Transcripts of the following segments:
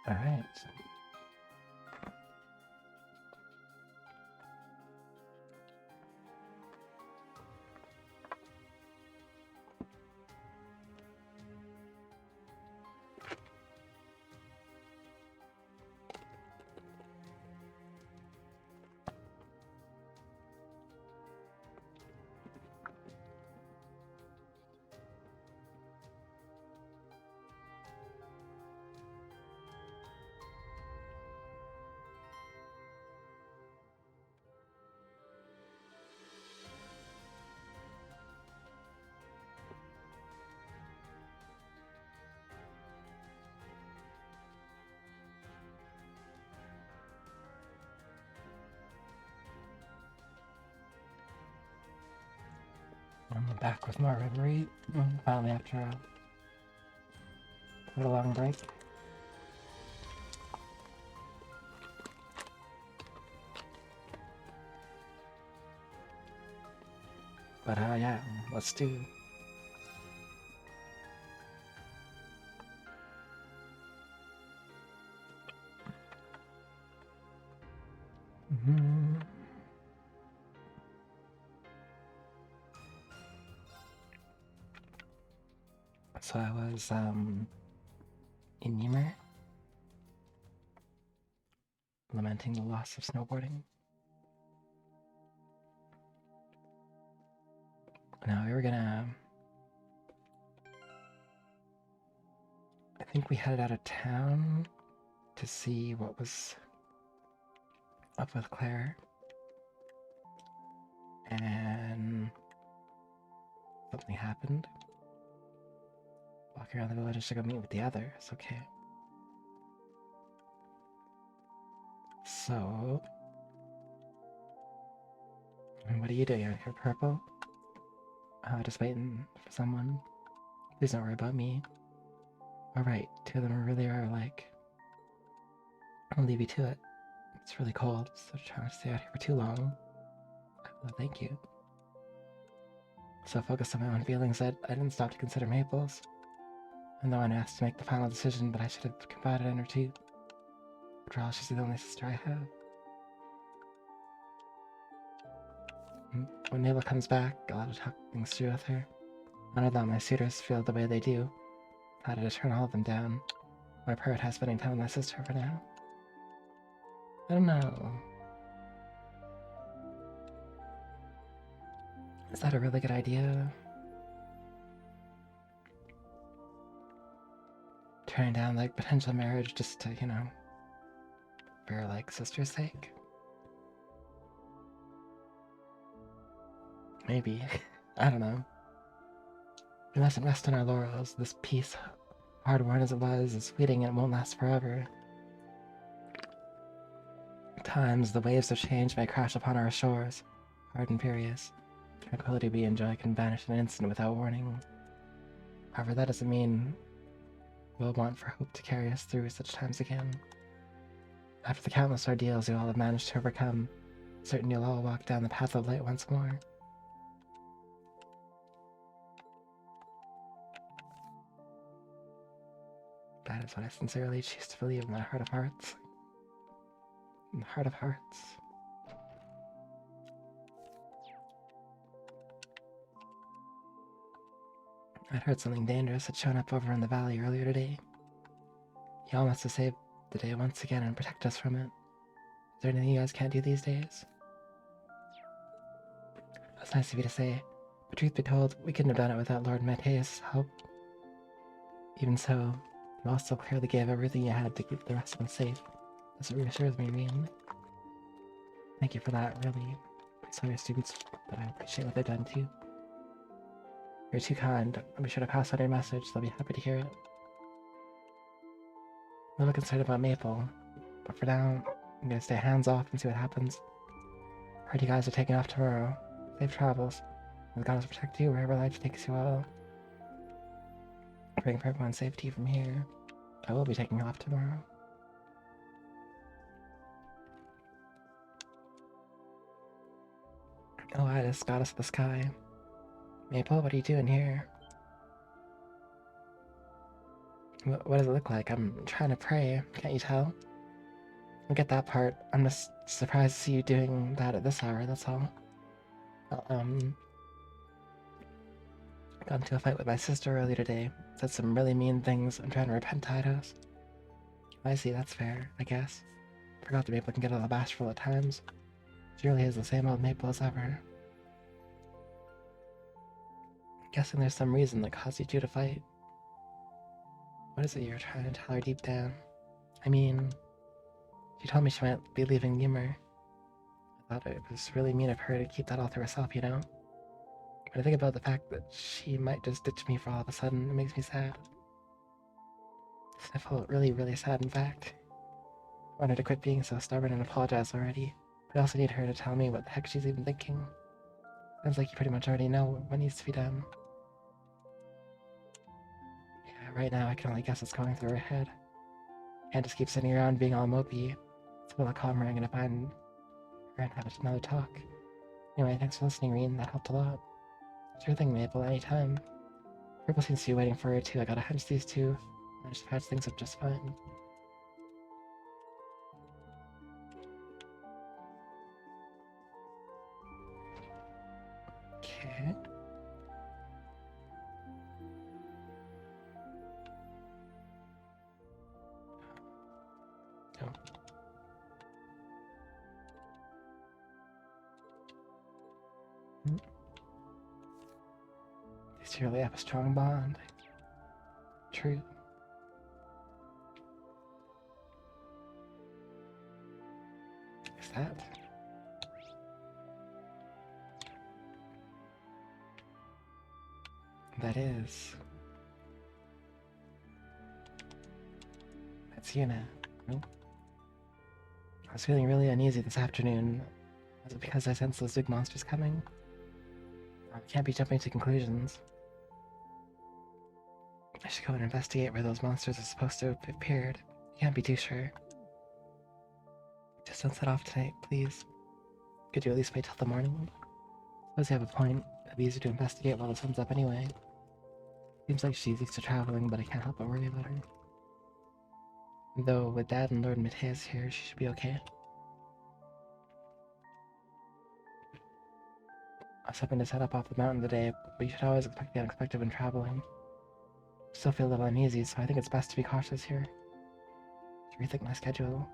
Alright. I'm back with more Reverie, finally after a little long break. But yeah, let's do. So I was in Ymir, lamenting the loss of snowboarding. Now we were gonna. I think we headed out of town to see what was up with Claire. And something happened. Walking around the village to go meet with the others, okay. So, what are you doing out here, Purple? Just waiting for someone. Please don't worry about me. Alright, two of them really are like. I'll leave you to it. It's really cold, so trying to stay out here for too long. Well, thank you. So focused on my own feelings that I didn't stop to consider Maple's. I'm the one who has to make the final decision, but I should have confided in her too. After all, she's the only sister I have. When Mabel comes back, I'll have to talk things through with her. None of them, my suitors, feel the way they do. I had to turn all of them down. My prioritize spending time with my sister for now. I don't know. Is that a really good idea? Turning down like potential marriage just to, for like sister's sake? Maybe. I don't know. We mustn't rest on our laurels. This peace, hard-won as it was, is fleeting and it won't last forever. At times, the waves of change may crash upon our shores, hard and furious. Tranquility we enjoy can vanish in an instant without warning. However, that doesn't mean we'll want for hope to carry us through such times again. After the countless ordeals you all have managed to overcome, certain you'll all walk down the path of light once more. That is what I sincerely choose to believe in my heart of hearts. In the heart of hearts. I'd heard something dangerous had shown up over in the valley earlier today. Y'all must have saved the day once again and protect us from it. Is there anything you guys can't do these days? That's nice of you to say, but truth be told, we couldn't have done it without Lord Mateus' help. Even so, you also clearly gave everything you had to keep the rest of us safe. That's what reassures me, Rian. Thank you for that, really. Please tell your students that I appreciate what they've done too. You're too kind. I'll be sure to pass on your message. They'll be happy to hear it. I'm a little concerned about Maple, but for now, I'm gonna stay hands off and see what happens. Heard you guys are taking off tomorrow. Safe travels. May the gods protect you wherever life takes you all. Praying for everyone's safety from here. I will be taking off tomorrow. Oh, Idas, goddess of the sky. Maple, what are you doing here? What does it look like? I'm trying to pray. Can't you tell? I get that part. I'm just surprised to see you doing that at this hour, that's all. Well, got into a fight with my sister earlier today. Said some really mean things. I'm trying to repent, Titus. I see, that's fair, I guess. Forgot the Maple can get a little bashful at times. She really is the same old Maple as ever. Guessing there's some reason that caused you two to fight. What is it you're trying to tell her deep down? I mean, she told me she might be leaving Ymer. I thought it was really mean of her to keep that all to herself, you know? When I think about the fact that she might just ditch me for all of a sudden, it makes me sad. I feel really, really sad, in fact. I want her to quit being so stubborn and apologize already, but I also need her to tell me what the heck she's even thinking. Sounds like you pretty much already know what needs to be done. Yeah, right now I can only guess what's going through her head. Can't just keep sitting around being all mopey. It's a little calmer. I'm gonna find her and have another talk. Anyway, thanks for listening, Reen. That helped a lot. Sure thing, Maple, anytime. Purple seems to be waiting for her too. I got a hunch these two managed to patch things up just fine. Okay. Oh. They surely have a strong bond. True. Is that? That is. That's Yuna. No? I was feeling really uneasy this afternoon. Was it because I sensed those big monsters coming? I can't be jumping to conclusions. I should go and investigate where those monsters are supposed to have appeared. Can't be too sure. Just don't set off tonight, please. Could you at least wait till the morning? Suppose you have a point. It'd be easier to investigate while the sun's up anyway. Seems like she's used to traveling, but I can't help but worry about her. Though with Dad and Lord Mateus here, she should be okay. I was hoping to set up off the mountain today, but you should always expect the unexpected when traveling. Still feel a little uneasy, so I think it's best to be cautious here. To rethink my schedule.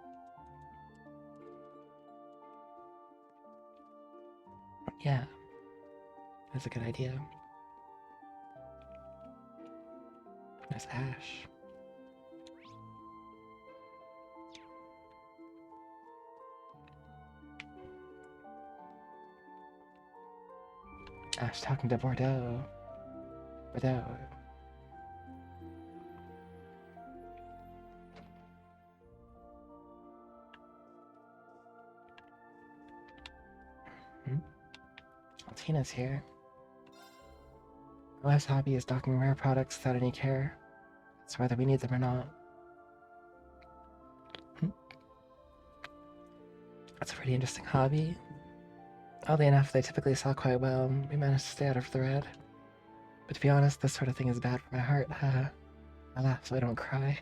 Yeah, that's a good idea. There's Ash. Ash talking to Bordeaux. Bordeaux. Well, Tina's here. My wife's hobby is docking rare products without any care. It's whether we need them or not. That's a pretty interesting hobby. Oddly enough, they typically sell quite well, and we manage to stay out of the red. But to be honest, this sort of thing is bad for my heart, haha. I laugh so I don't cry.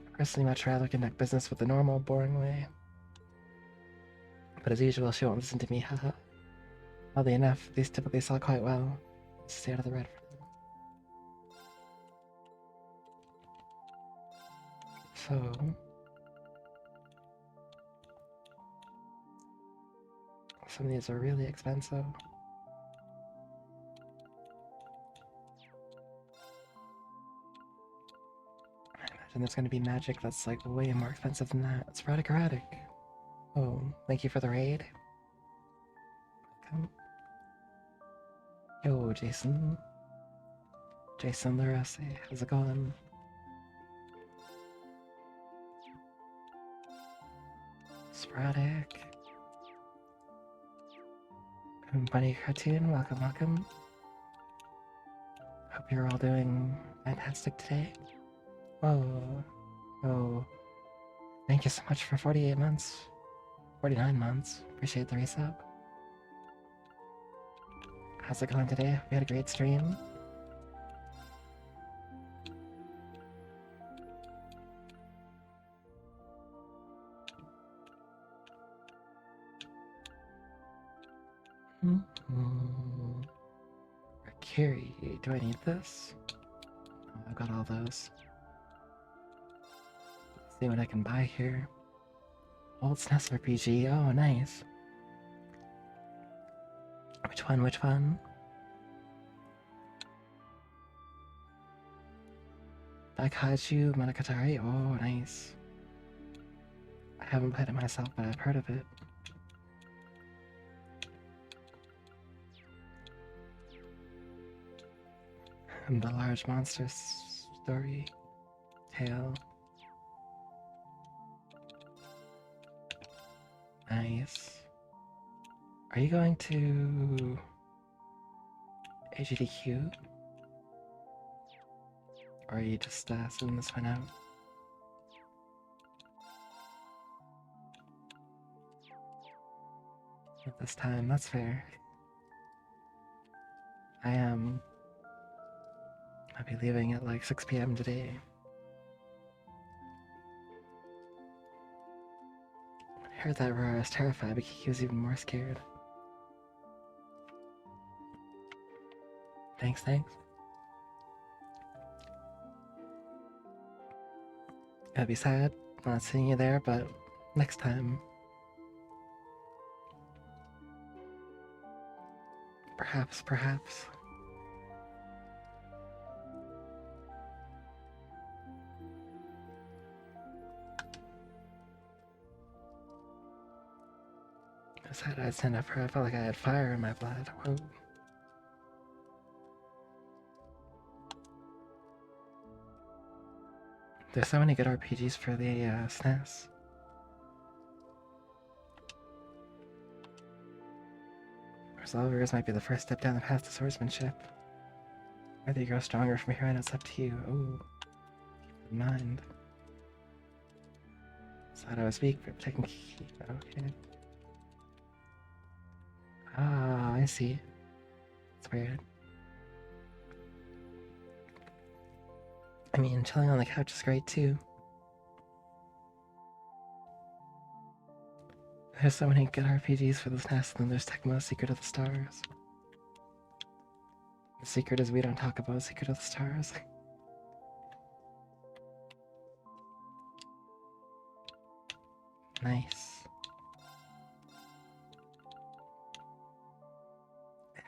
I personally much rather conduct business with the normal, boring way. But as usual, she won't listen to me, haha. Oddly enough, these typically sell quite well. Stay out of the red for them. So... some of these are really expensive. I imagine there's gonna be magic that's like way more expensive than that. It's erratic. Oh, thank you for the raid. Welcome. Yo, Jason. Jason Larose, how's it going? Sporadic. Bunny Cartoon, welcome, welcome. Hope you're all doing fantastic today. Whoa. Oh. Thank you so much for 48 months. 49 months. Appreciate the resub. How's it going today? We had a great stream. Here, do I need this? Oh, I've got all those. Let's see what I can buy here. Old SNES RPG. Oh, nice. Which one? Which one? Daikaiju Monogatari. Oh, nice. I haven't played it myself, but I've heard of it. And the large monster story tale. Nice. Are you going to AGDQ? Or are you just sending this one out? At this time, that's fair. I'll be leaving at like 6 p.m. today. I heard that Aurora is terrified, but he was even more scared. Thanks. I'd be sad not seeing you there, but next time. Perhaps. I said I'd stand up for her. I felt like I had fire in my blood. Whoa. There's so many good RPGs for the SNES. Resolvers might be the first step down the path to swordsmanship. Whether you grow stronger from here on, it's up to you. Oh, keep in mind. Thought I was weak for taking keep. Okay. Ah, I see. It's weird. I mean, chilling on the couch is great too. There's so many good RPGs for the SNES, and then there's Tecmo's Secret of the Stars. The secret is we don't talk about Secret of the Stars. Nice.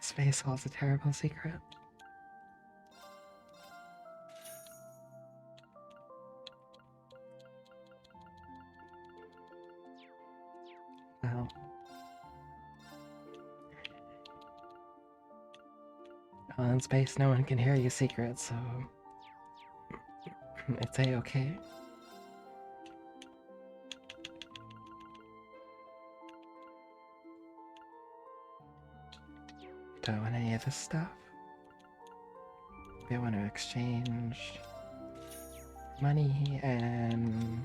Space holds a terrible secret. Well, in space, no one can hear your secret, so it's a-okay. Don't want any of this stuff. We want to exchange money and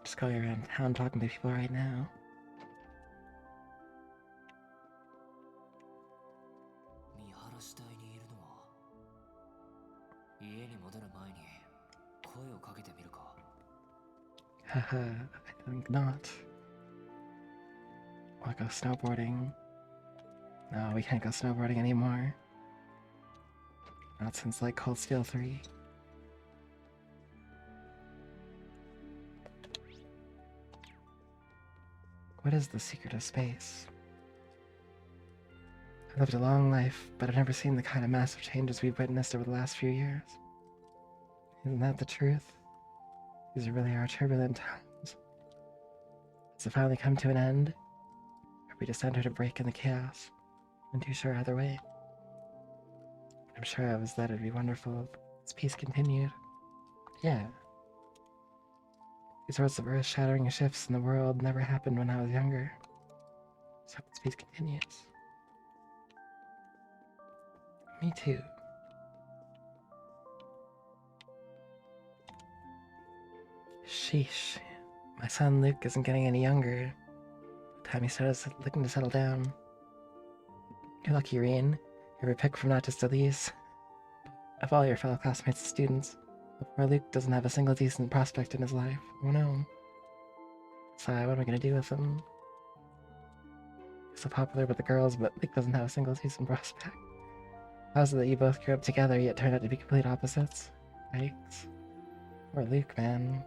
just going around town talking to people right now. Haha, I think not. Wanna go snowboarding? No, we can't go snowboarding anymore. Not since like Cold Steel 3. What is the secret of space? I lived a long life, but I've never seen the kind of massive changes we've witnessed over the last few years. Isn't that the truth? These really are turbulent times. Has it finally come to an end? Or we just entered a break in the chaos? I'm too sure either way. I'm sure I was that it'd be wonderful if this peace continued. Yeah. These sorts of earth-shattering shifts in the world never happened when I was younger. So this peace continues. Me too. Sheesh. My son Luke isn't getting any younger. By the time he starts looking to settle down. You're lucky, Reen. You're a pick from not just Elise. Of all your fellow classmates and students, poor Luke doesn't have a single decent prospect in his life. Oh no. So what am I gonna do with him? so popular with the girls, but Luke doesn't have a single decent prospect. How's it that you both grew up together yet turned out to be complete opposites? Yikes. Or Luke, man.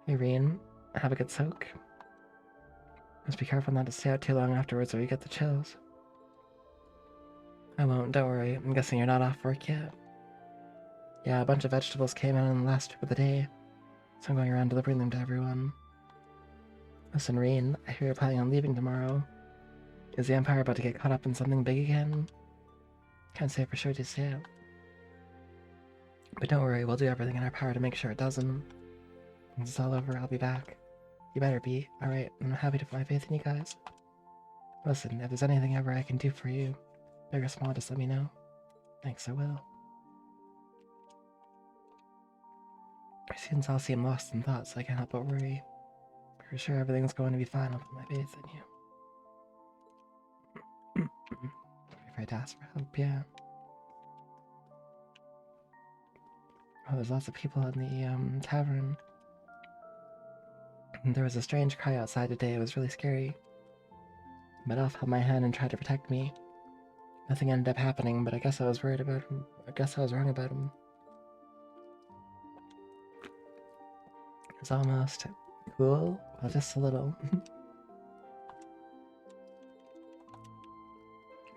Hey, Reen. Have a good soak. Must be careful not to stay out too long afterwards or you get the chills. I won't, don't worry. I'm guessing you're not off work yet. Yeah, a bunch of vegetables came in the last trip of the day, so I'm going around delivering them to everyone. Listen, Reen, I hear you're planning on leaving tomorrow. Is the Empire about to get caught up in something big again? Can't say for sure just yet. But don't worry, we'll do everything in our power to make sure it doesn't. Once it's all over, I'll be back. You better be. Alright, I'm happy to put my faith in you guys. Listen, if there's anything ever I can do for you, big or small, just let me know. Thanks, I will. My students all seem lost in thought, so I can't help but worry. For sure everything's going to be fine, I'll put my faith in you. If I ask for help, yeah. Oh, there's lots of people in the tavern. There was a strange cry outside today, it was really scary. But Elf held my hand and tried to protect me. Nothing ended up happening, but I guess I was worried about him. I guess I was wrong about him. It's almost cool, well, just a little.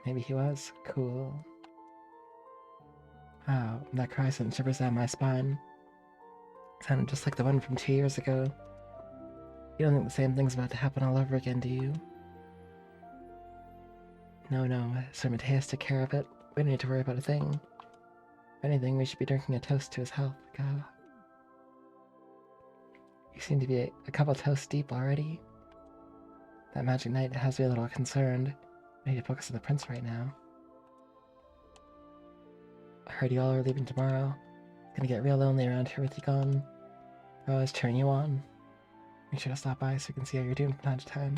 Maybe he was cool. Wow, that cry sent shivers down my spine. It sounded just like the one from 2 years ago. You don't think the same thing's about to happen all over again, do you? No, Sir Mateus took care of it. We don't need to worry about a thing. If anything, we should be drinking a toast to his health. God. You seem to be a couple toasts deep already. That magic night has me a little concerned. I need to focus on the prince right now. I heard you all are leaving tomorrow. It's gonna get real lonely around here with you gone. I always turn you on. Make sure to stop by so you can see how you're doing from time to time.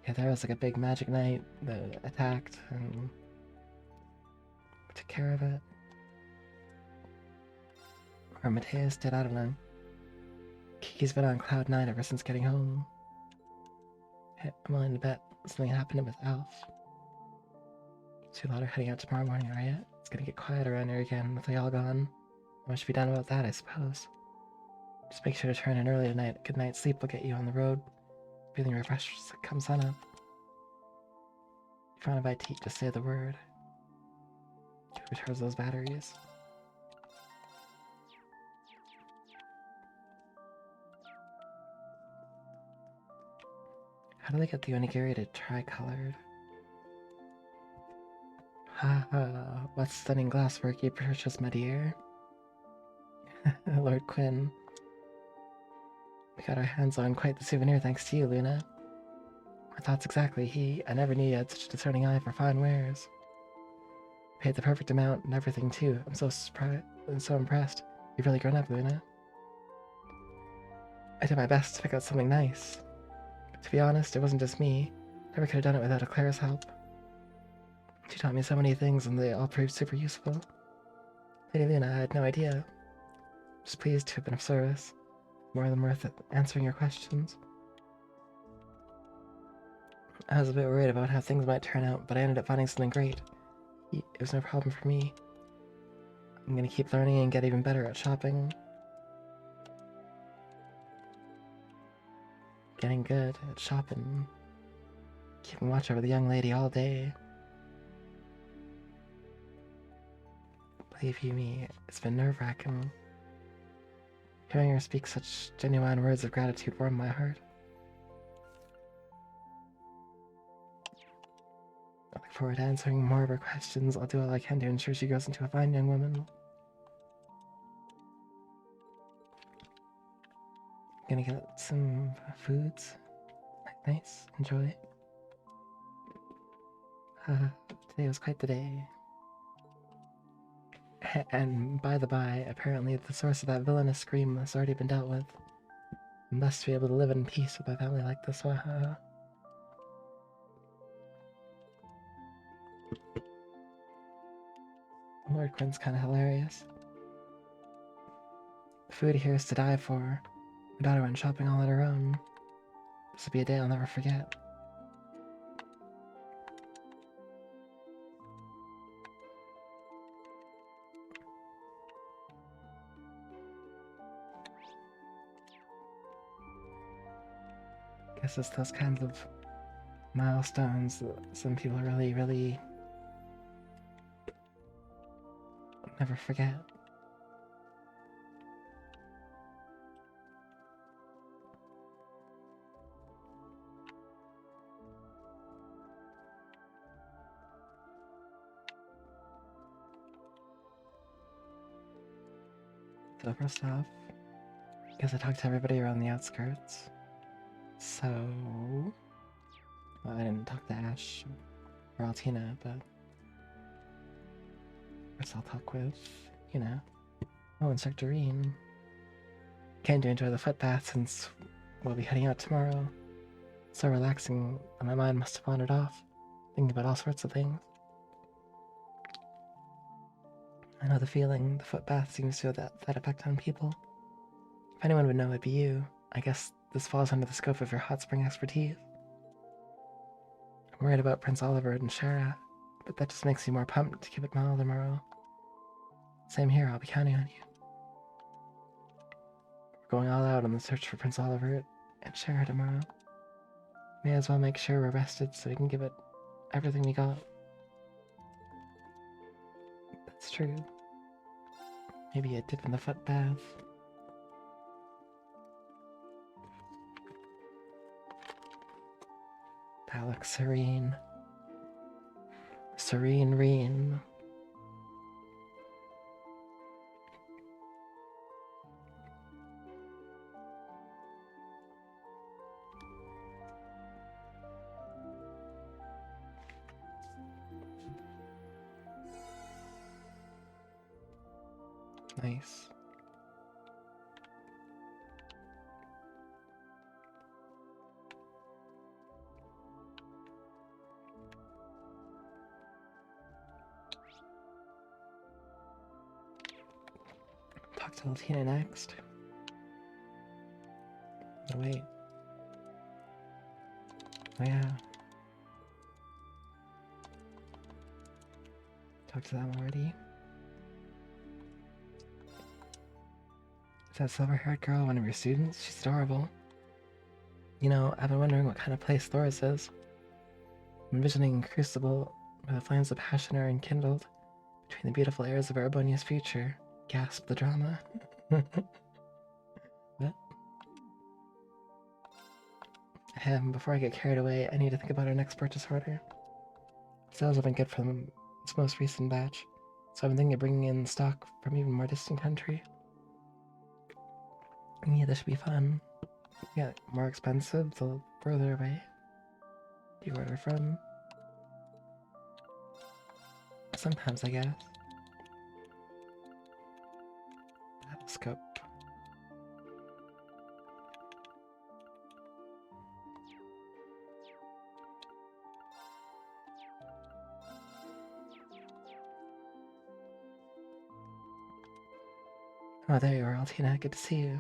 Yeah, there was like a big magic night that attacked and took care of it. Or Mateus did, I don't know. Kiki's been on cloud 9 ever since getting home. I'm willing to bet something happened with Alf. Too loud are heading out tomorrow morning, are you? It's gonna get quiet around here again with they all gone. What should be done about that, I suppose. Just make sure to turn in early tonight. Good night's sleep will get you on the road. Feeling refreshed come sun up. If you want to buy tea, just say the word. To recharge those batteries. How do they get the onigiri to tri-colored? Haha, what stunning glasswork you purchased, my dear. Lord Quinn. We got our hands on quite the souvenir thanks to you, Luna. My thoughts exactly. I never knew you had such a discerning eye for fine wares. Paid the perfect amount and everything too. I'm so surprised and so impressed. You've really grown up, Luna. I did my best to pick out something nice. But to be honest, it wasn't just me. Never could have done it without Claire's help. She taught me so many things and they all proved super useful. Lady Luna, I had no idea. Just pleased to have been of service. More than worth it, answering your questions. I was a bit worried about how things might turn out, but I ended up finding something great. It was no problem for me. I'm gonna keep learning and get even better at shopping. Getting good at shopping. Keeping watch over the young lady all day. Believe you me, it's been nerve-wracking. Hearing her speak such genuine words of gratitude warmed my heart. I look forward to answering more of her questions. I'll do all I can to ensure she grows into a fine young woman. Gonna get some foods. Nice, enjoy. Today was quite the day. And by the by, apparently the source of that villainous scream has already been dealt with. I'm blessed to be able to live in peace with my family like this. Lord Quinn's kind of hilarious. The food here is to die for. My daughter went shopping all on her own. This will be a day I'll never forget. Guess it's those kinds of milestones that some people really, really never forget. So first off, I guess I talked to everybody around the outskirts. So, well, I didn't talk to Ash or Altina, but first I'll talk with, you know, Inspector Reen. Came to enjoy the footbath since we'll be heading out tomorrow. So relaxing, and my mind must have wandered off, thinking about all sorts of things. I know the feeling. The footbath seems to have that effect on people. If anyone would know, it'd be you. I guess this falls under the scope of your hot spring expertise. I'm worried about Prince Oliver and Shara, but that just makes me more pumped to give it my all tomorrow. Same here, I'll be counting on you. We're going all out on the search for Prince Oliver and Shara tomorrow. May as well make sure we're rested so we can give it everything we got. That's true. Maybe a dip in the foot bath. That looks serene. Serene Reen. Nice. Talk to Latina next. Oh, wait. Oh, yeah. Talk to them already. Is that silver-haired girl one of your students? She's adorable. You know, I've been wondering what kind of place Thoris is. I'm envisioning a crucible where the flames of passion are enkindled between the beautiful airs of Arbonia's future. Gasp the drama. What? Before I get carried away, I need to think about our next purchase order. Sales have been good for its most recent batch, so I've been thinking of bringing in stock from even more distant country. Yeah, this should be fun. Yeah, more expensive the further away you order from. Sometimes, I guess. Scope. Oh, there you are, Altina. Good to see you.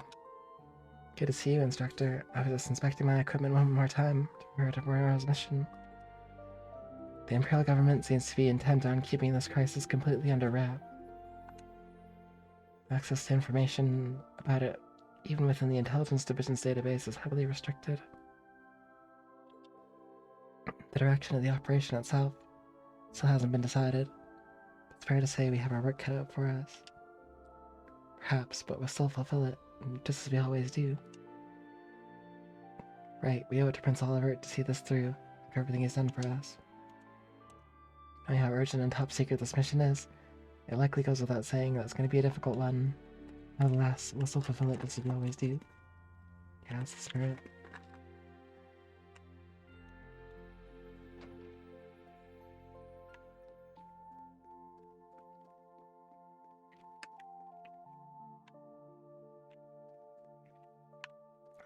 Good to see you, Instructor. I was just inspecting my equipment one more time to prepare to Moreno's mission. The Imperial government seems to be intent on keeping this crisis completely under wrap. Access to information about it, even within the Intelligence Division's database, is heavily restricted. The direction of the operation itself still hasn't been decided. It's fair to say we have our work cut out for us. Perhaps, but we'll still fulfill it, just as we always do. Right, we owe it to Prince Oliver to see this through, for everything he's done for us. Knowing how urgent and top secret this mission is, it likely goes without saying that it's going to be a difficult one. Nevertheless, we'll still fulfill it just as we always do. Yeah, that's the spirit.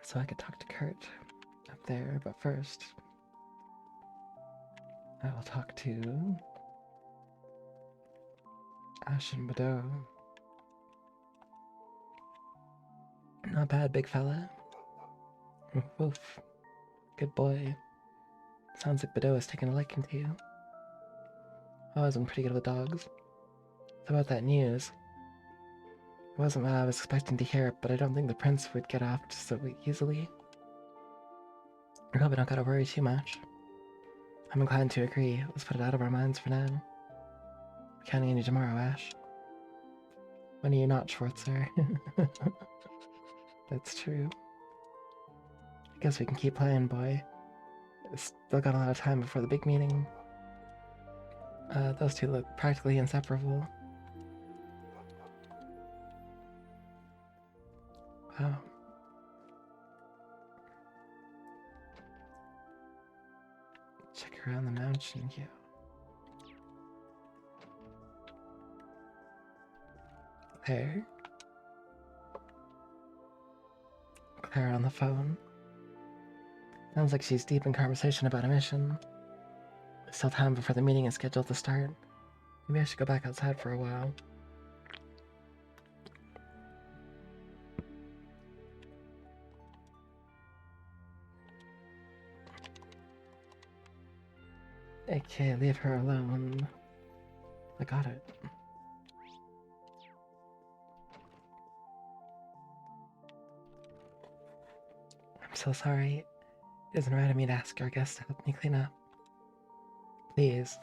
So I could talk to Kurt up there, but first I will talk to Ash and Badeau. Not bad, big fella. Woof. Good boy. Sounds like Badeau is taking a liking to you. Always been pretty good with dogs. So about that news. It wasn't what I was expecting to hear, but I don't think the prince would get off so easily. I hope we don't gotta worry too much. I'm inclined to agree. Let's put it out of our minds for now. We're counting on you tomorrow, Ash. When are you not, Schwartzer? That's true. I guess we can keep playing, boy. Still got a lot of time before the big meeting. Those two look practically inseparable. Wow. Check around the mountain here. Claire? Claire on the phone. Sounds like she's deep in conversation about a mission. Still time before the meeting is scheduled to start. Maybe I should go back outside for a while. Okay, leave her alone. I got it. I'm so sorry. It isn't right of me to ask our guest to help me clean up. Please.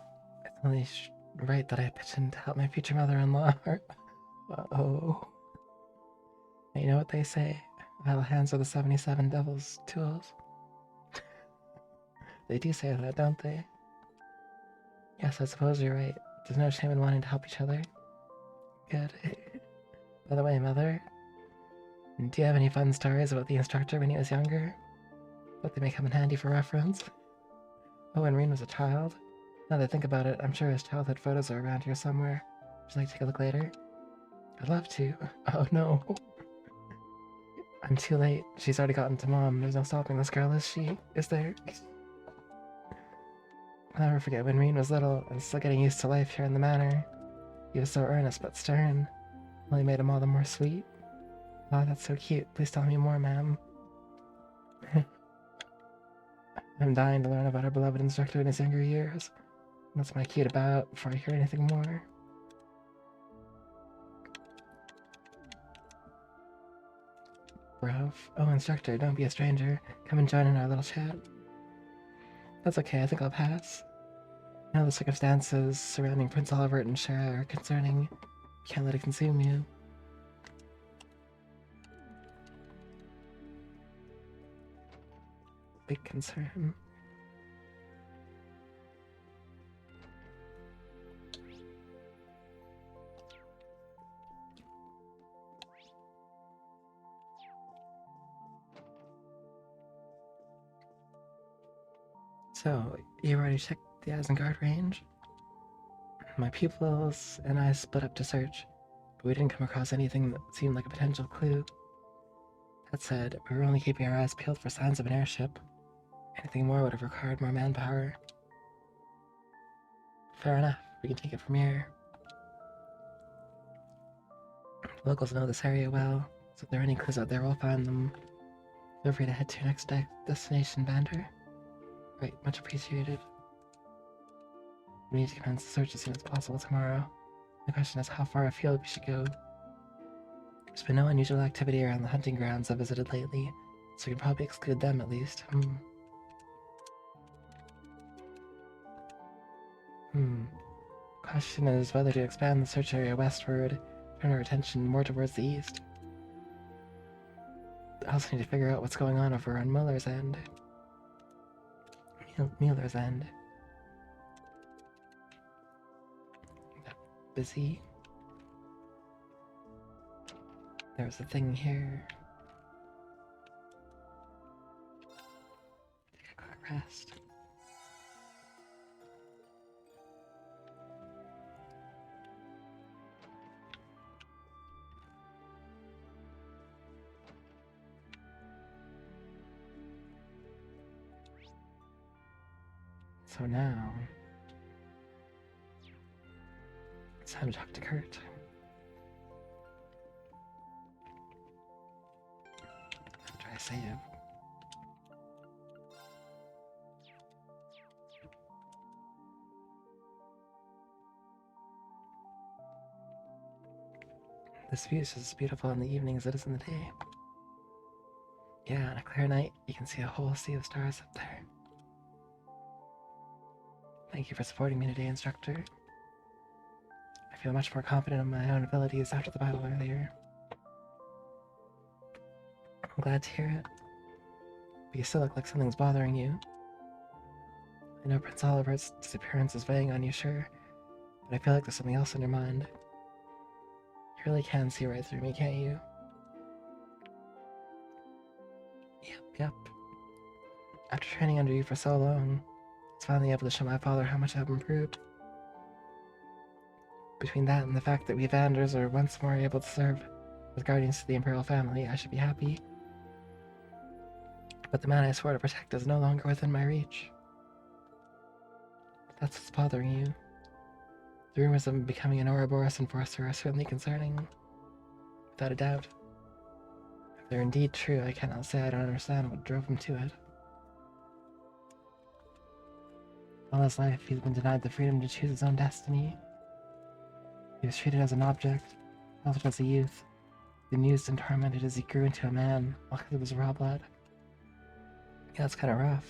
It's only right that I pitch in to help my future mother-in-law. Uh-oh. You know what they say? Idle hands are the 77 devil's tools. They do say that, don't they? Yes, I suppose you're right. There's no shame in wanting to help each other. Good. By the way, Mother, do you have any fun stories about the instructor when he was younger? But they may come in handy for reference. Oh, when Reen was a child? Now that I think about it, I'm sure his childhood photos are around here somewhere. Would you like to take a look later? I'd love to. Oh no. I'm too late. She's already gotten to Mom. There's no stopping this girl, is she? Is there? I'll never forget when Reen was little and still getting used to life here in the manor. He was so earnest but stern. Only made him all the more sweet. Oh, that's so cute. Please tell me more, ma'am. I'm dying to learn about our beloved instructor in his younger years. What's my cute about before I hear anything more? Bruv. Oh, instructor, don't be a stranger. Come and join in our little chat. That's okay, I think I'll pass. Now the circumstances surrounding Prince Albert and Shara are concerning. Can't let it consume you. Big concern. So, you already checked the Isengard range? My pupils and I split up to search, but we didn't come across anything that seemed like a potential clue. That said, we were only keeping our eyes peeled for signs of an airship. Anything more would have required more manpower. Fair enough, we can take it from here. Locals know this area well, so if there are any clues out there, we'll find them. Feel free to head to your next destination, Vander. Right, much appreciated. We need to commence the search as soon as possible tomorrow. The question is how far afield we should go. There's been no unusual activity around the hunting grounds I visited lately, so we can probably exclude them at least. Question is whether to expand the search area westward, turn our attention more towards the east. I also need to figure out what's going on over on Muller's End. Mueller's End. Busy. There's a thing here. Take a quick rest. So now, let's Time to talk to Kurt. Try to save. This view is just as beautiful in the evening as it is in the day. Yeah, on a clear night, you can see a whole sea of stars up there. Thank you for supporting me today, instructor. I feel much more confident in my own abilities after the battle earlier. I'm glad to hear it. But you still look like something's bothering you. I know Prince Oliver's disappearance is weighing on you, sure, but I feel like there's something else in your mind. You really can see right through me, can't you? Yep. After training under you for so long, I was finally able to show my father how much I've improved. Between that and the fact that we Vanders are once more able to serve as guardians to the Imperial family, I should be happy. But the man I swore to protect is no longer within my reach. That's what's bothering you. The rumors of him becoming an Ouroboros enforcer are certainly concerning, without a doubt. If they're indeed true, I cannot say I don't understand what drove him to it. All his life, he's been denied the freedom to choose his own destiny. He was treated as an object, held as a youth, then used and tormented as he grew into a man, all because it was raw blood. Yeah, it's kind of rough.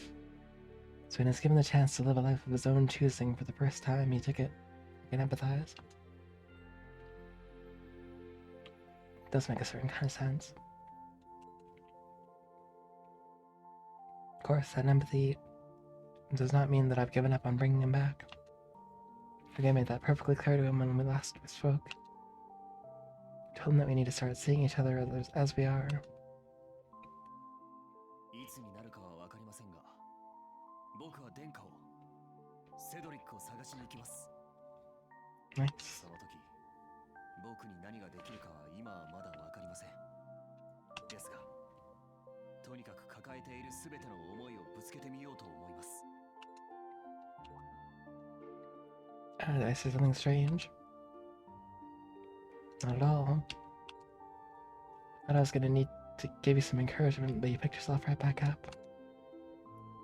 So when he was given the chance to live a life of his own choosing for the first time, he took it. I can empathize. It does make a certain kind of sense. Of course, that empathy does not mean that I've given up on bringing him back. I think I made that perfectly clear to him when we last spoke. I told him that we need to start seeing each other as we are. Nice. Did I say something strange? Not at all. I thought I was gonna need to give you some encouragement, but you picked yourself right back up.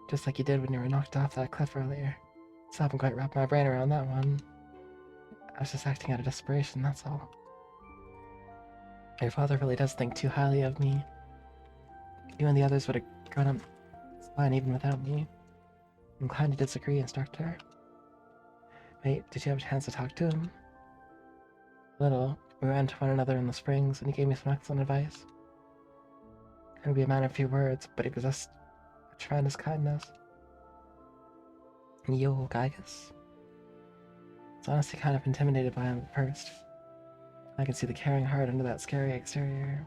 Just like you did when you were knocked off that cliff earlier. Still haven't quite wrapped my brain around that one. I was just acting out of desperation, that's all. Your father really does think too highly of me. You and the others would have grown up fine even without me. I'm inclined to disagree, instructor. Wait, did you have a chance to talk to him? Little. We ran to one another in the springs, and he gave me some excellent advice. Couldn't be a man of few words, but he possessed a tremendous kindness. Yo, Gygus? I was honestly kind of intimidated by him at first. I could see the caring heart under that scary exterior.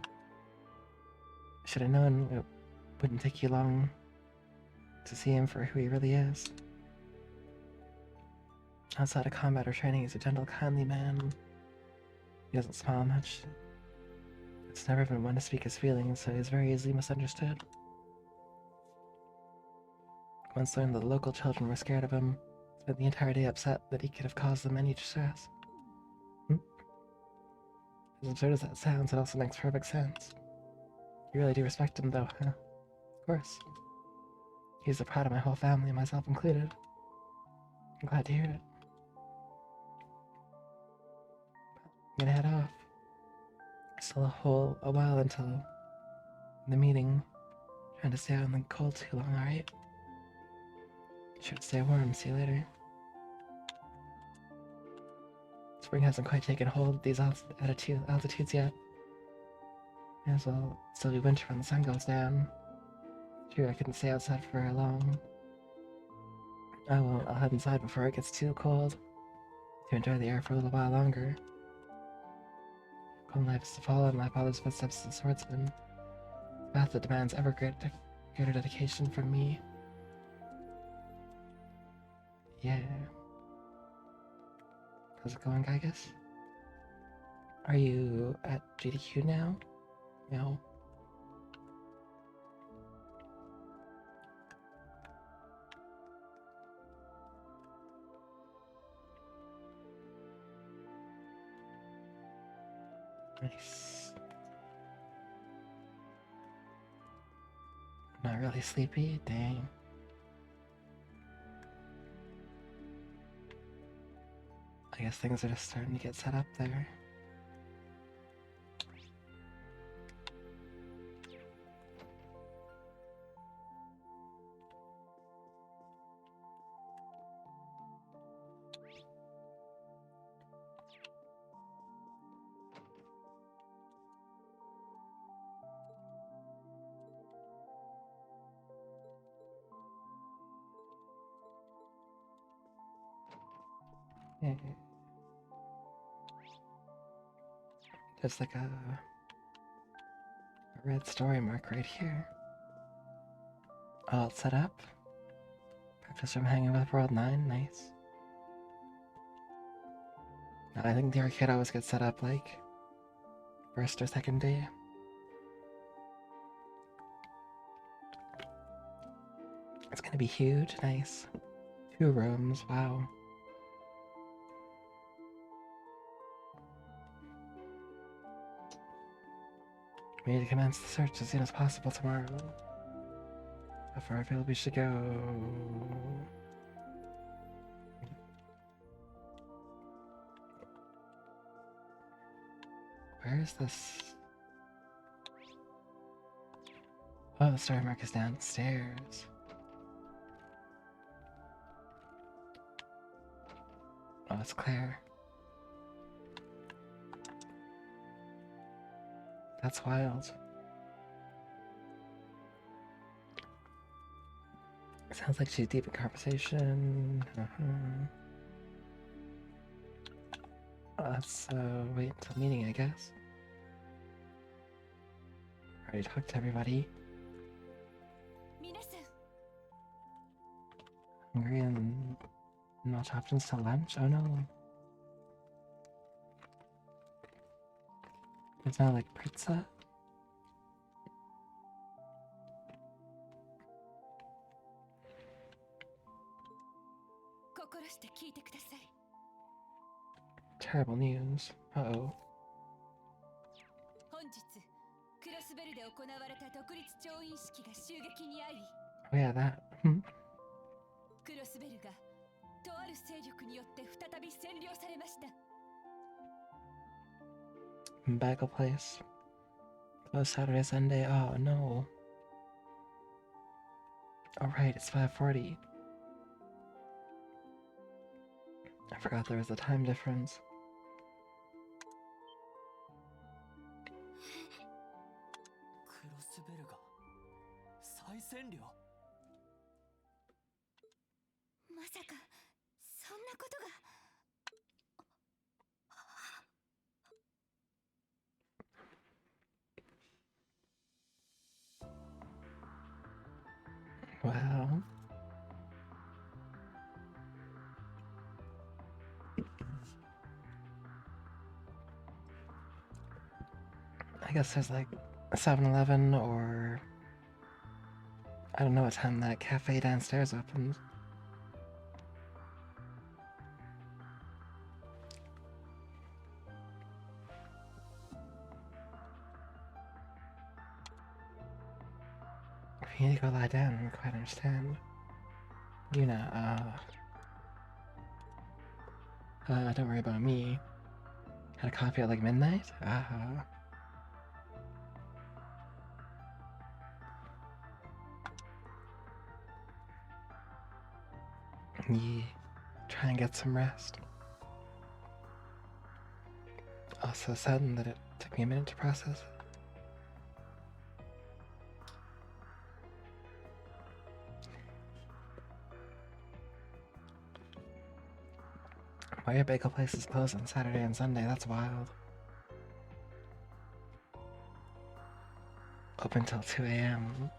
I should have known it wouldn't take you long to see him for who he really is. Outside of combat or training, he's a gentle, kindly man. He doesn't smile much. It's never been one to speak his feelings, so he's very easily misunderstood. Once learned that the local children were scared of him, spent the entire day upset that he could have caused them any distress. As absurd as that sounds, it also makes perfect sense. You really do respect him, though, huh? Of course. He's the pride of my whole family, myself included. I'm glad to hear it. I'm gonna head off. Still a while until the meeting. Trying to stay out in the cold too long, alright? Sure to stay warm. See you later. Spring hasn't quite taken hold of these altitudes yet. May as well still be winter when the sun goes down. True, I couldn't stay outside for very long. I won't. I'll head inside before it gets too cold to enjoy the air for a little while longer. Cold life is to follow in my father's footsteps as a swordsman. A path that demands ever greater dedication from me. Yeah. How's it going, Gygus? Are you at GDQ now? No. Nice. Not really sleepy? Dang. I guess things are just starting to get set up there. There's like a red story mark right here. All set up. Practice from hanging with World 9, nice. I think the arcade always gets set up like first or second day. It's gonna be huge, nice. 2 rooms, wow. We need to commence the search as soon as possible tomorrow. How far I feel we should go. Where is this? Oh, the story mark is downstairs. Oh, it's Claire. That's wild. Sounds like she's deep in conversation. Let's wait until meeting, I guess. Already talked to everybody. Hungry and not options to lunch? Oh no. It's not like pizza? Terrible news. Uh-oh. Oh yeah, that. Bagel place. Close Saturday, Sunday. Oh no. Oh right, it's 5:40. I forgot there was a time difference. Well, I guess there's like a 7-Eleven or I don't know what time that cafe downstairs opens. If you need to go lie down, I don't quite understand. Don't worry about me. Had a coffee at like midnight? Yeah, try and get some rest. Also sudden that it took me a minute to process it. Why are bagel places closed on Saturday and Sunday? That's wild. Open till 2 a.m.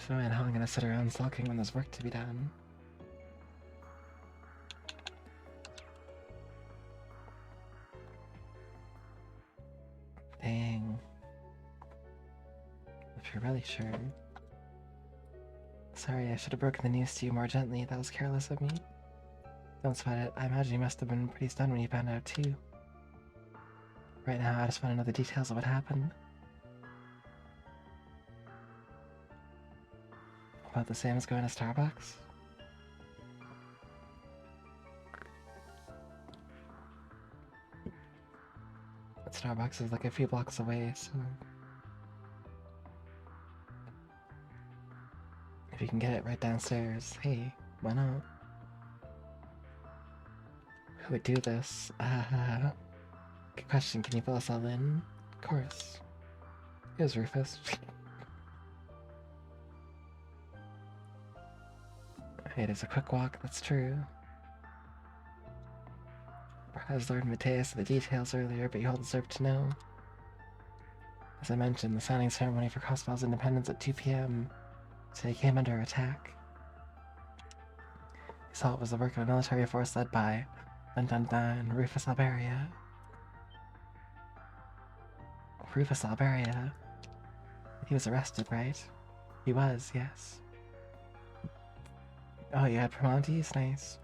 So man, how am I gonna sit around sulking when there's work to be done? Dang. If you're really sure. Sorry, I should have broken the news to you more gently. That was careless of me. Don't sweat it. I imagine you must have been pretty stunned when you found out, too. Right now, I just want to know the details of what happened. About the same as going to Starbucks? But Starbucks is like a few blocks away, so... if you can get it right downstairs, hey, why not? Who would do this? Good question, can you fill us all in? Of course. Here's Rufus. Hey, there's a quick walk, that's true. Perhaps Lord Mateus the details earlier, but you all deserve to know. As I mentioned, the signing ceremony for Crossbell's independence at 2 p.m. So he came under attack. He saw it was the work of a military force led by Rufus Alberia. Rufus Alberia. He was arrested, right? He was, yes. Oh, you had Primantes? Nice.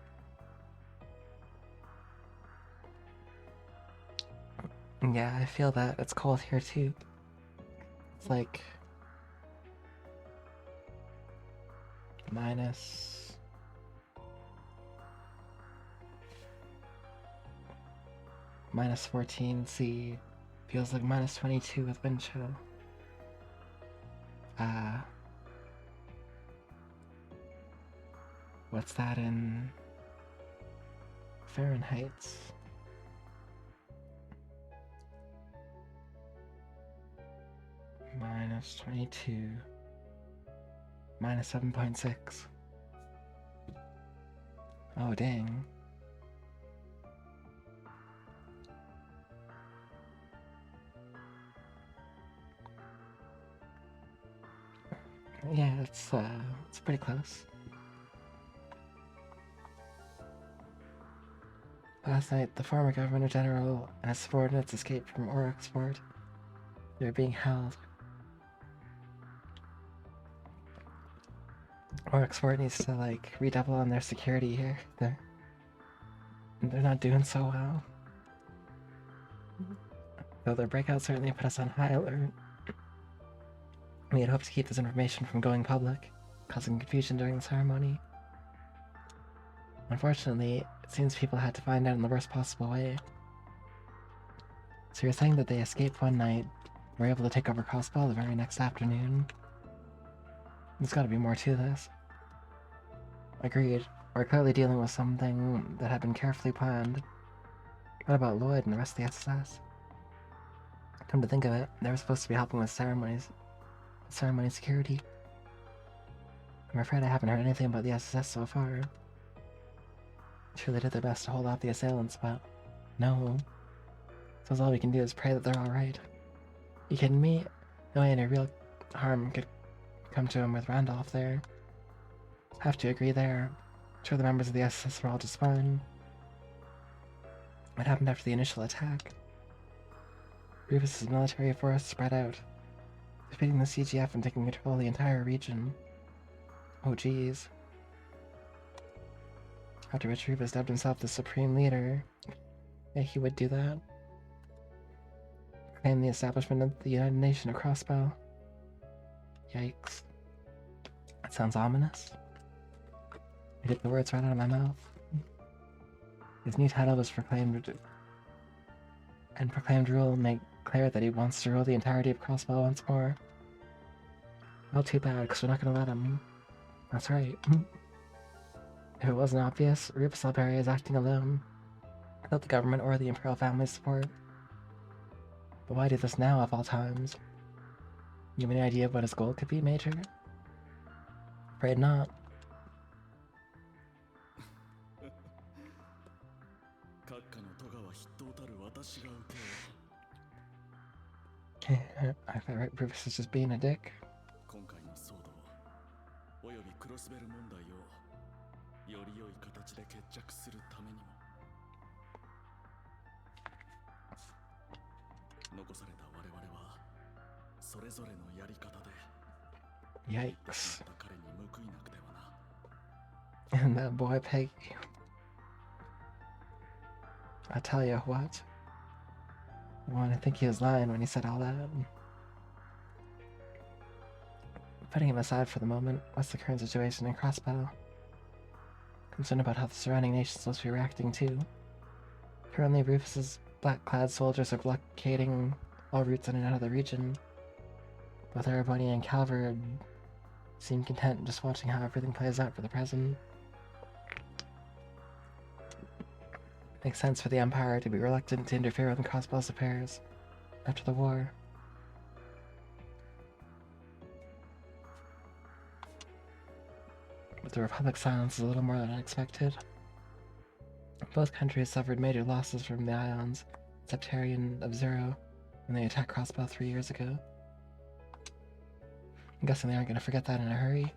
Yeah, I feel that. It's cold here, too. It's like... minus 14C. Feels like minus 22 with wind chill. What's that in Fahrenheit? Minus 22. Minus 7.6. Oh, dang. Yeah, it's pretty close. Last night, the former Governor General and his subordinates escaped from Orexport. They were being held. Orexport needs to, like, redouble on their security here. They're not doing so well. Though their breakout certainly put us on high alert. We had hoped to keep this information from going public, causing confusion during the ceremony. Unfortunately, it seems people had to find out in the worst possible way. So you're saying that they escaped one night, were able to take over Crossbell the very next afternoon? There's gotta be more to this. Agreed. We're clearly dealing with something that had been carefully planned. What about Lloyd and the rest of the SSS? Come to think of it, they were supposed to be helping with ceremony security. I'm afraid I haven't heard anything about the SSS so far. Sure, they did their best to hold off the assailants, but no. So all we can do is pray that they're alright. You kidding me? No way any real harm could come to him with Randolph there. Have to agree there. Sure, the members of the SS were all just fine. What happened after the initial attack? Rufus's military force spread out, defeating the CGF and taking control of the entire region. Oh geez. After which Rufus dubbed himself the Supreme Leader. Yeah, he would do that. Proclaim the establishment of the United Nation of Crossbell. Yikes. That sounds ominous. I get the words right out of my mouth. His new title was proclaimed, and proclaimed rule make clear that he wants to rule the entirety of Crossbell once more. Well, too bad, because we're not going to let him. That's right. If it wasn't obvious, Rufus Alberia is acting alone, without the government or the Imperial family's support. But why do this now, of all times? You have any idea of what his goal could be, Major? Afraid not. I thought Rufus is just being a dick. Yikes. And that boy Peggy. I tell you what. Well, I think he was lying when he said all that. Putting him aside for the moment, what's the current situation in Crossbow? Concerned about how the surrounding nations must be reacting too. Currently, Rufus's black-clad soldiers are blockading all routes in and out of the region. Both Erebony and Calvert seem content just watching how everything plays out for the present. Makes sense for the Empire to be reluctant to interfere in Crossbow's affairs after the war. But the Republic's silence is a little more than expected. Both countries suffered major losses from the Ions, Septarian of Zero, when they attacked Crossbow 3 years ago. I'm guessing they aren't going to forget that in a hurry.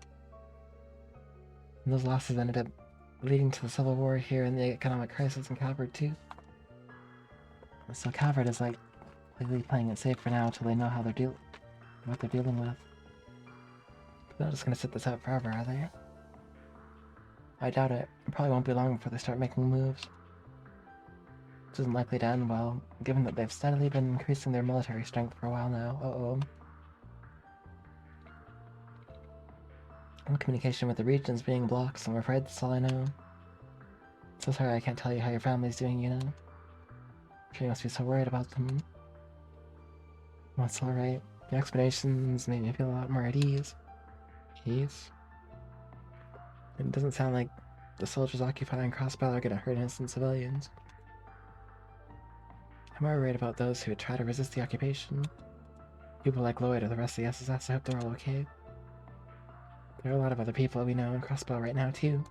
And those losses ended up leading to the Civil War here and the economic crisis in Calvert too. So Calvert is like clearly playing it safe for now until they know how what they're dealing with. They're not just going to sit this out forever, are they? I doubt it. It probably won't be long before they start making moves. Which isn't likely to end well, given that they've steadily been increasing their military strength for a while now. Uh-oh. Communication with the region's being blocked, so I'm afraid that's all I know. So sorry I can't tell you how your family's doing, you know? I'm sure you must be so worried about them. Well, it's alright. Your explanations made me feel a lot more at ease. Ease? It doesn't sound like the soldiers occupying Crossbow are gonna hurt innocent civilians. I'm more worried about those who would try to resist the occupation. People like Lloyd or the rest of the SSS. I hope they're all okay. There are a lot of other people we know in Crossbow right now, too.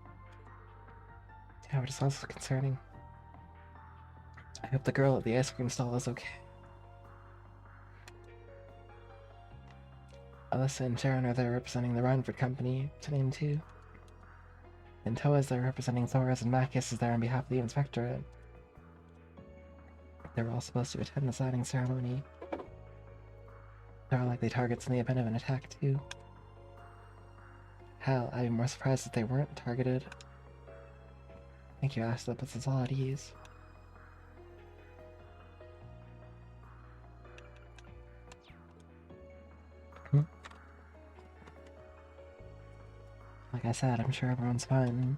Yeah, but it's also concerning. I hope the girl at the ice cream stall is okay. Alyssa and Sharon are there representing the Rhineford Company, to name two. And Toa is there representing Thoris, and Macus is there on behalf of the Inspectorate. They were all supposed to attend the signing ceremony. There are likely targets in the event of an attack, too. Hell, I'd be more surprised if they weren't targeted. Thank you, Ash. That puts us all at ease. Like I said, I'm sure everyone's fine.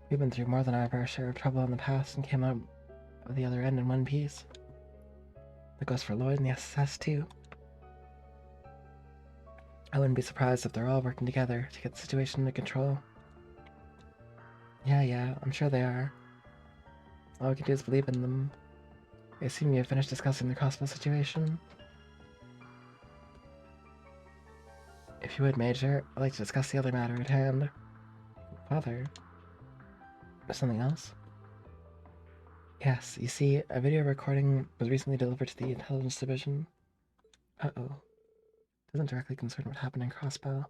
We've been through more than our fair share of trouble in the past and came out of the other end in one piece. That goes for Lloyd and the SSS, too. I wouldn't be surprised if they're all working together to get the situation under control. Yeah, I'm sure they are. All we can do is believe in them. I assume you have finished discussing the Crossbow situation? If you would, Major, I'd like to discuss the other matter at hand. Father? There's something else? Yes, you see, a video recording was recently delivered to the Intelligence Division. Uh-oh. Doesn't directly concern what happened in Crossbow,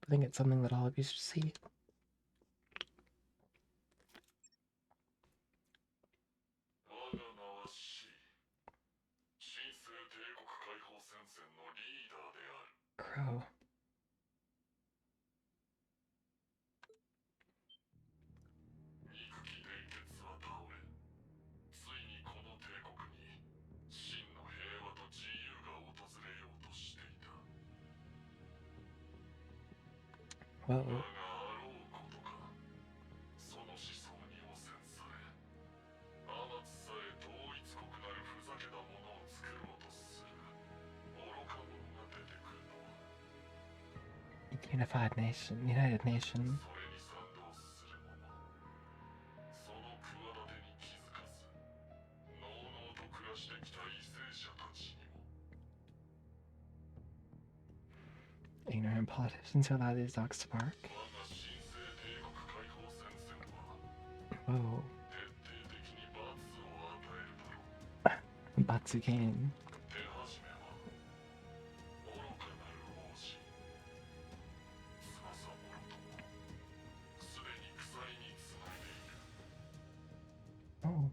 but I think it's something that all of you should see. Crow. Whoa. Unified Nation, United Nation. Ignorant politicians who allow these dogs to bark. Whoa. Batsukane. Oh.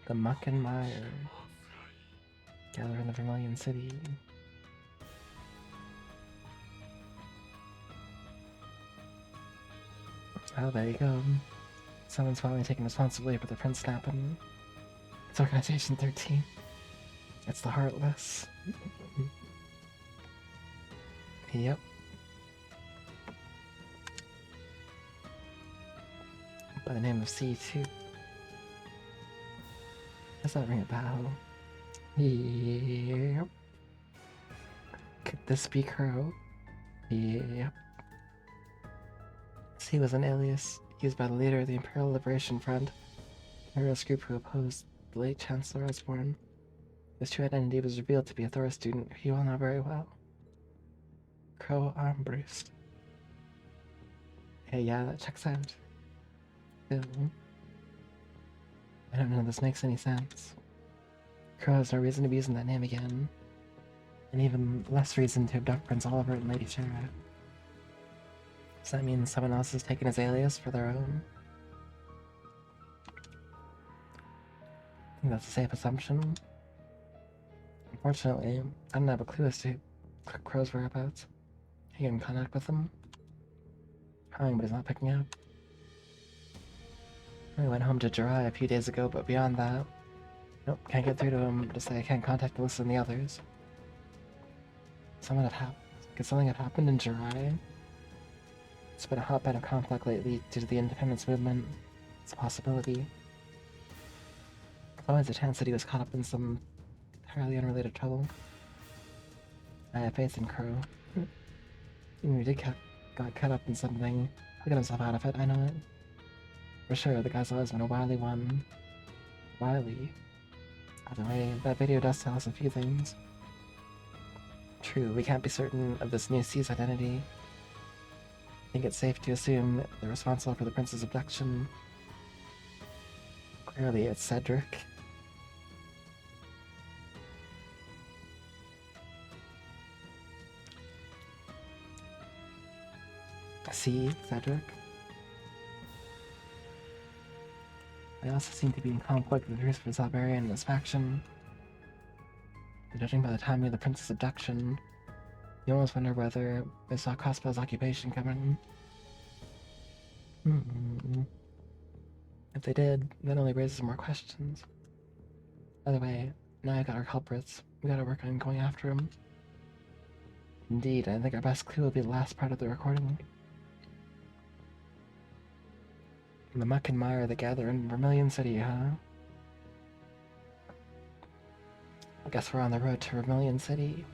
The muck and mire gather in the Vermilion City. Oh, there you go. Someone's finally taking responsibility for the Prince snapping. It's Organization 13. It's the Heartless. Yep. By the name of C2. Does that ring a bell? Yep. Could this be Crow? Yep. C was an alias used by the leader of the Imperial Liberation Front, a terrorist group who opposed the late Chancellor Osborne. His true identity was revealed to be a Thor student who you all know very well. Crow Armbruist. Hey, yeah, that checks out. Still, I don't know if this makes any sense. Crow has no reason to be using that name again, and even less reason to abduct Prince Oliver and Lady Shara. Does that mean someone else has taken his alias for their own? I think that's a safe assumption. Unfortunately, I don't have a clue as to Crow's whereabouts. Can you get in contact with him? Trying, but he's not picking up. I went home to Jirai a few days ago, but beyond that, nope, can't get through to him to say I can't contact Alyssa and the others. Could something have happened in Jirai? It's been a hotbed of conflict lately due to the independence movement. It's a possibility. There's always a chance that he was caught up in some entirely unrelated trouble. I have faith in Crow. Even if he got caught up in something, he'll get himself out of it, I know it. For sure, the guy's always been a wily one. Wily. By the way, that video does tell us a few things. True, we can't be certain of this new C's identity. I think it's safe to assume they're responsible for the prince's abduction. Clearly, it's Cedric. See, Cedric? They also seem to be in conflict with Christopher's Barbarian and his faction. Judging by the timing of the prince's abduction, you almost wonder whether they saw Crossbow's occupation coming. If they did, that only raises more questions. By the way, now I got our culprits. We gotta work on going after him. Indeed, I think our best clue will be the last part of the recording. The muck and mire that gather in Vermilion City, huh? I guess we're on the road to Vermilion City.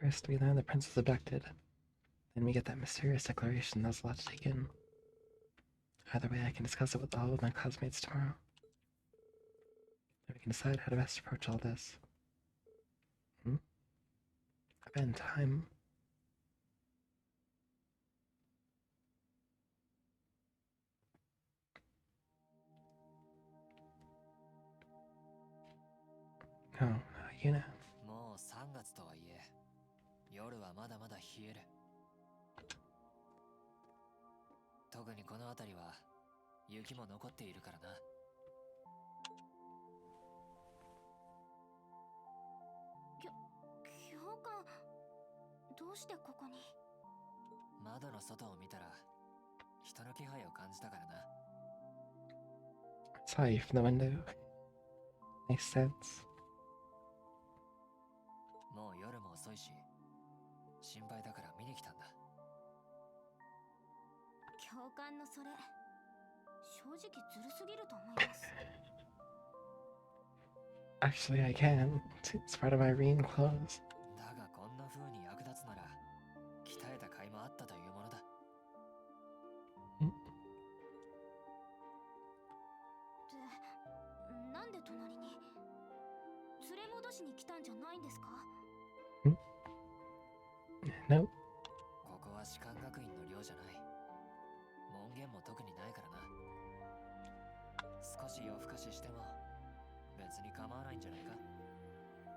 First, we learn the prince is abducted. Then we get that mysterious declaration that's a lot to take in. Either way, I can discuss it with all of my classmates tomorrow. Then we can decide how to best approach all this. I've been time. Oh, you know. もう3月とはいえ、夜はまだまだ冷える。特にこの辺りは雪も残っているからな。教官、どうしてここに？窓の外を見たら人の気配を感じたからな。Saw you from the window. Makes sense. もう夜も遅いし、心配だから見に来たんだ。教官のそれ、正直ずるすぎると思います。Actually, I can. It's part of my Reen clothes. だがこんな風に役立つなら、鍛えた甲斐もあったというものだ。で、なんで隣に？連れ戻しに来たんじゃないんですか？No. ここは士官学院の寮じゃない。門限も特にないからな。少し夜更かししても別に構わないんじゃないか。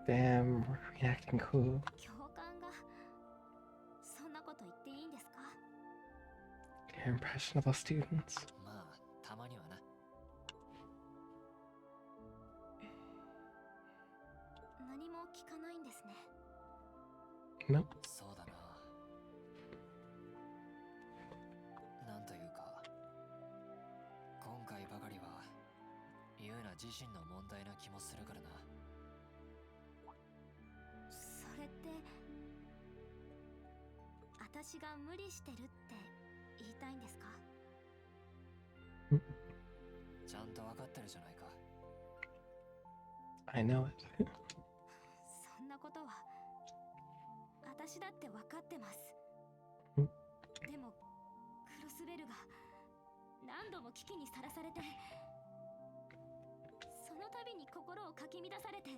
Damn, Reen acting cool. 教官がそんなこと言っていいんですか？ impressionable students. まあたまにはな。何も聞かないんですね。 Nope. そうだな。なんというか今回ばかりはユーナ自身の問題な気もするからな。それって私が無理してるって言いたいんですか？ちゃんと分かってるじゃないか。 I know it. そんなことは私だって分かってます。んでもクロスベルが何度も危機にさらされて、その度に心をかき乱されて、み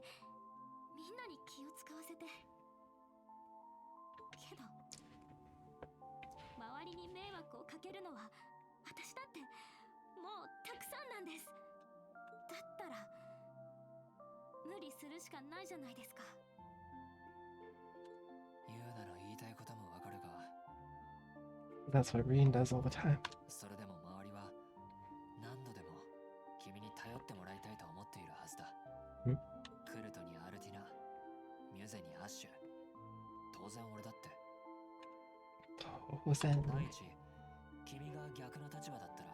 んなに気を使わせて、けど周りに迷惑をかけるのは私だってもうたくさんなんです。だったら無理するしかないじゃないですか。ユーナの言いたいこともわかるが、 That's what Reen does all the time. それでも周りは何度でも君に頼ってもらいたいと思っているはずだ。クルトにアルティナ、ミュゼにアッシュ、当然俺だって。当然。第一、君が逆の立場だったら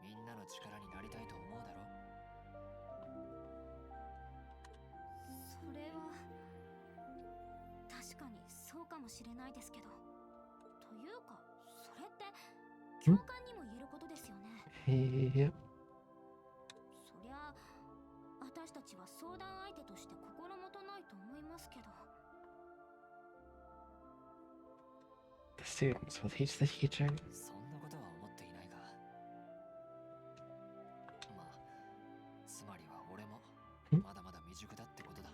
みんなの力になりたいと思うだろ。それは確かにそうかもしれないですけど、というかそれって教官にも言えることですよね。 Yep. そりゃ私たちは相談相手として心もとないと思いますけど。 The students will teach the teacher. そんなことは思っていないが、まあつまりは俺もまだまだ未熟だってことだ。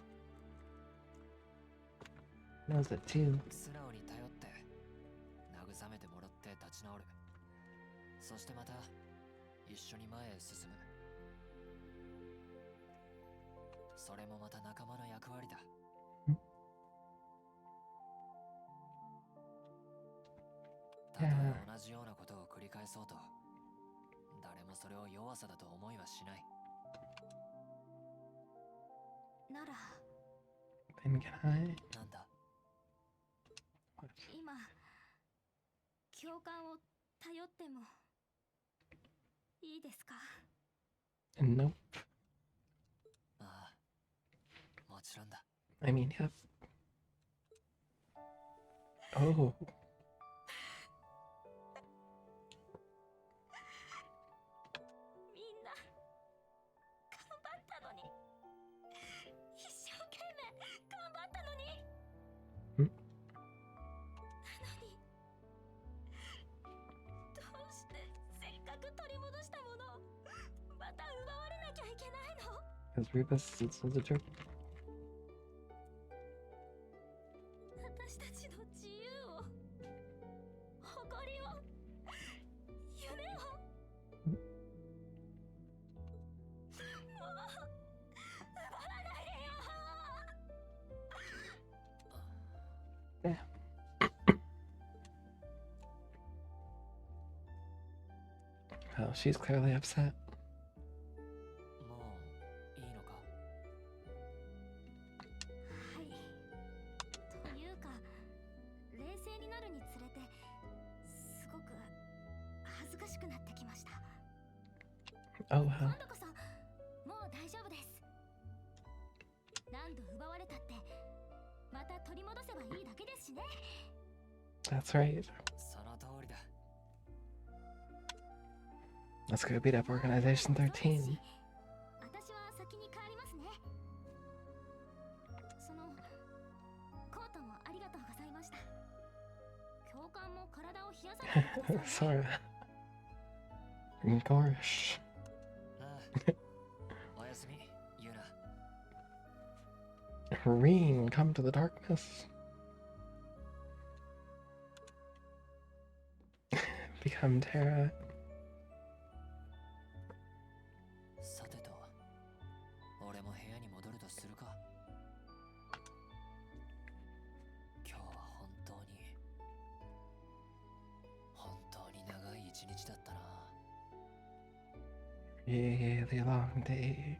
Knows it too. 素直に頼って慰めてもらって立ち直る。そしてまた一緒に前へ進む。それもまた仲間の役割だ。たとえ同じようなことを繰り返そうと、誰もそれを弱さだと思いはしない。なら Then can I? なんだ。今教官を頼ってもいいですか？ Nope. ああ、もちろんだ。 I mean, yep. Oh. みんな頑張ったのに、一生懸命頑張ったのに。ん？なのにどうしてせっかく取り戻したものをまた奪われなきゃいけないの？ Because Rebus was a joke. 私たちの自由を、誇りを、夢を、もう奪わないでよ。 Yeah. Oh, she's clearly upset. もういいのか。はい。というか、冷静になるにつれてすごく恥ずかしくなってきました。 Oh, 今 well. 度こそもう大丈夫です。何度奪われたってまた取り戻せばいいだけですしね。 That's right. その通りだ。 Let's go beat up Organization そうですし、 13. 私は先に帰りますね。そのコートもありがとうございました。教官も体を冷やさないでくださいね。Sora. Gosh. ああ、おやすみ、ユーナ。 Reen, come to the darkness. Become Terra. さてと、俺も部屋に戻るとするか。今日は本当に長い really long day.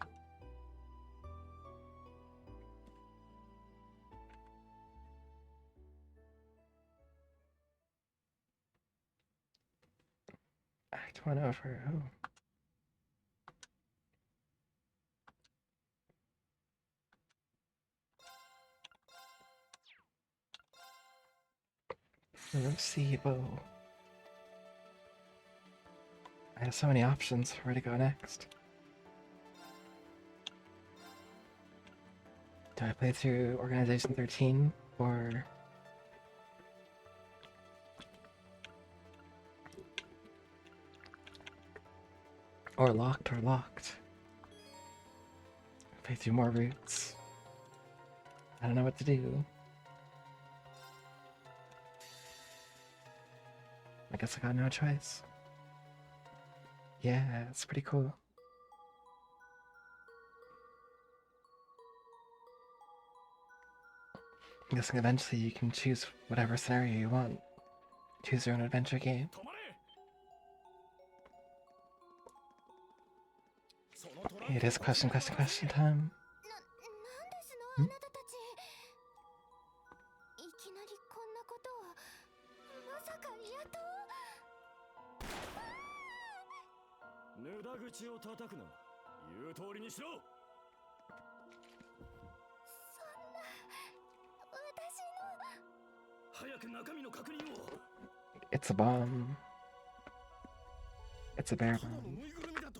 Act 1 over. Oh. Placebo. I have so many options for where to go next. Do I play through Organization 13 or locked or locked? Play through more routes. I don't know what to do. I guess I got no choice. Yeah, it's pretty cool. I'm guessing eventually you can choose whatever scenario you want. Choose your own adventure game. It is question time. なんですのあなたたち。いきなりこんなことを。まさかやっと。無駄口を叩くな。言う通りにしろ。そんな。私の。早く中身の確認を。It's a bomb. It's a bear ただの bomb. ぬいぐるみだと。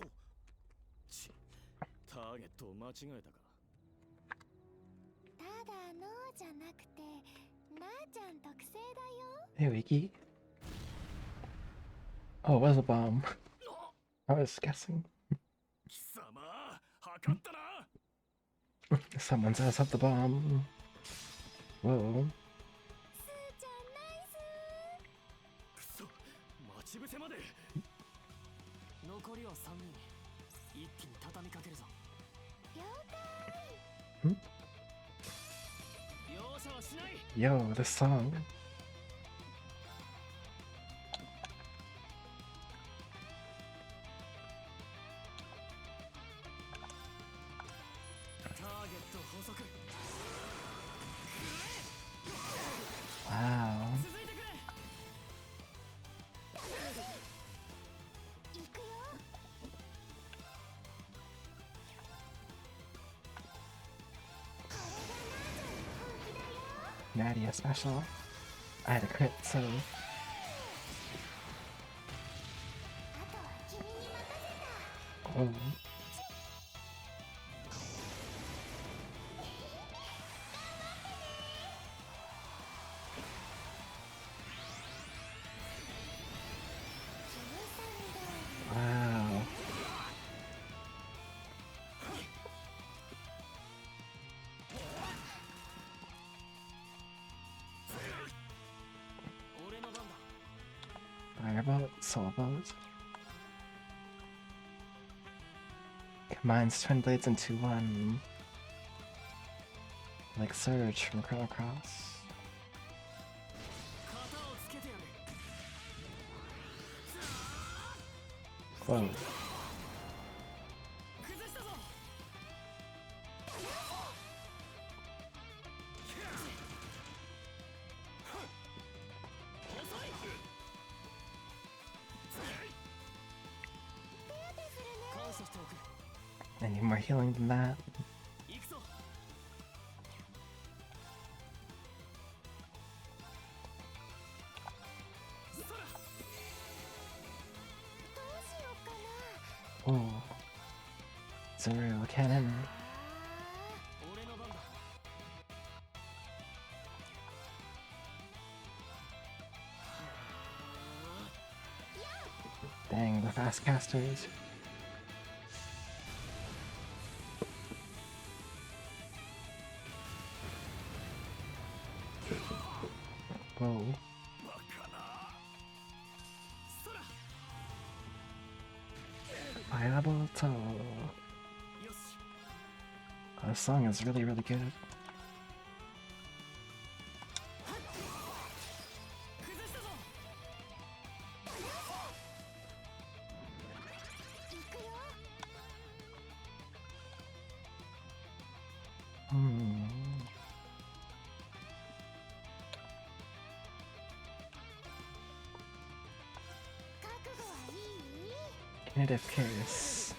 ターゲットを間違えたか。ただのじゃなくて、なあちゃん特製だよ。 Hey, Wiki. Oh, it was a bomb. I was guessing. 貴様、測ったな。Someone set us up the bomb. Whoa. すーちゃんナイス。くそ、待ち伏せまで。残りは3人。一気に畳みかけるぞ。了解。容赦はしない。 Yo, this song. Wow. 行くよ。 Nadia special. I had a crit, so あとは君に任せた。 oh. Wow. Firebolt, Soul Bolt. Combines Twin Blades into one. Like Surge from Chrono Cross. Whoa. I need more healing than that. Oh. Zero cannon. Dang, the fast casters. Whoa. Fireball. Oh, this song is really, really good. Candidate case.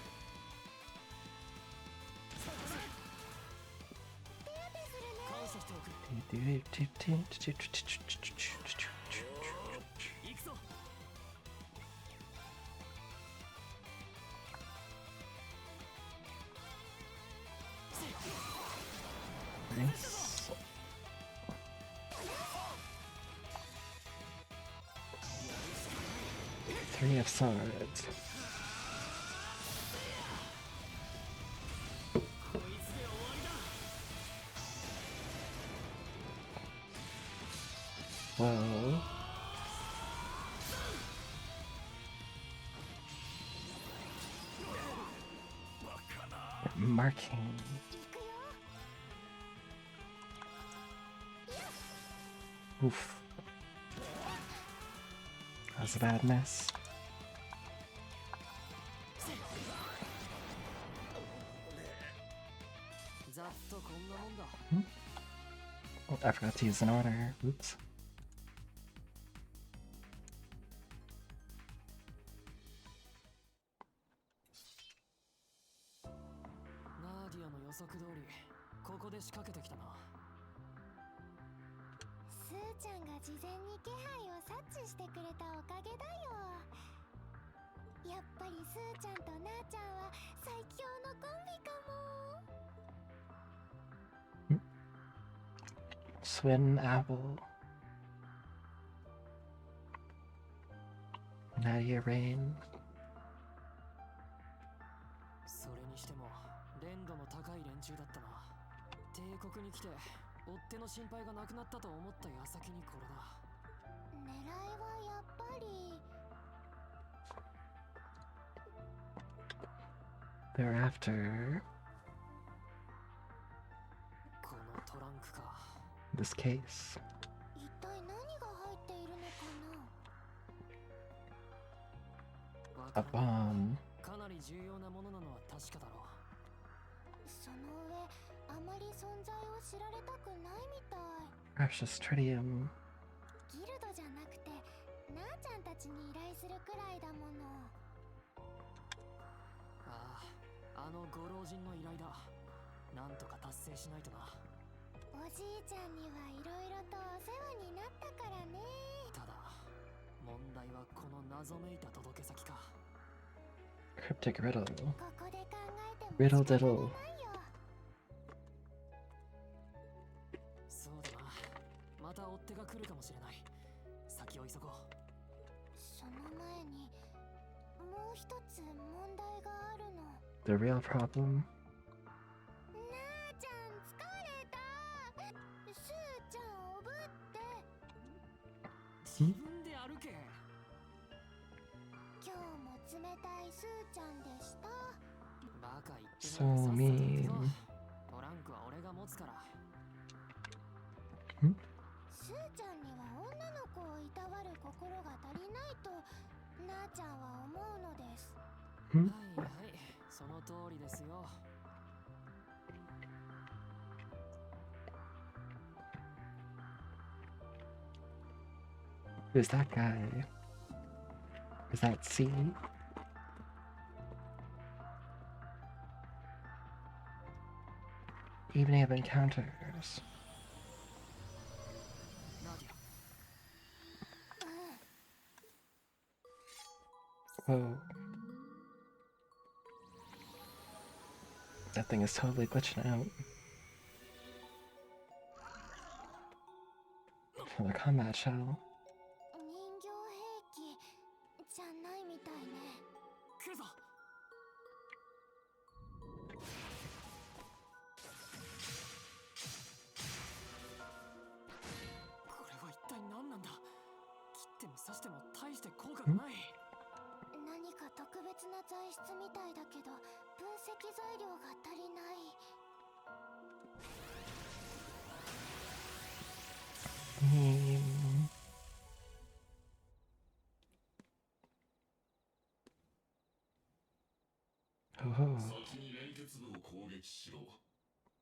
Nice. Three of Swords. Whoa. Marking. Oof. That was a bad miss. Oh, I forgot to use an order. Oops. Swin Apple. Nadia Rain. それにしても連度の高い連中だったな。帝国に来て追っ手の心配がなくなったと思った矢先にこれだ。狙いはやっぱり Thereafter, このトランクか。 this case. 一体何が入っているのかな。 A bomb. かなり重要なものなのは確かだろう。その上あまり存在を知られたくないみたい。 Precious tritium. ギルドじゃなくてなあちゃんたちに依頼するくらいだもの。ああ、あのご老人の依頼だ。なんとか達成しないとな。おじいちゃんにはいろいろとお世話になったからね。ただ問題はこの謎めいた届け先か。 Cryptic riddle. ここで考えても Riddle 仕方 diddle. ないよ。そうだな。また追っ手が来るかもしれない。先を急ごう。その前にもう一つ問題があるの。 The real problem. なあちゃん疲れた。すーちゃんおぶって。自分で歩け。今日も冷たいすーちゃんでした。バカ言って So ないでさっさと行く mean. ぞ。トランクは俺が持つから。すーちゃんには女の子をいたわる心が足りないとなあちゃんは思うのです。はいはい、その通りですよ。 Who's that guy? Is that C? Evening of encounters. ナディ Whoa. That thing is totally glitching out. For the combat shell. 人形兵器じゃないみたいね。ア。来るぞ。これは一体何なんだ。切っても刺しても大して効果がない。何か特別な材質みたいだけど分析材料が足りない。 Oh. 先に連結部を攻撃しろ。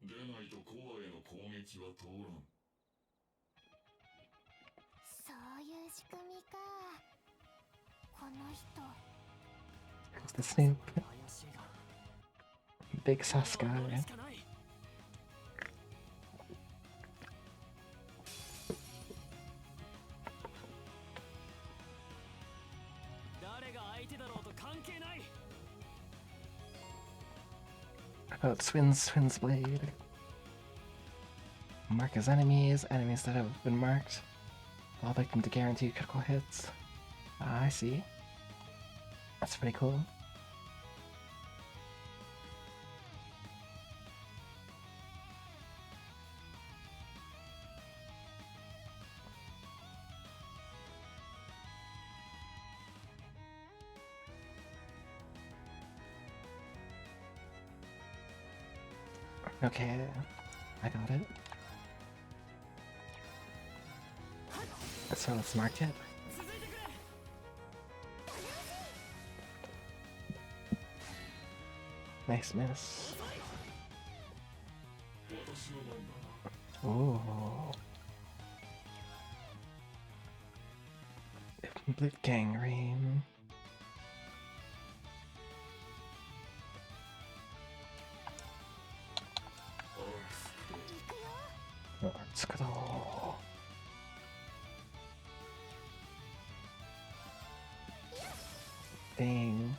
出ないとコアへの攻撃は通らん。そういう仕組みか。この人。 Who's the Snoop? 怪しいが Big sus 乗る guy. しかない。誰が相手だろうと関係ない。 About Swin's blade. Mark his enemies, enemies that have been marked. All victim to guarantee critical hits. Ah, I see. That's pretty cool. Okay, I got it. So let's mark it. Nice miss. Ooh. Complete gangrene. Tsukudo. Dang.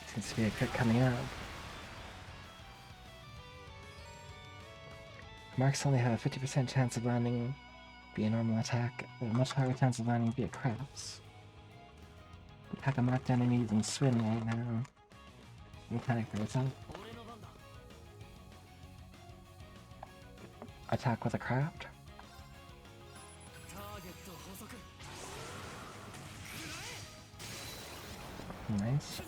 Seems to be a crit coming up. Marks only have a 50% chance of landing via normal attack, but a much higher chance of landing via crafts. Attack a marked enemy using Swin right now. Mechanic for itself. Attack with a craft. Nice.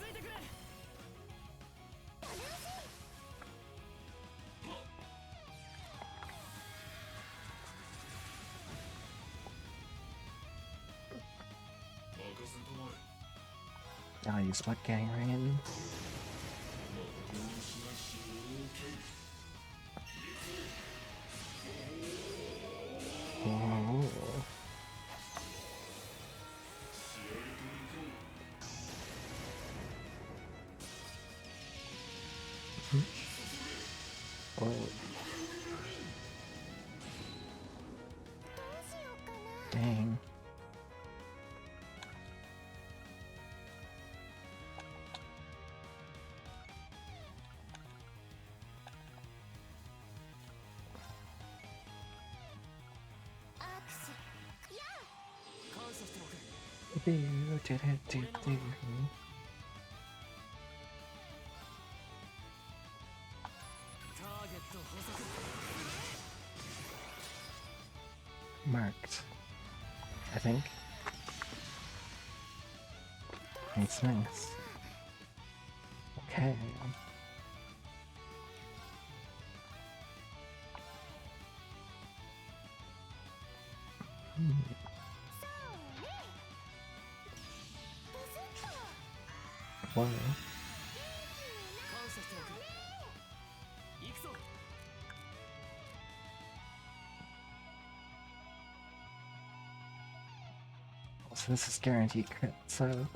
I'll use what gangrene? Oh. Oh. Dang. Marked, I think. Nice, nice. Okay. Whoa. So this is guaranteed crit, so...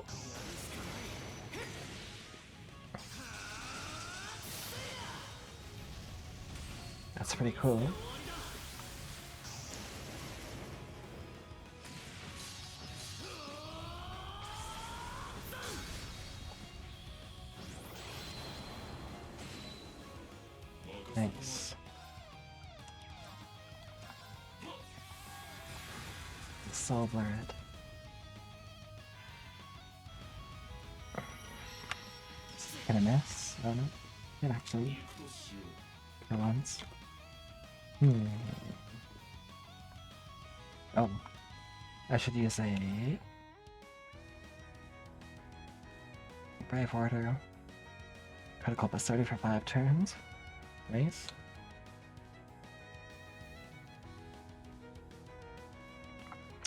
That's pretty cool. Nice. Soul Blurred. Can I miss? I don't know. It actually. For once. Oh. I should use a Brave Order. Critical but started for 5 turns. Nice.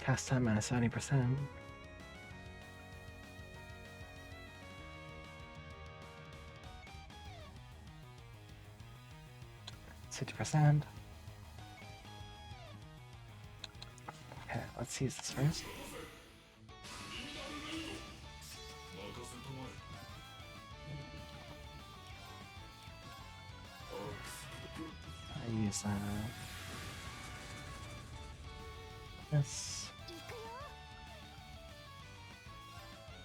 Cast time minus 70%. %. Okay, let's use this first. I use this. 行くよ。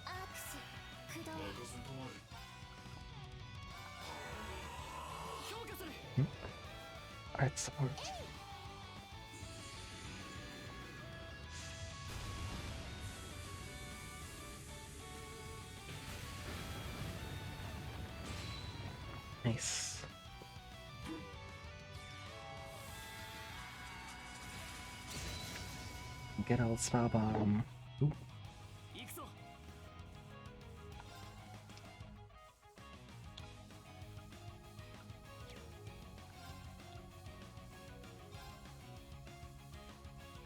アークス駆動。評価する。Art support. Nice. Good old spell bomb. Ooh. 行くぞ。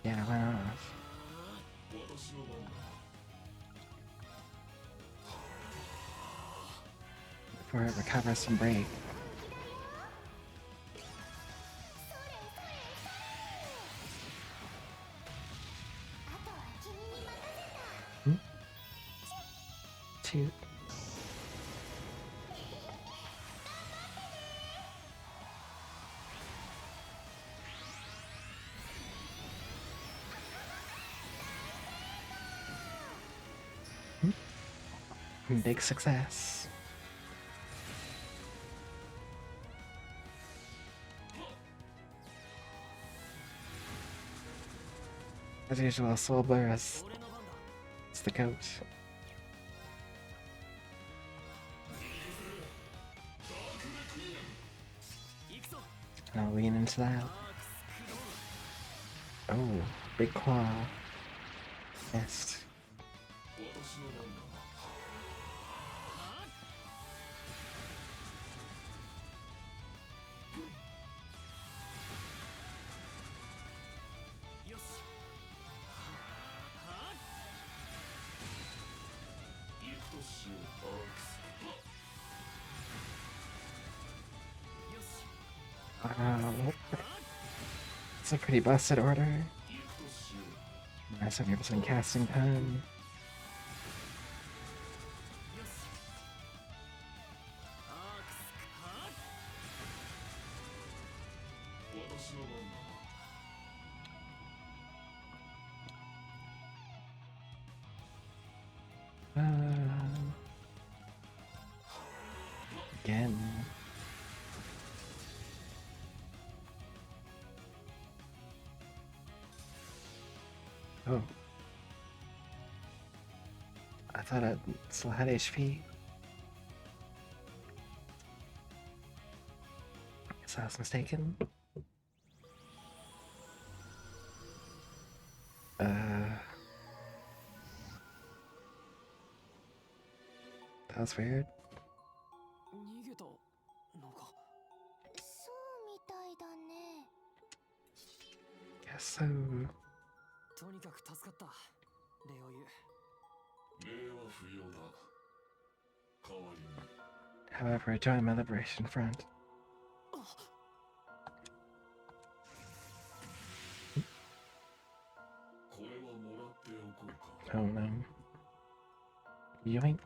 Yeah, why not? Before it recovers some break. Two. Big success. As usual, Soul Blur is it's the goat. And I'll lean into that. Oh, big claw. Missed. It's a pretty busted order. Minus 70% casting time. Again. Oh. I thought I still had HP. Guess I was mistaken. That was weird. 逃げたのか。そうみたいだね。 Guess so. とにかく助かった。礼を言う。礼は不要だ。代わりに。However, join my liberation front. Oh no. Yoink.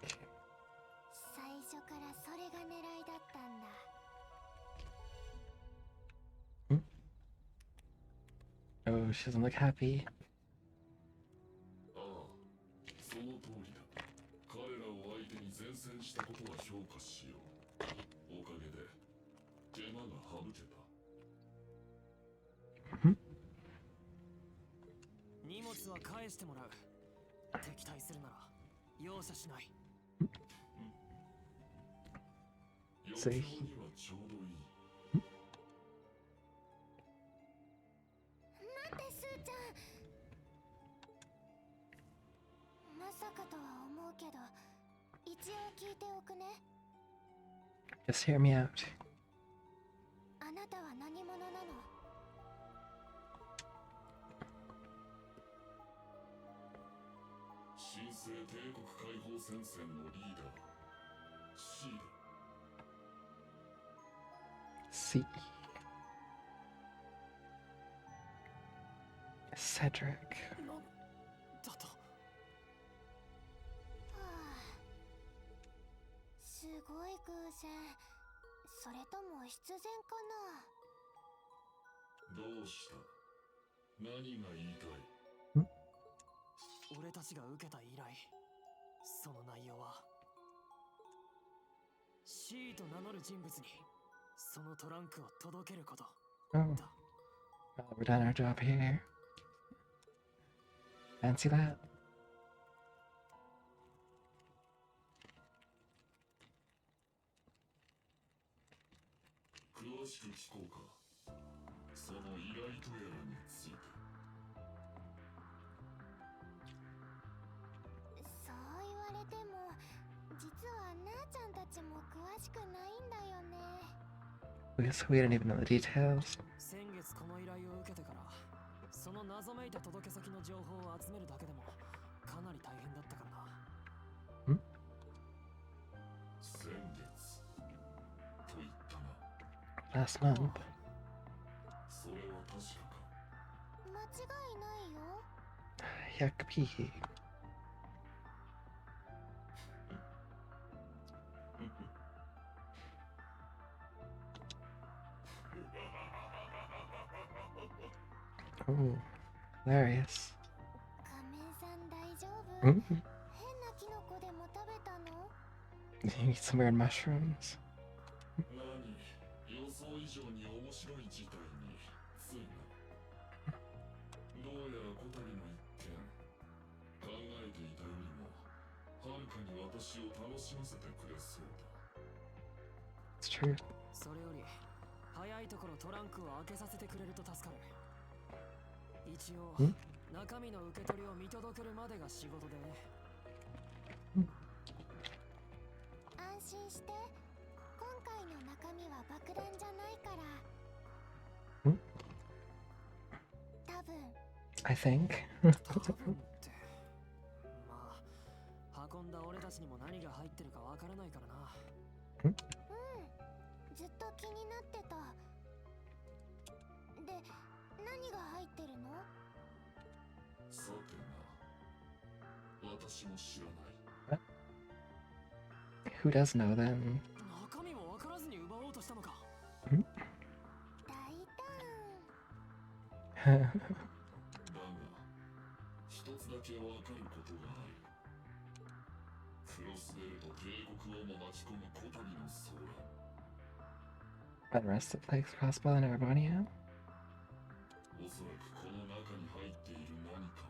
最初からそれが狙いだったんだ。Oh, she doesn't look happy. ああ、その通りだ。彼らを相手に善戦したことは評価しよう。おかげで手間が省けた。荷物は返してもらう。敵対するなら容赦しない。So he... ちょうどいい。待ってスーちゃん。まさかとは思うけど、一応聞いておくね。Just hear me out. あなたは何者なの？新生帝国解放戦線のリーダー C だ。 C. Cedric. なんだと。はあ、すごい偶然。それとも必然かな？どうした？何が言いたい？俺たちが受けた依頼、その内容は C と名乗る人物にそのトランクを届けること Oh. だ。 Well, we're done our job here. Fancy that? 詳しく聞こうか。その依頼とやらについて。そう言われても、実はなあちゃんたちも詳しくないんだよね。So we don't even know the details. 先月この依頼を受けてからその謎めいた届け先の情報を集めるだけでもかなり大変だったからな。先月と言ったな。 Last month. それは確かか？間違いないよ。 Yakpi. Oh, hilarious. 仮面さん大丈夫？ Mm? 変なキノコでも食べたの？ You eat some weird mushrooms. 何？予想以上に面白い事態についな。どうやらこたびの一件、考えていたよりもはるかに私を楽しませてくれそうだ。 It's true. それより早いところトランクを開けさせてくれると助かる。一応中身の受け取りを見届けるまでが仕事でね。安心して。今回の中身は爆弾じゃないから。多分。 I think. 多分ってまあ運んだ俺たちにも何が入ってるかわからないからな。うん、ずっと気になってた。で、何が入ってるの？さてな、私も知らない。 Who does know then? 中身もわからずに奪おうとしたのか。大胆。だが、一つだけわかることがある。クロスベルと帝国をも巻き込むこたびの騒乱。 Unrest that plagues Crossbow and Erebonia? おそらくこの中に入っている何かは、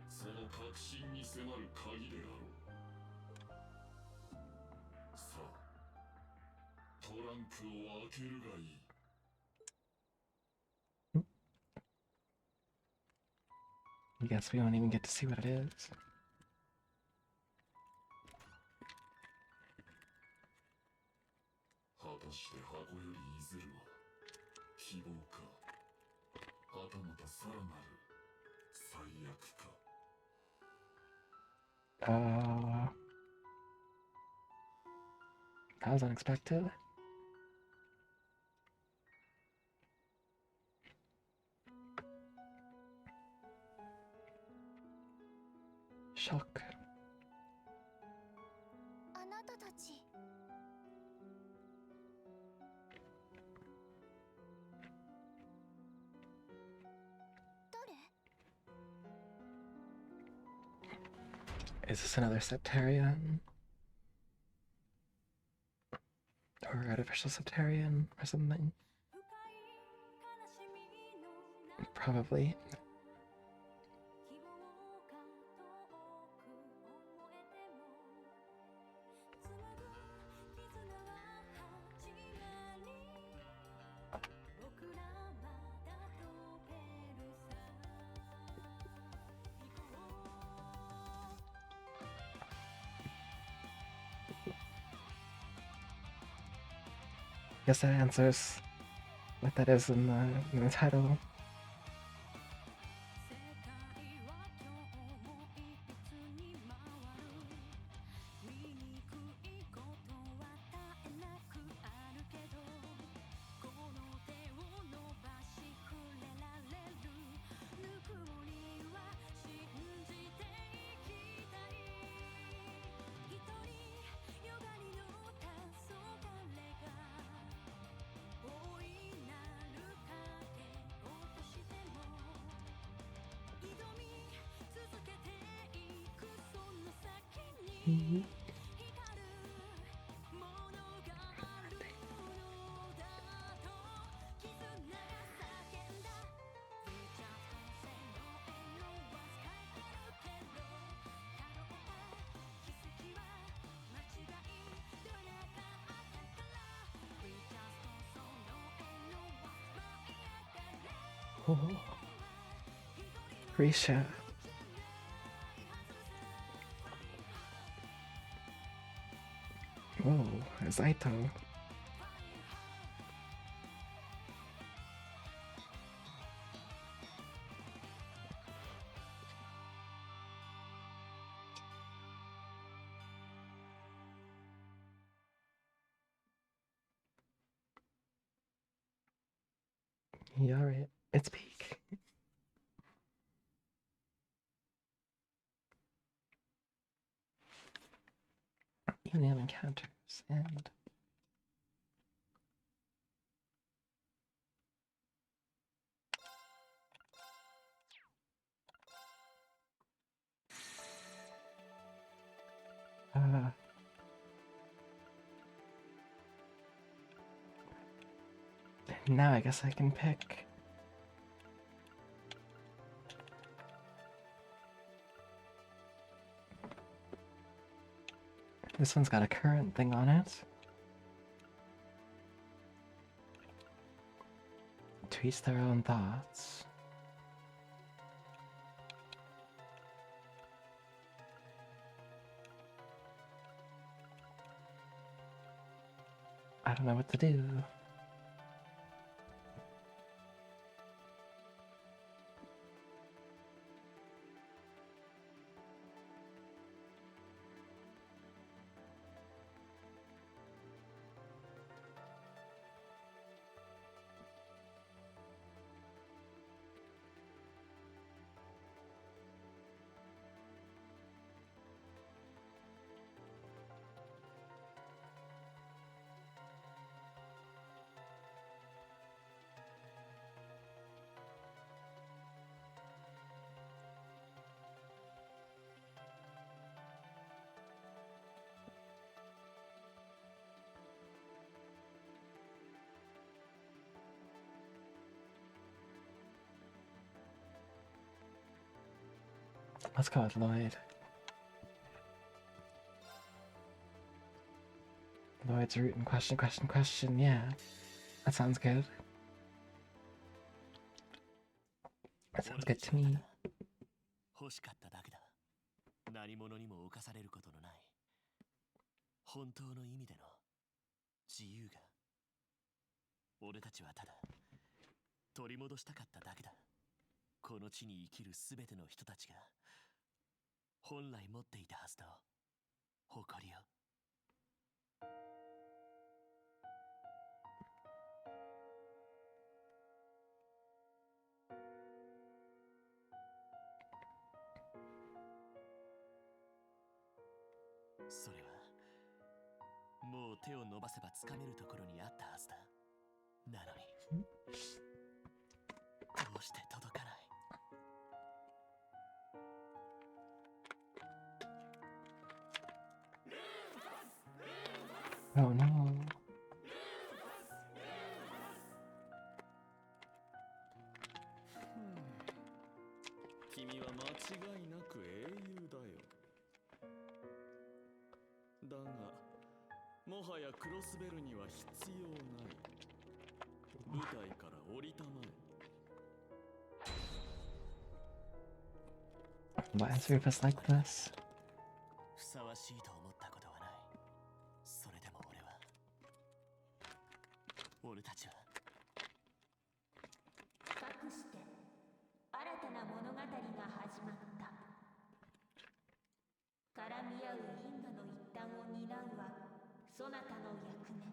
その核心に迫る鍵であろう。さあ、トランクを開けるがいい。 I guess we won't even get to see what it is. 果たして箱よりいずるは希望か、はたまたさらなる最悪か。That was unexpected. Shock. あなたたち。誰？ Is this another Septarian? Or artificial Septarian or something? Probably. Guess that answers what that is in the title. Oh, Risha. Oh, Zaito. Yeah, alright. It's peak. Union encounters and now I guess I can pick. This one's got a current thing on it. Tweets their own thoughts. I don't know what to do. Let's go with Lloyd. Lloyd's root and question. Yeah, that sounds good. That sounds good to me. 欲しかっただけだ。何者にも侵されることのない本当の意味での自由が俺たちはただ取り戻したかっただけだ。この地に生きるすべての人たちが本来持っていたはずの誇りを。それはもう手を伸ばせばつかめるところにあったはずだ。なのにどうして届かない。Oh no. 君は間違いなく英雄だよ。だが、もはやクロスベルには必要ない。舞台から降りたまえ。Why is Rufus like this? ふさわしいと思ったことはない。それでも俺はそなたの役目。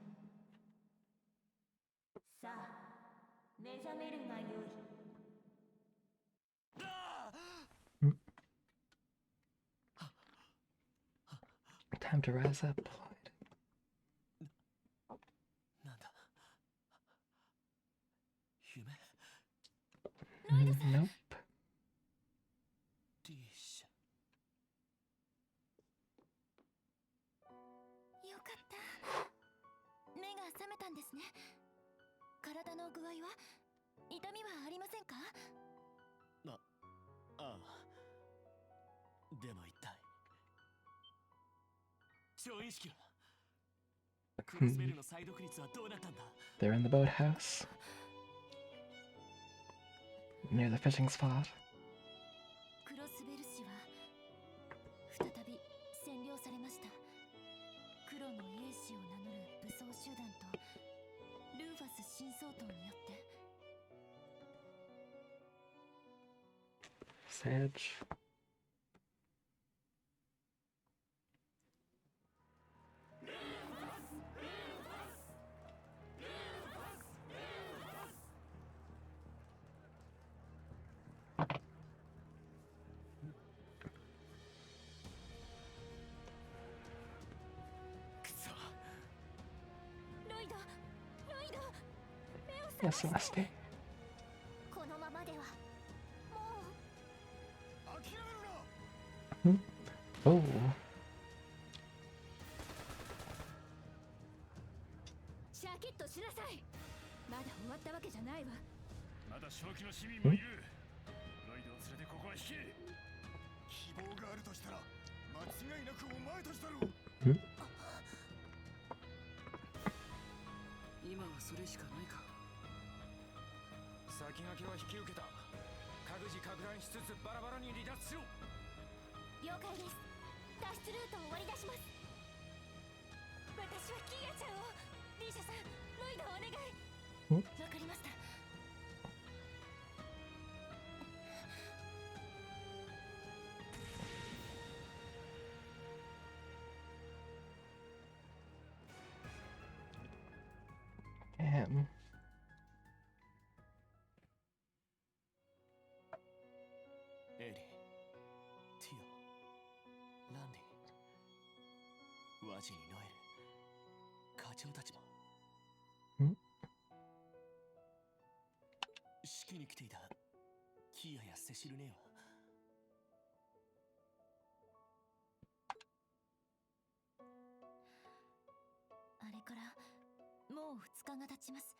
さあ、目覚めるがよい。Time to rise up, Lloyd. なんだ夢 Nope. リーシよかった。目が覚めたんですね。体の具合は痛みはありませんか？ああでも一体超意識はクロスベルの再独立はどうなったんだ They're in the boathouse near the fishing spot. クロスベル氏は再び占領されました。黒の英氏を名乗る武装集団とルーファス新総統によって。 Sage. Yes, Celeste. このままではもう。諦めるな Oh. シャキッとしなさい。まだ終わったわけじゃないわ。まだ正気の市民もいる。ロイドを連れてここへ引け。希望があるとしたら間違いなくお前たちだろう。今はそれしかないか。先駆けは引き受けた。各自拡大しつつバラバラに離脱しろ。了解です。脱出ルートを割り出します。私はキーヤちゃんを。リーシャさん、ロイドお願い。わかりました。Damn. エリー、ティオ、ランディ、ワジにノエル、課長たちも。式に来ていたキーヤやセシル姉はあれからもう2日が経ちます。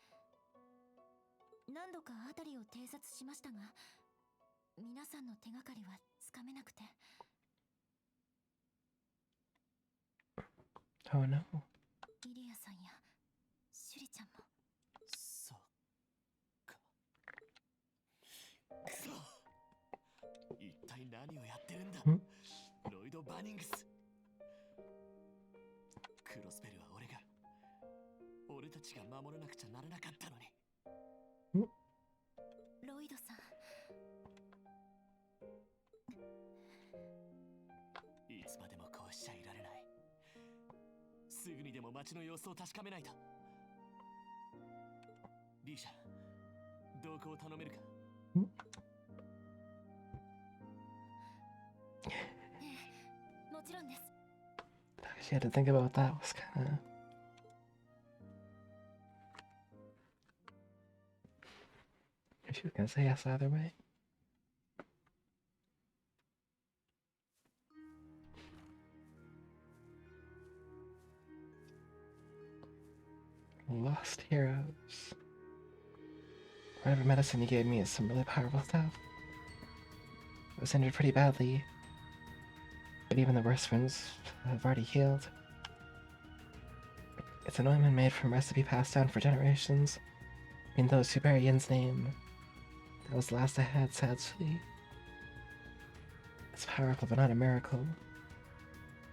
何度か辺りを偵察しましたが、皆さんの手がかりはつかめなくて。 Oh no. イリアさんやシュリちゃんも。そうか。くそ、一体何をやってるんだロイド・バニングス。クロスベルは俺たちが守らなくちゃならなかったのに。ロイドさん、いつまでもこうしちゃいられない。すぐにでも街の様子を確かめないと。リーシャ、同行を頼めるか。もちろんです。 She had to think about that. Was kind of. She was gonna say yes either way. Lost heroes. Whatever medicine you gave me is some really powerful stuff. I was injured pretty badly, but even the worst wounds have already healed. It's an ointment made from recipe passed down for generations. In those who bear Yin's name. That was the last I had, sadly. It's powerful, but not a miracle.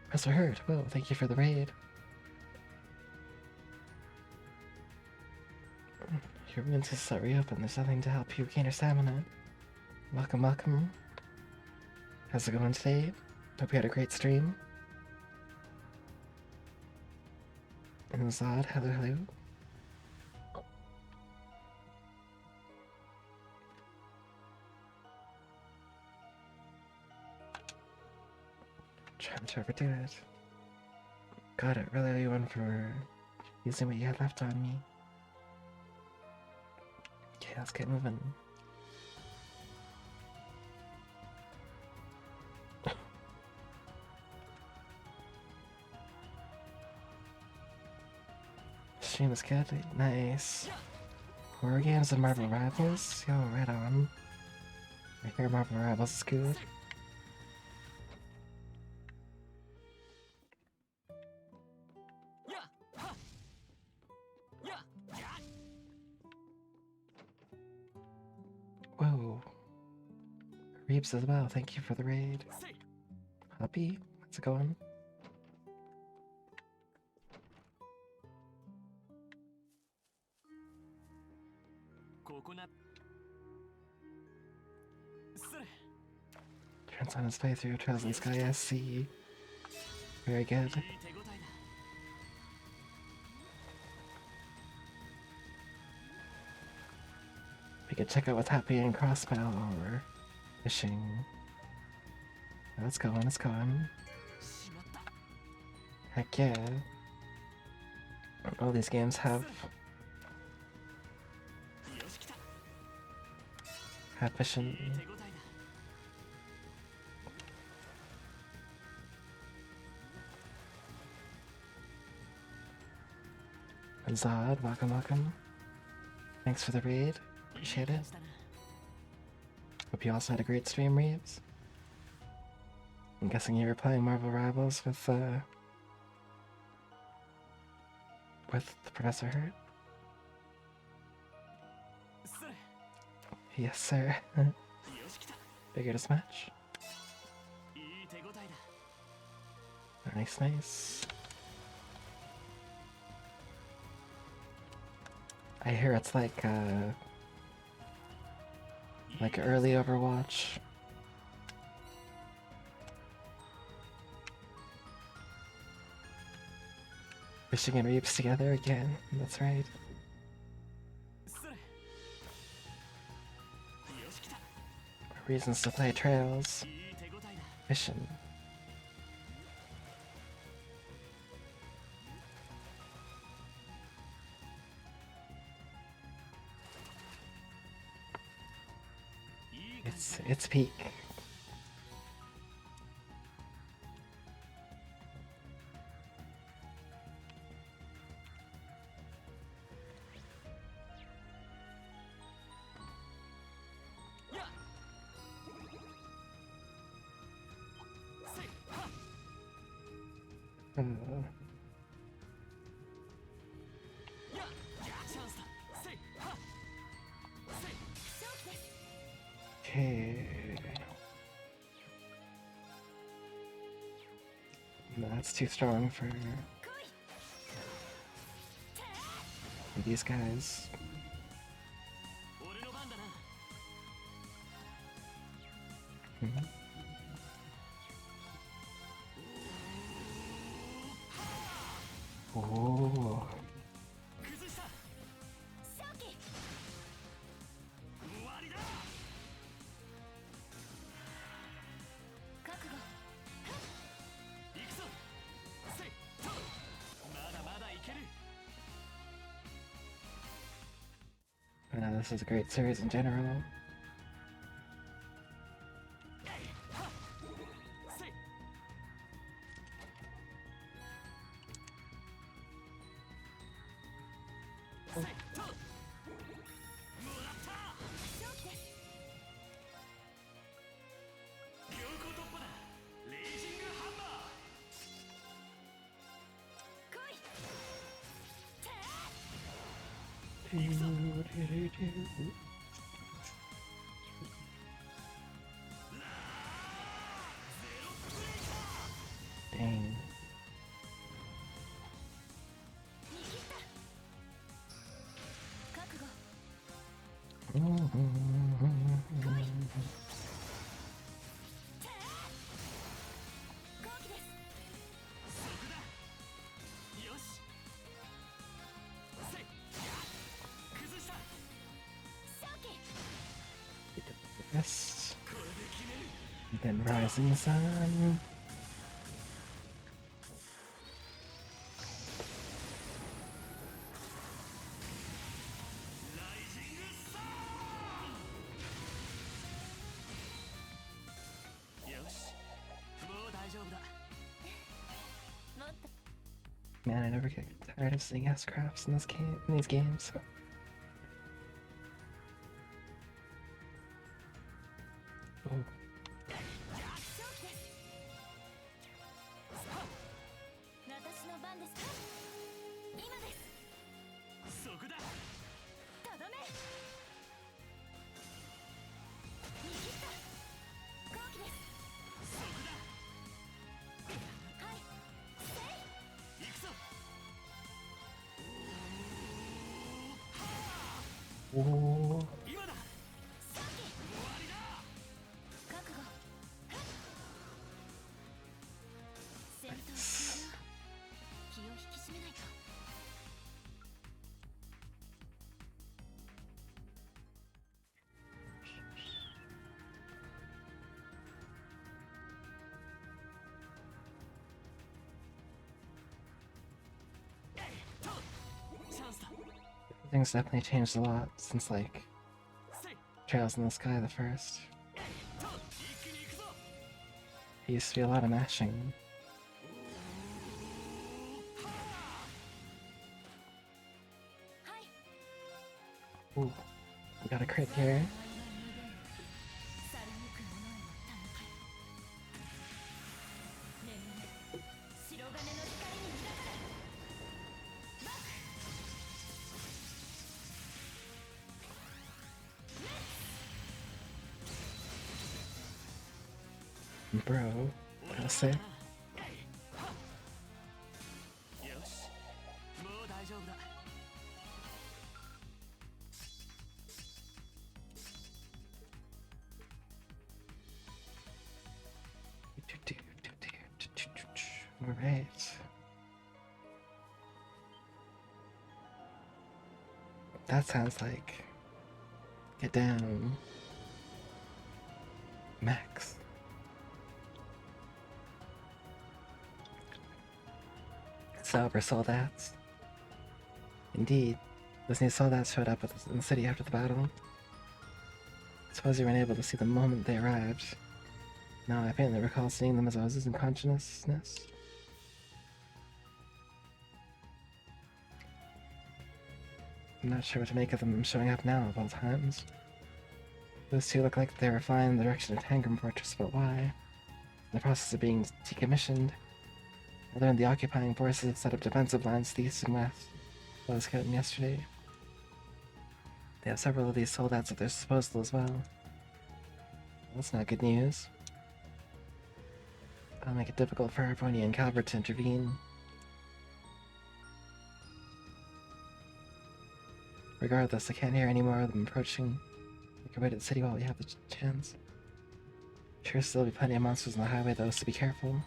Professor Hurt, whoa, thank you for the raid. Your wounds is reopened. There's nothing to help you regain your stamina. Welcome, welcome. How's it going today? Hope you had a great stream. And Zod, hello, hello. Trying to overdo it. Got it, really owe you one for using what you had left on me. Okay, let's get moving. Stream is good. Nice. Horror games and Marvel Rivals? Yo, right on. I hear Marvel Rivals is good. Whoa. Reeps as well, thank you for the raid. Puppy, how's it going? Turns on his playthrough, Trails in the Sky SC. Very good. We could check out what's happening in Crossbow or fishing. Let's go on, let's go on. Heck yeah. All these games have fishing. And Zod, welcome, welcome. Thanks for the raid. Appreciate it. Hope you also had a great stream, Reeves. I'm guessing you were playing Marvel Rivals with the Professor Hurt? Yes, sir. Figured as much. Nice, nice. I hear it's like early Overwatch. Fishing and Reaps together again, that's right. Reasons to play Trails. Fishing. It's peak. Okay. No, that's too strong for these guys. Mm-hmm. Oh. This is a great series in general. Dang. mist, and then rising sun. Man, I never get tired of seeing S-crafts in these games. Oh. 私の番ですか。今です。そこだ。とどめ。握った。後期です。そこだ。はい。せい。行くぞ。おお。今だ。さっき。終わりだ。覚悟。戦闘終了。気を引き締めないと。チャンスだ。 Things definitely changed a lot since, like, せい。 Trails in the Sky the first. と一気に行くぞ。 It used to be a lot of mashing. はい。 Ooh, we got a crit here. 去りゆく者への手向かい。眠れ。白金の光に開かれ。バック。 Bro, that was sick. よし。もう大丈夫だ。 Alright. That sounds like get down max. Sauber soldats. Indeed, those new soldats showed up in the city after the battle. Suppose you weren't able to see them the moment they arrived. No, I faintly recall seeing them as I was losing consciousness. I'm not sure what to make of them showing up now of all times. Those two look like they were flying in the direction of Tangram Fortress, but why? In the process of being decommissioned, I learned the occupying forces had set up defensive lines to the east and west. I was scouting yesterday. They have several of these soldats at their disposal as well. That's not good news. That'll make it difficult for Harponia and Calvert to intervene. Regardless, I can't hear any more of them approaching. We can wait at the city while we have the chance. Sure, still be plenty of monsters on the highway though, so be careful.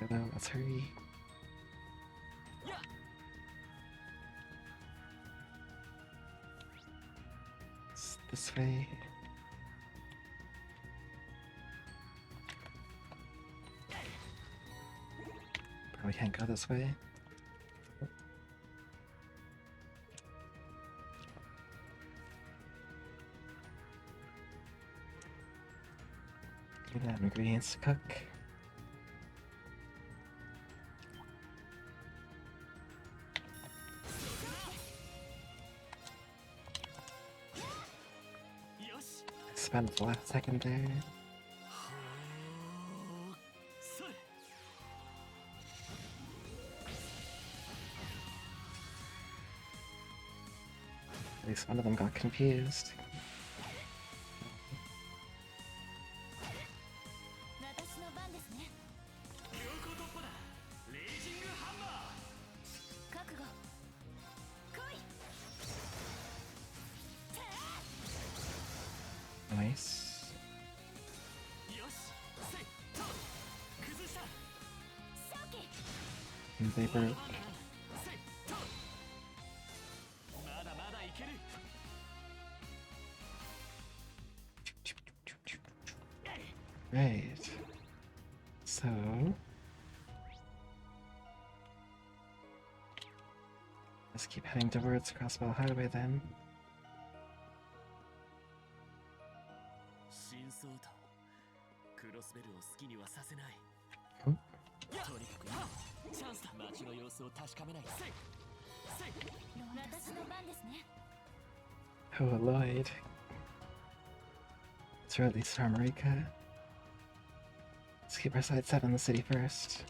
Okay, well, let's hurry. It's this way. Probably can't go this way. Give that ingredients to cook. I spent the last second there. At least one of them got confused. 私の番ですね。覚悟。来い。 Nice. さっき。 And they broke. まだまだいける。Right. So let's keep heading towards Crossbow Highway then. 新ソータをクロスベルを好きにはさせない。ん？とにかく今チャンスだ。街の様子を確かめない。私の番ですね。 Oh, Lloyd. It's really Star Marika. Let's keep our sights set on the city first.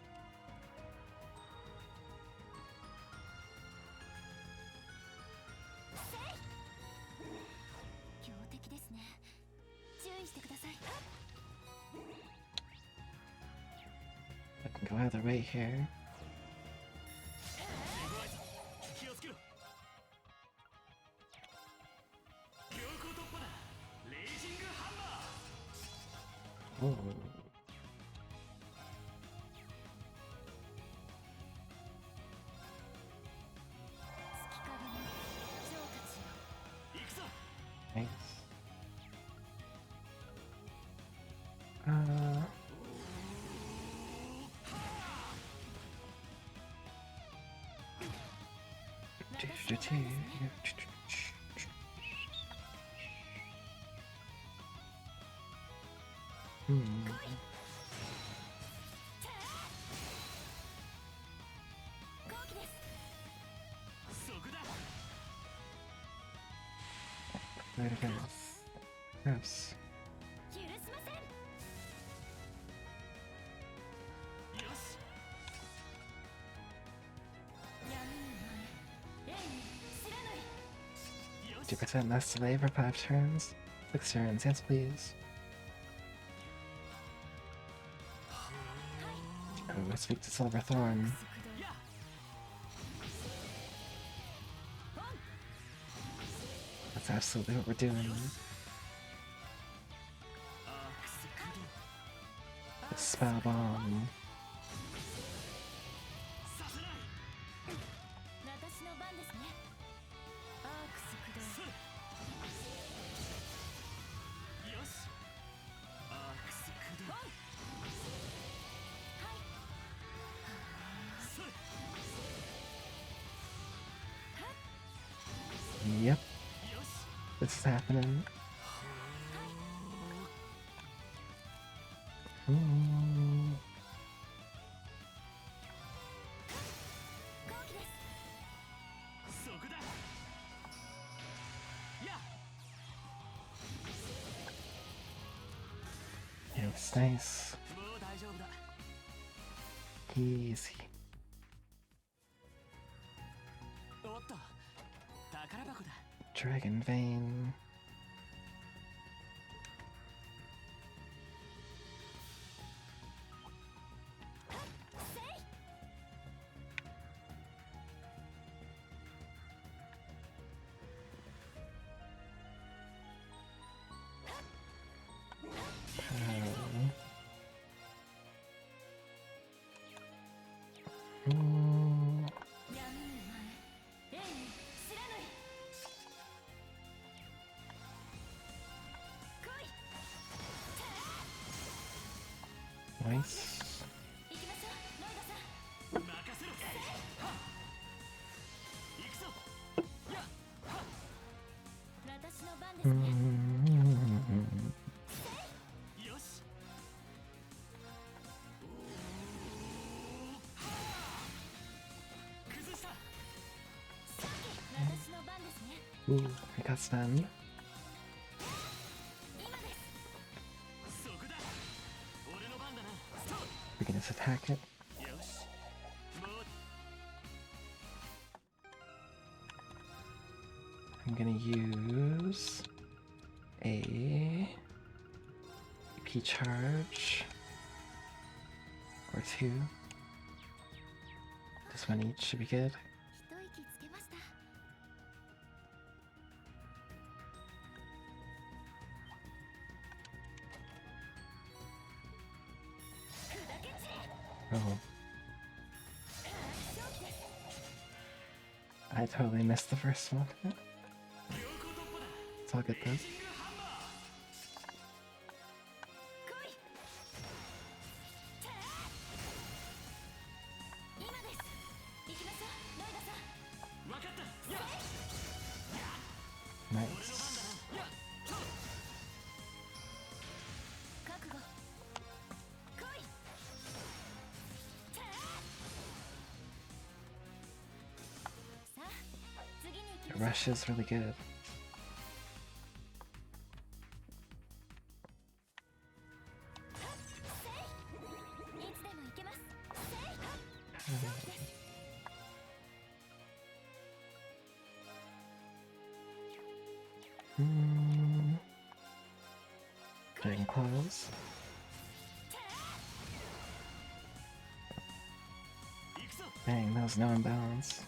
強敵ですね。注意してください。 I can go either way here. 気をつけろ。強行突破だ。レイジングハンマー。 Oh. 月影の蝶たちよ。行くぞ。 Nice. Hmm. 好機です。 そこだ。 There it goes. Gross. 許しません。 よし。 闇に前、霊に知らない。 よし。 2% less delay for 5 turns. 6 turns, yes please. Oh, I speak to Silverthorn. That's absolutely what we're doing. The spell bomb. 私の番ですね。アークス駆動。 よし。アークス駆動。 Yep. This is happening. Ooh. 好機です。 そこだ。や。 Yeah, it's nice. もう大丈夫だ。 Easy. おっと。宝箱だ。 Dragon Vein. Ooh. 闇に前、霊に知らない。 Nice. 行きましょう、ロイドさん。 任せろ。行くぞ。や。私の番ですね。 よし。崩した。 私の番ですね。 Ooh, I got stunned. 今です。 そこだ。俺の番だな。 We can just attack it. よし。もう。 I'm gonna use a EP charge or 2. Just one each should be good. 一息つけました。 Oh. I totally missed the first one. It's all good though. Nice. 覚悟来い。さあ次に行き The ましょう。 rush is really good. いつでも行けます。Hmm. Getting close. 行くぞ。 Dang, that was no imbalance.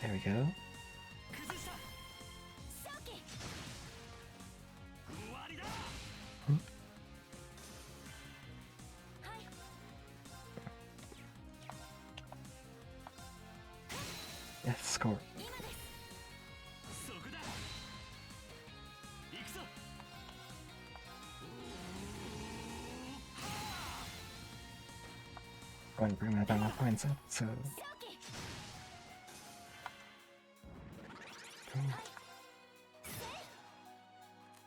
There we go. 崩した。勝機。終わりだ。はい。 Yes, score. 今です。 そこだ。行くぞ。 Going to bring my battle points up, so 勝機。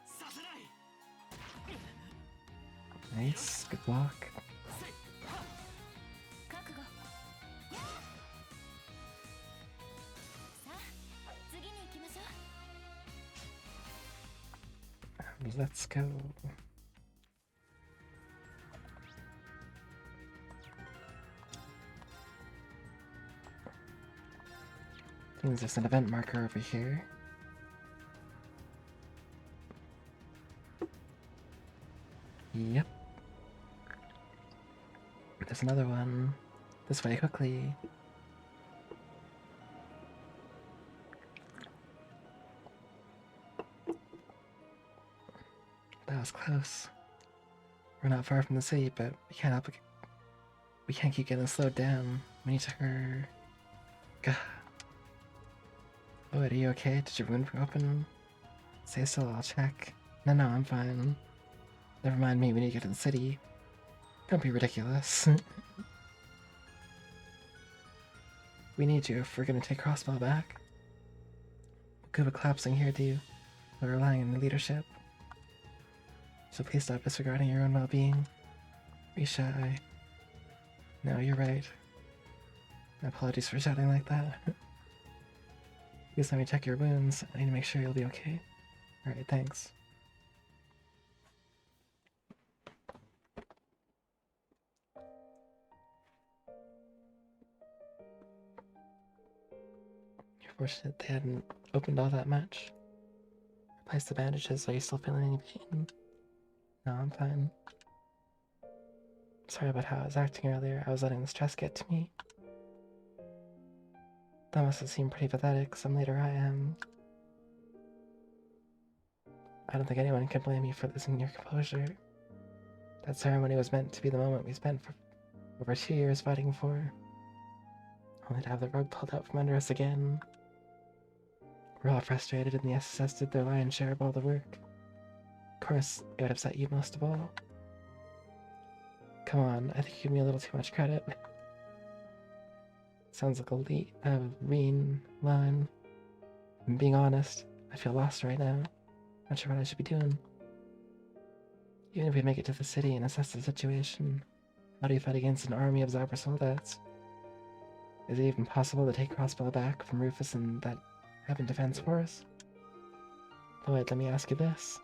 させない。 nice, good block. 覚悟。さあ次に行きましょう。 Let's go. I think there's an event marker over here. Yep. There's another one. This way quickly. That was close. We're not far from the city, but we can't keep getting slowed down. We need to hurry. Gah. Oh, are you okay? Did your wound open? Say so, I'll check. No, I'm fine. Never mind me, we need to get to the city. Don't be ridiculous. We need you if we're gonna take Crossbow back. What good with collapsing here, do you? We're relying on your leadership. So please stop disregarding your own well-being. Be shy. No, you're right. My apologies for shouting like that. Please let me check your wounds. I need to make sure you'll be okay. Alright, thanks. You're fortunate they hadn't opened all that much. Replace the bandages. Are you still feeling any pain? No, I'm fine. Sorry about how I was acting earlier. I was letting the stress get to me. That must have seemed pretty pathetic. Some later I am. I don't think anyone can blame you for losing your composure. That ceremony was meant to be the moment we spent for over 2 years fighting for. Only to have the rug pulled out from under us again. We're all frustrated, and the SSS did their lion's share of all the work. Of course, it would upset you most of all. Come on, I think you give me a little too much credit. Sounds like a mean line. I'm being honest, I feel lost right now. Not sure what I should be doing. Even if we make it to the city and assess the situation, how do you fight against an army of Zabra soldiers? Is it even possible to take Crossbow back from Rufus and that Heaven Defense Force? Lloyd, let me ask you this.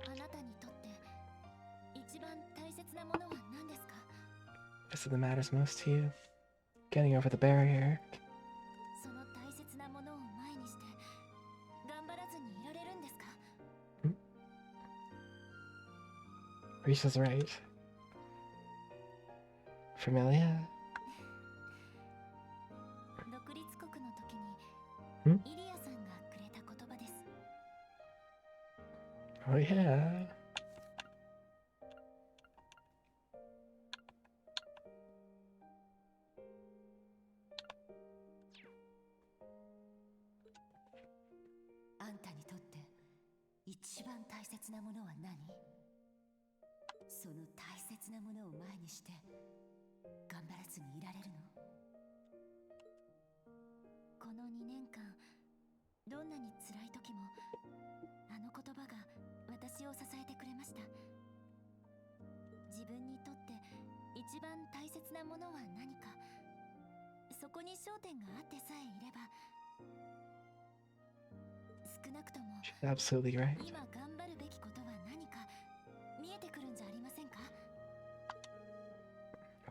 あなたにとって一番大切なものは何ですか？ This is what matters most to you. Getting over the barrier. その大切なものを前にして頑張らずにいられるんですか？ Risa's right. Familiar? 独立国の時ん？にイリアさんがくれた言葉です。 Oh yeah. あんたにとって一番大切なものは何？その大切なものを前にして頑張らずにいられるの？どんなに辛い時もあの言葉が私を支えてくれました。自分にとって一番大切なものは何か、そこに焦点があってさえいれば、少なくとも She's absolutely right. 今頑張るべきことは何か見えてくるんじゃありませんか。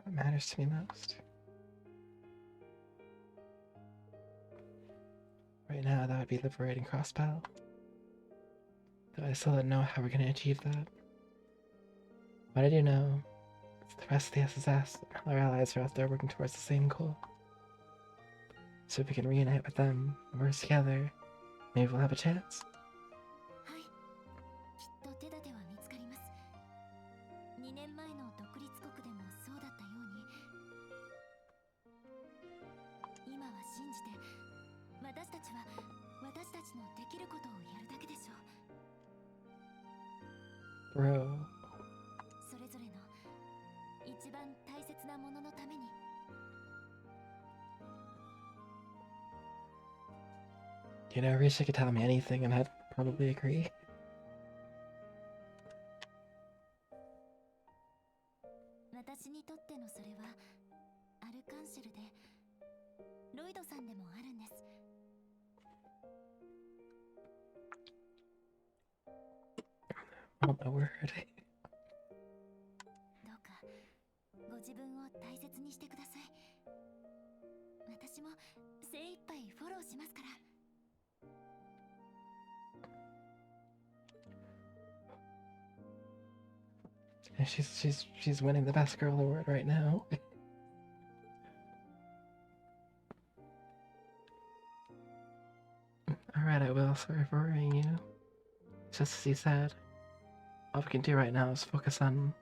What matters to me most? Right now, that would be liberating Crossbow. Though I still don't know how we're gonna achieve that. What I do know is the rest of the SSS and all our allies are out there working towards the same goal. So if we can reunite with them and work together, maybe we'll have a chance. はい、きっと手立ては見つかります。2年前の独立国でもそうだったように、今は信じて、私たちは私たちのできることをやるだけでしょう。 Bro. それぞれの一番大切なもののために。 You know, Risha could tell me anything and I'd probably agree. 私にとってのそれはアルカンシェルで、ロイドさんでもあるんです。 Oh my word. どうかご自分を大切にしてください。私も精一杯フォローしますから。 And she's winning the best girl award right now. Alright, I will. Sorry for worrying you. Just as you said, all we can do right now is focus on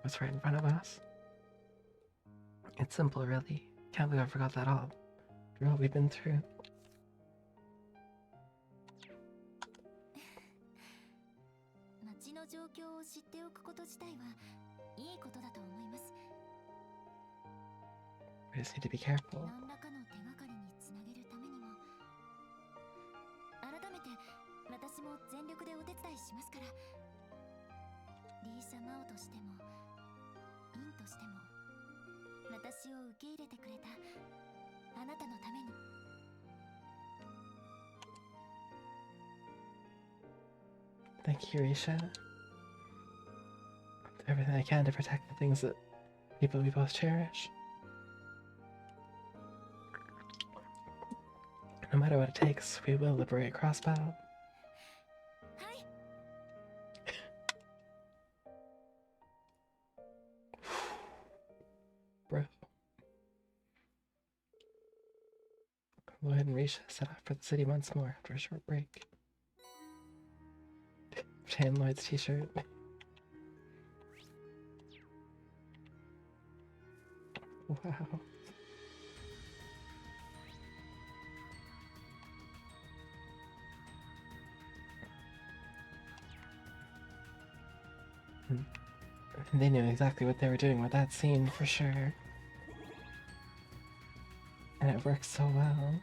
what's right in front of us. It's simple, really. Can't believe I forgot that all. Through what we've been through. 街の状況を知っておくこと自体はいいことだと思います。 We just need to be careful. 何らかの手がかりにつなげるためにも、改めて私も全力でお手伝いしますから。リーシャ・マオとしてもインとしても、私を受け入れてくれたあなたのために。 Thank you, Risha. I'll do everything I can to protect the things that people we both cherish. No matter what it takes, we will liberate Crossbow. はい。 Bro. Lloyd and Risha set off for the city once more after a short break. Shane Lloyd's t-shirt. Wow. And they knew exactly what they were doing with that scene for sure. And it worked so well.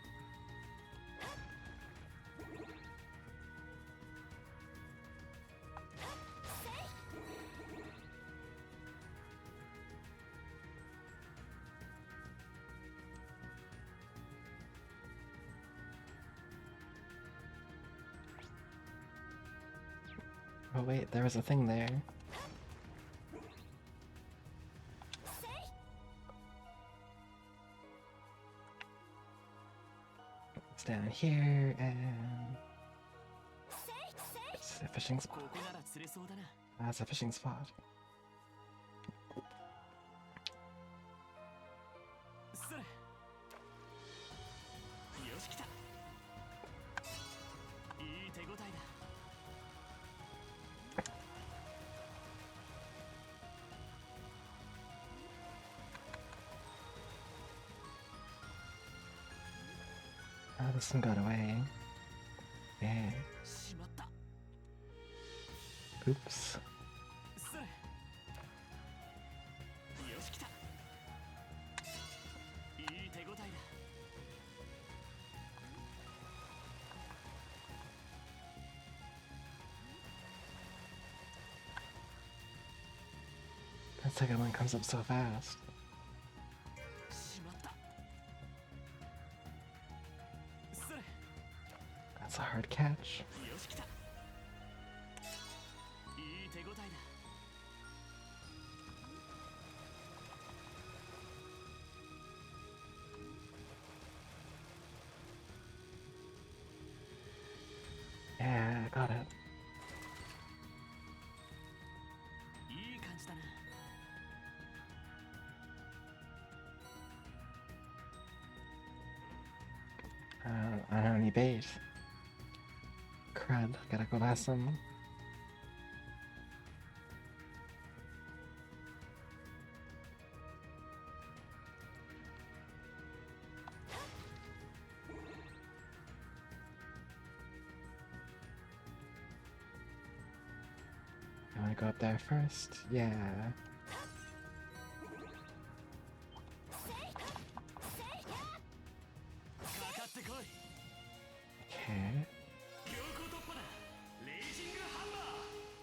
Oh wait, there was a thing there. It's down here, and it's a fishing spot. That's a fishing spot. それ。よし来た。いい手応えだ。Oh, this one got away. Yeah. しまった。 Oops. それ。よし来た。いい手応えだ。second one comes up so fast. しまった。それ。 That's a hard catch. よし来た。いい手応えだ。Yeah, I got it. いい感じだな。 I don't have any bait. Crud, gotta go buy some. You wanna go up there first? Yeah. かかってこい。 Okay. 強行突破だ。レイジングハンマー。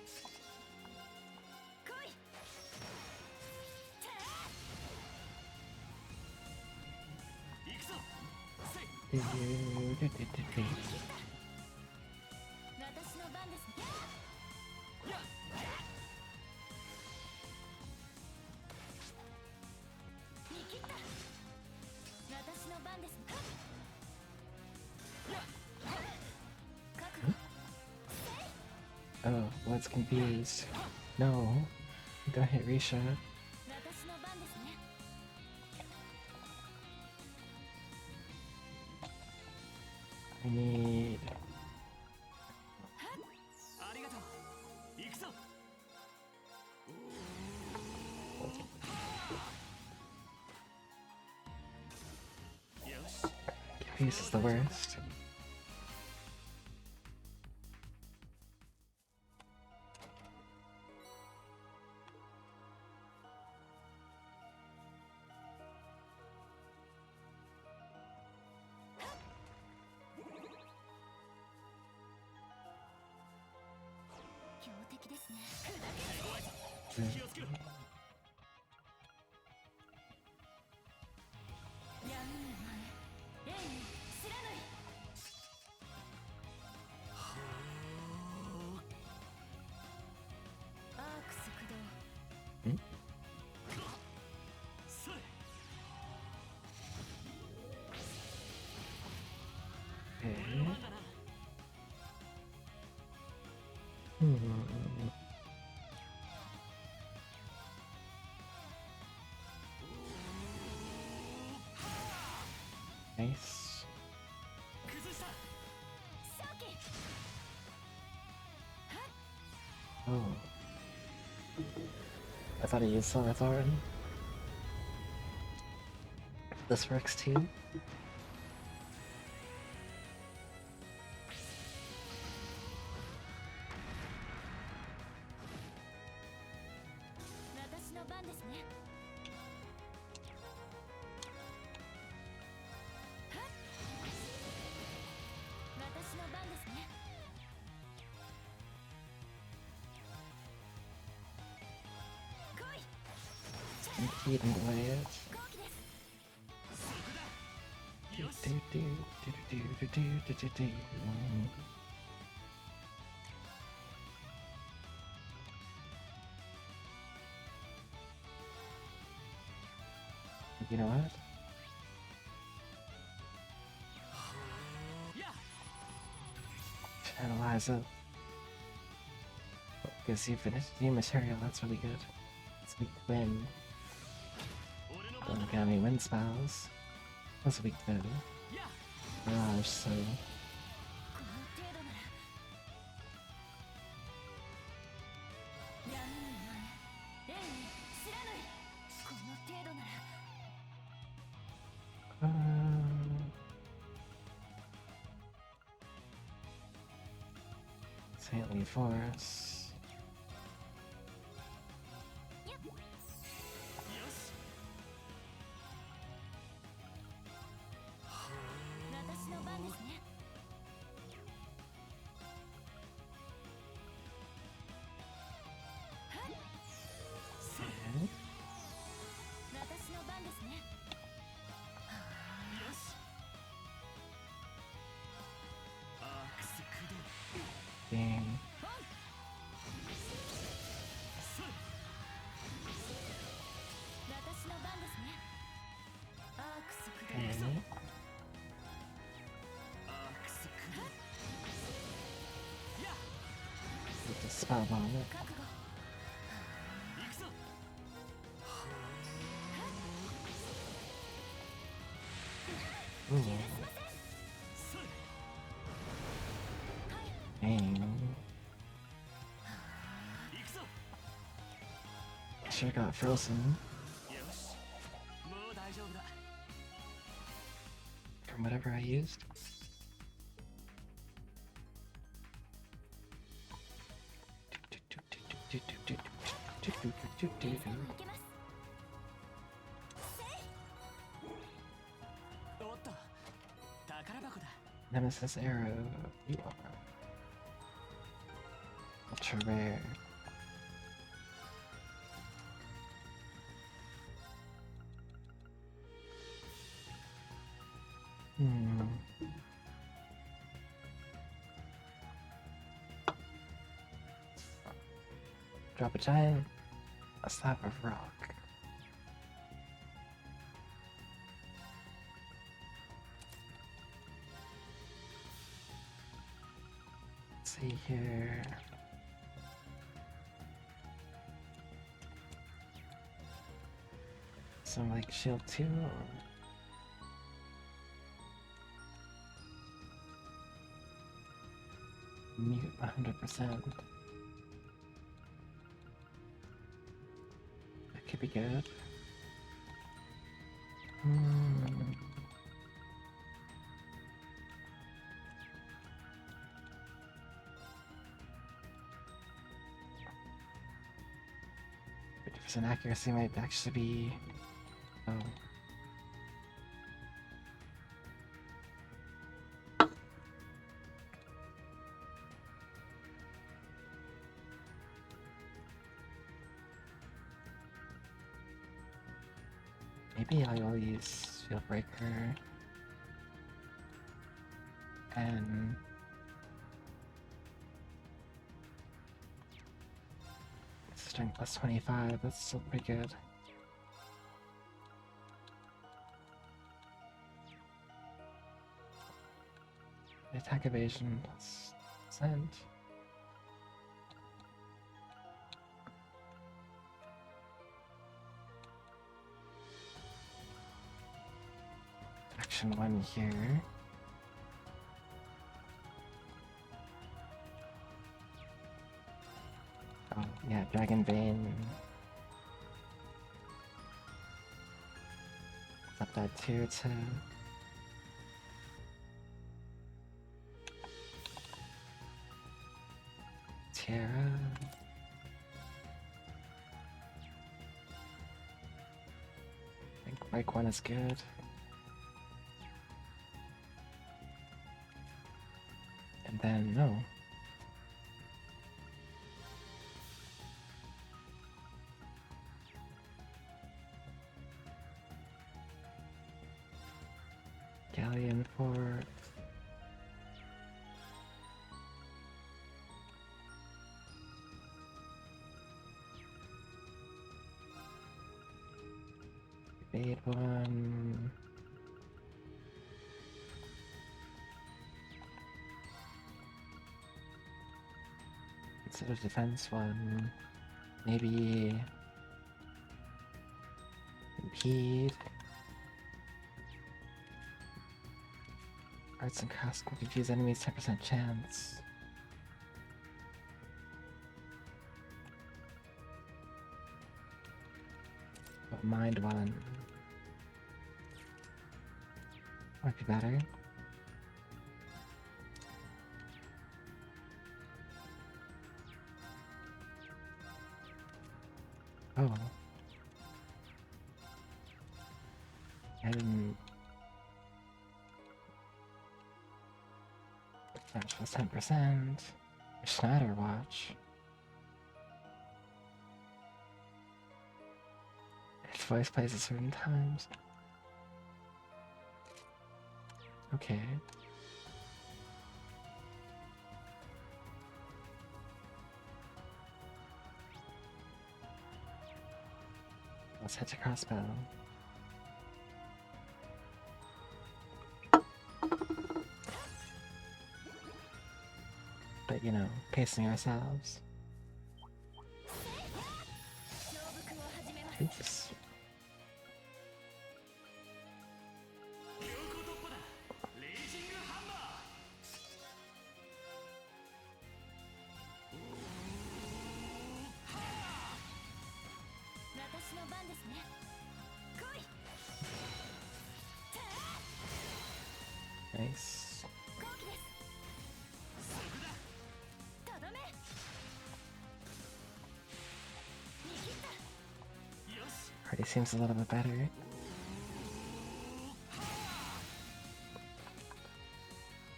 来い。行くぞ。せい。 私の番ですね。やっ。 見切った。私の番ですね。やっ。 覚悟。 Oh, what's confused? No. Don't hit Risha. 私の番ですね。 I need... ありがとう。行くぞ。 よし。 Confused is the worst. Mm. 気をつけろ。 それ。 Okay. なんだな。 Hmm. Nice. 崩した。 Oh. I thought he used Silver Thorn. This works too. 私の番ですね。私の番ですね。来い。 Keep him quiet. 飛行機です。 よし。 You know what? や。 Analyze it. Because you finished new material, that's really good. It's weak wind. 俺の Don't 番だ。 got any wind spells. That's weak though. や。 Mirage, so この程度なら。闇に前、霊に貫い。この程度なら。 Saintly Forest. よっ。よし。 私の番ですね。 それ。 Okay. spell bomb it. 覚悟 行くぞ Ooh. それ Dang. 行くぞ Should've got frozen よしもう大丈夫だ from whatever I used. Nemesis arrow. You are ultra rare. Drop a giant, a slab of rock. Let's see here. Some like shield 2 or mute 100%. That could be good. Hmm. An accuracy might actually be. Oh. Maybe I'll use Field Breaker and strength plus 25, that's still pretty good. Attack evasion plus %. Action 1 here. Oh, yeah, Dragon Vein. Up that tier to Tiara. I think Mike 1 is good. And then, no. Galleon for Evade 1. Instead of defense 1, maybe impede. Arts and crafts can confuse enemies 10% chance. But mind 1 might be better. Oh. I didn't. Match was 10%. Schneider watch. Its voice plays at certain times. Okay. Let's head to crossbow. But you know, pacing ourselves. Oops. 両行突破だ。レイジングハンマ私の番ですね。来い。 Nice. 好機です。ー。そこだ。とどめ。見切った。よし。 Already seems a little bit better.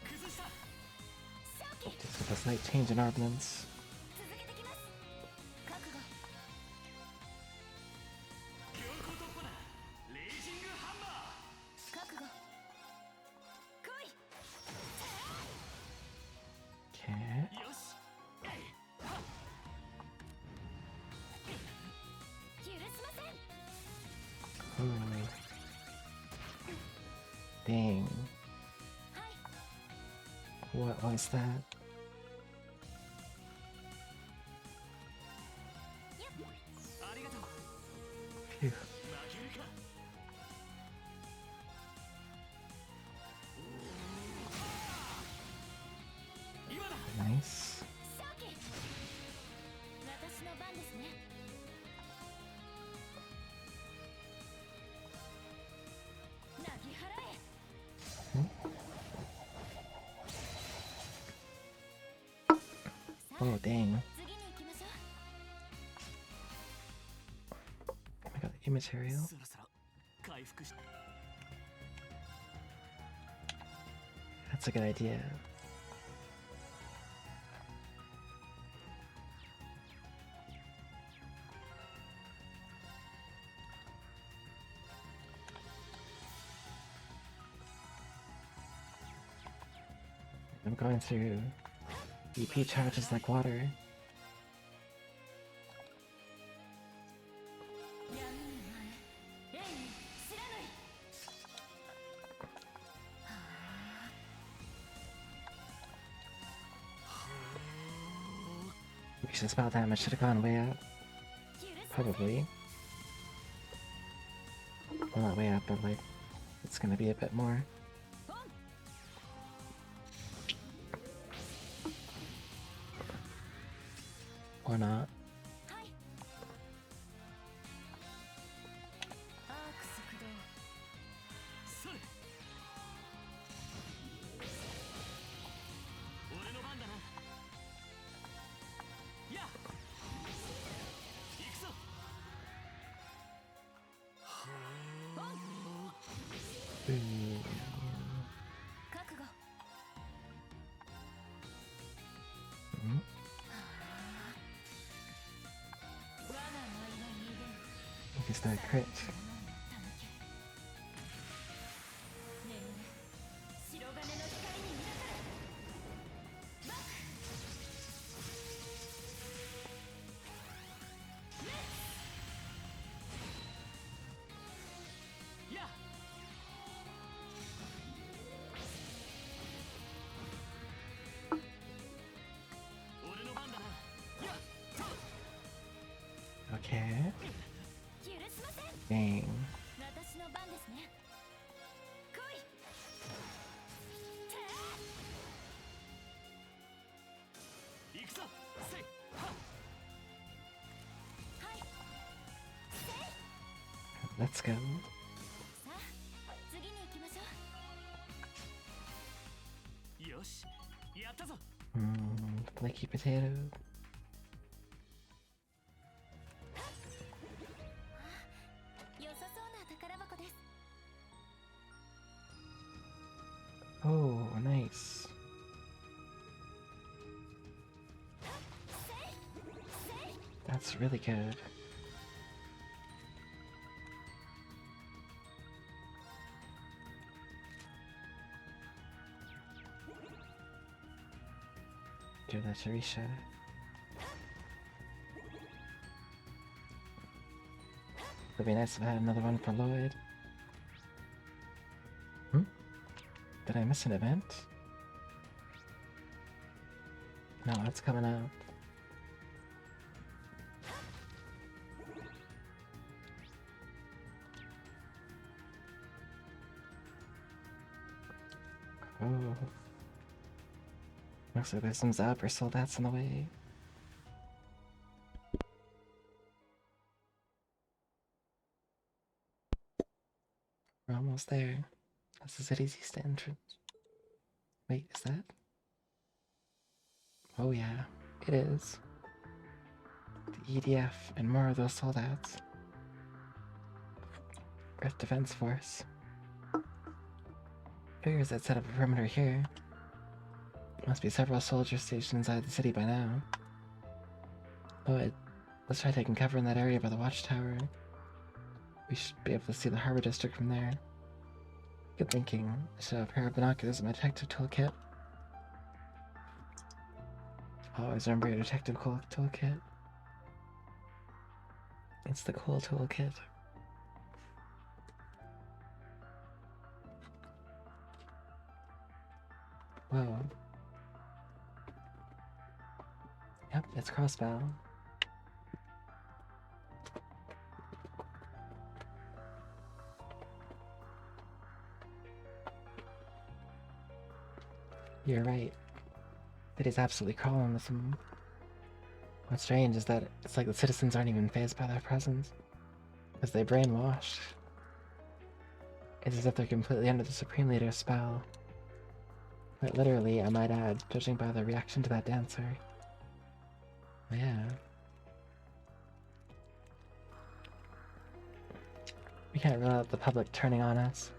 崩した。勝機。 Just with a slight change in ordnance. 続けてきます。覚悟。両行突破だ。レイジングハンマ覚悟。来い。 Okay. ー。よし。えい。はっ。許しません。 Ooh. Dang. はい。 What was that? やっ。ありがとう。 Phew. 負けるか。今だ。 Nice. 勝機。私の番ですね。なぎ払え。 Oh, dang. 次に行きましょう。 Oh my god, immaterial. そろそろ回復し。 That's a good idea. I'm going through EP charges like water. 闇に前。霊に知らぬい。 Because the spell damage should have gone way up. 許しません。 Probably. Well, not way up, but like, it's gonna be a bit more. ポン。 Or not. はい。アークス駆動。それ。俺の番だな。やあ。行くぞ。ポン。 Ooh. 覚悟。 Mm. 我が舞の逃げる。 Is that a crit? 眠れ。白金の光に満たされ。バック。レッツ。やあ。俺の番だな。やあ。 Okay. 許しません。 Dang. 私の番ですね。来い。て行くぞ。せい。はっ。はい。せい。 Let's go. さあ、次に行きましょう。よし。やったぞ。 Flaky potato. 良さそうな宝箱です。 Oh, nice. せい。せい。 That's really good. Do that, Sharisha. It'd be nice if I had another one for Lloyd. Hmm? Did I miss an event? No, it's coming up. Oh. Looks like there's some Zapper soldats in the way. We're almost there. That's the city's east entrance. Wait, is that? Oh yeah, it is. The EDF and more of those soldats. Earth Defense Force. Figures that set up a perimeter here. Must be several soldiers stationed inside the city by now. But let's try taking cover in that area by the watchtower. We should be able to see the harbor district from there. Good thinking. I should have a pair of binoculars in my detective toolkit. Always remember your detective toolkit. It's the cool toolkit. Whoa. Yep, it's crossbow. You're right. It is absolutely crawling with them. What's strange is that it's like the citizens aren't even fazed by their presence, because they brainwashed. It's as if they're completely under the Supreme Leader's spell. Quite literally, I might add, judging by the reaction to that dancer. Yeah. We can't rule out the public turning on us,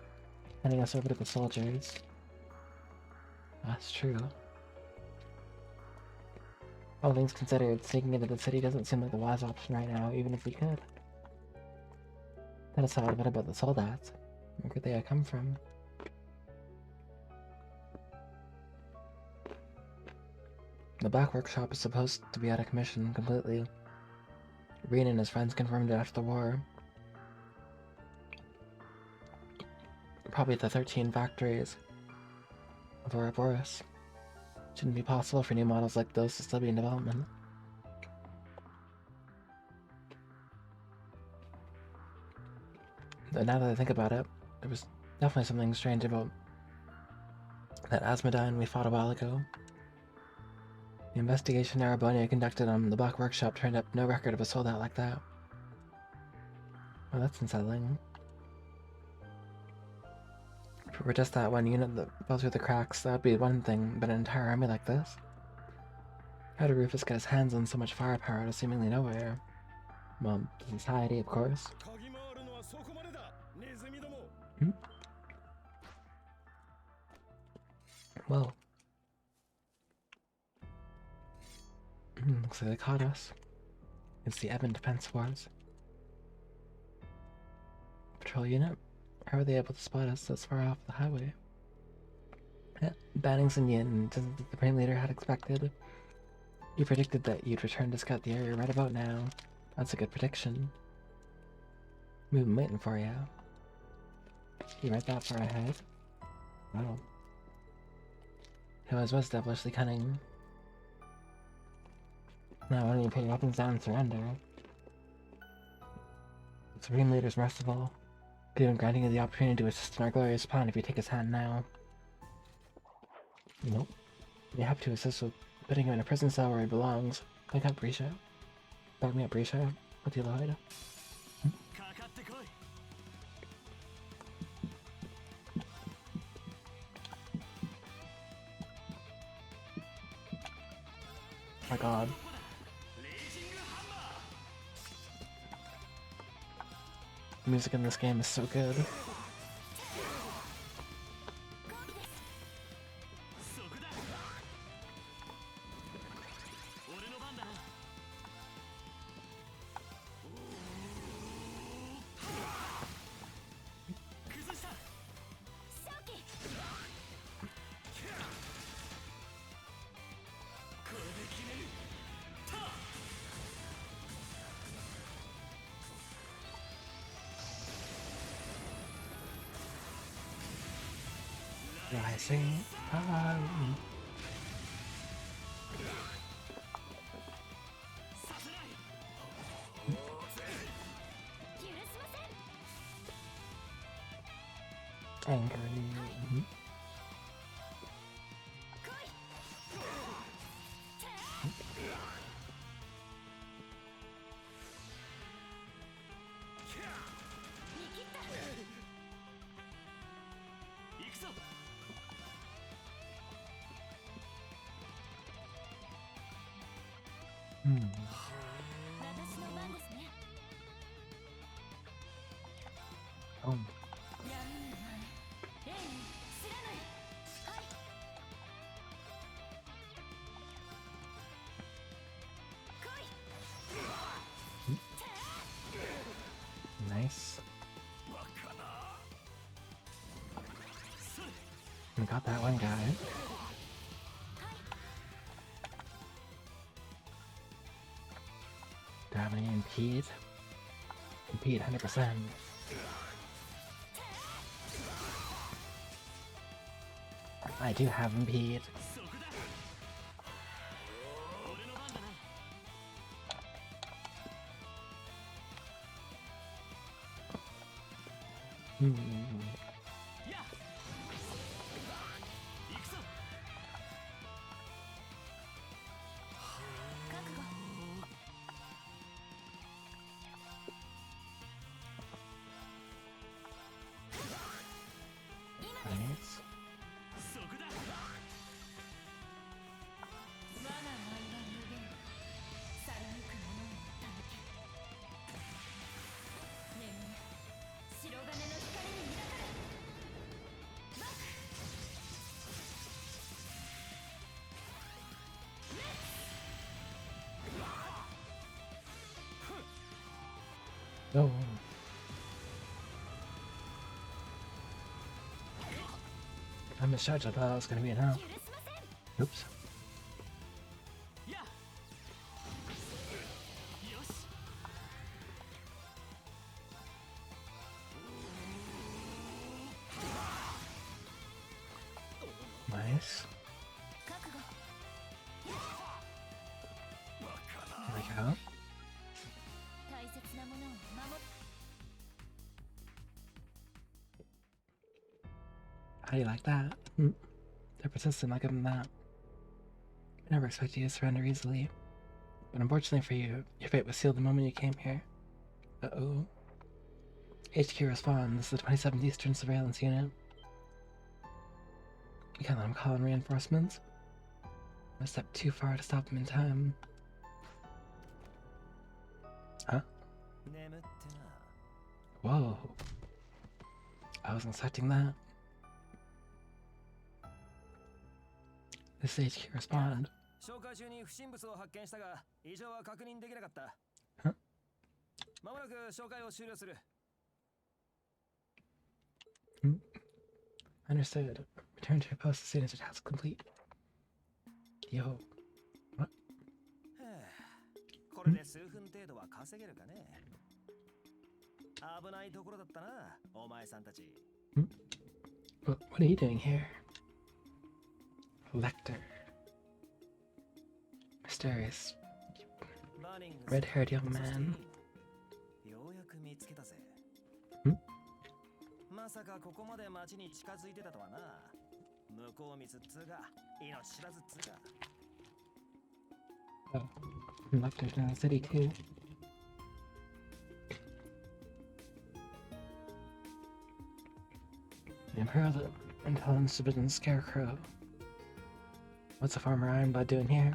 handing us over to the soldiers. That's true. All things considered, sneaking into the city doesn't seem like the wise option right now, even if we could. That aside, what about the soldats? Where could they have come from? The Black Workshop is supposed to be out of commission completely. Reen and his friends confirmed it after the war. Probably the 13 factories of Ouroboros. Shouldn't be possible for new models like those to still be in development. But now that I think about it, there was definitely something strange about that Asmodean we fought a while ago. The investigation Arabonia conducted on the Black Workshop turned up no record of a soldat like that. Well, that's unsettling. If it were just that one unit that fell through the cracks, that would be one thing, but an entire army like this? How did Rufus get his hands on so much firepower out of seemingly nowhere? Well, the society, of course. Hmm? Well. Looks like they caught us. It's the Evan Defense Force. Patrol unit? How were they able to spot us this far off the highway? Yeah, Banning's Indian, just as the Supreme Leader had expected. You predicted that you'd return to scout the area right about now. That's a good prediction. We've been waiting for you. You read that far ahead? Wow. He always was devilishly cunning. Now, why don't you put your weapons down and surrender? The Supreme Leader's merciful, even granting you the opportunity to assist in our glorious plan if you take his hand now. Nope. You have to assist with putting him in a prison cell where he belongs. Back up, Brisha. Back me up, Brisha. With you, Lloyd. My god. The music in this game is so good. Rising time. Angry. 私の番ですね。 Oh. 闇に前、霊に知らない。はい。来い。 Nice. We got that one guy. Do I have any impede? Impede 100%. I do have impede. Nice. 我が舞は無限。貫く者をたぬけ。眠れ。白金の光に抱かれ。バック。 Oh. I misjudged. I thought that was gonna be enough. 許しません。 Oops. Nice. 覚悟。 There we go. 大切なものを守っ How do you like that? They're persistent, I'll give them that. I never expected you to surrender easily. But unfortunately for you, your fate was sealed the moment you came here. Uh-oh. HQ respond, this is the 27th Eastern Surveillance Unit. You can't let them call in reinforcements. I stepped too far to stop them in time. Huh? Whoa. I wasn't expecting that. This is HQ respond. 紹介中に不審物を発見したが異常は確認できなかった。まもなく紹介を終了する。Understood. Return to your post as soon as your task is complete. Yo. What? これで数分程度は稼げるかね。危ないところだったな、お前さんたち。What are you doing here? Lecter. Mysterious. Red-haired young man. ようやく見つけたぜ。まさかここまで町に近づいてたとはな。向こう見つっつうが命知らずっつうか。Oh, Lecter's in the city too. The Imperial Intelligence Division Scarecrow. What's a former Ironblood doing here?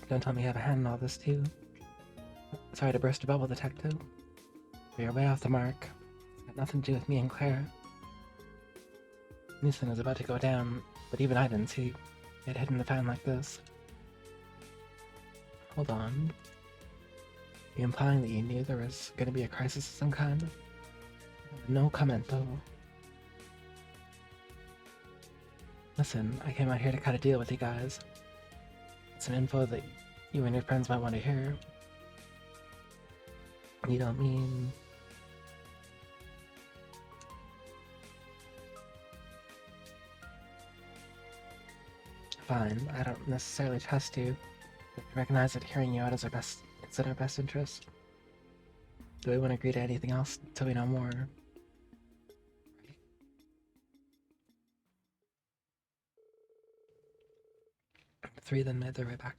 Don't tell me you have a hand in all this too. Sorry to burst your bubble, detective. But you're way off the mark. It's got nothing to do with me and Clara. Newson was about to go down, but even I didn't see it hidden the fan like this. Hold on. Are you implying that you knew there was going to be a crisis of some kind? No comment, though. Listen, I came out here to cut a deal with you guys. Some info that you and your friends might want to hear. You don't mean... Fine, I don't necessarily trust you. But I recognize that hearing you out is in our best interest. Do we want to agree to anything else until we know more? The three then made their way back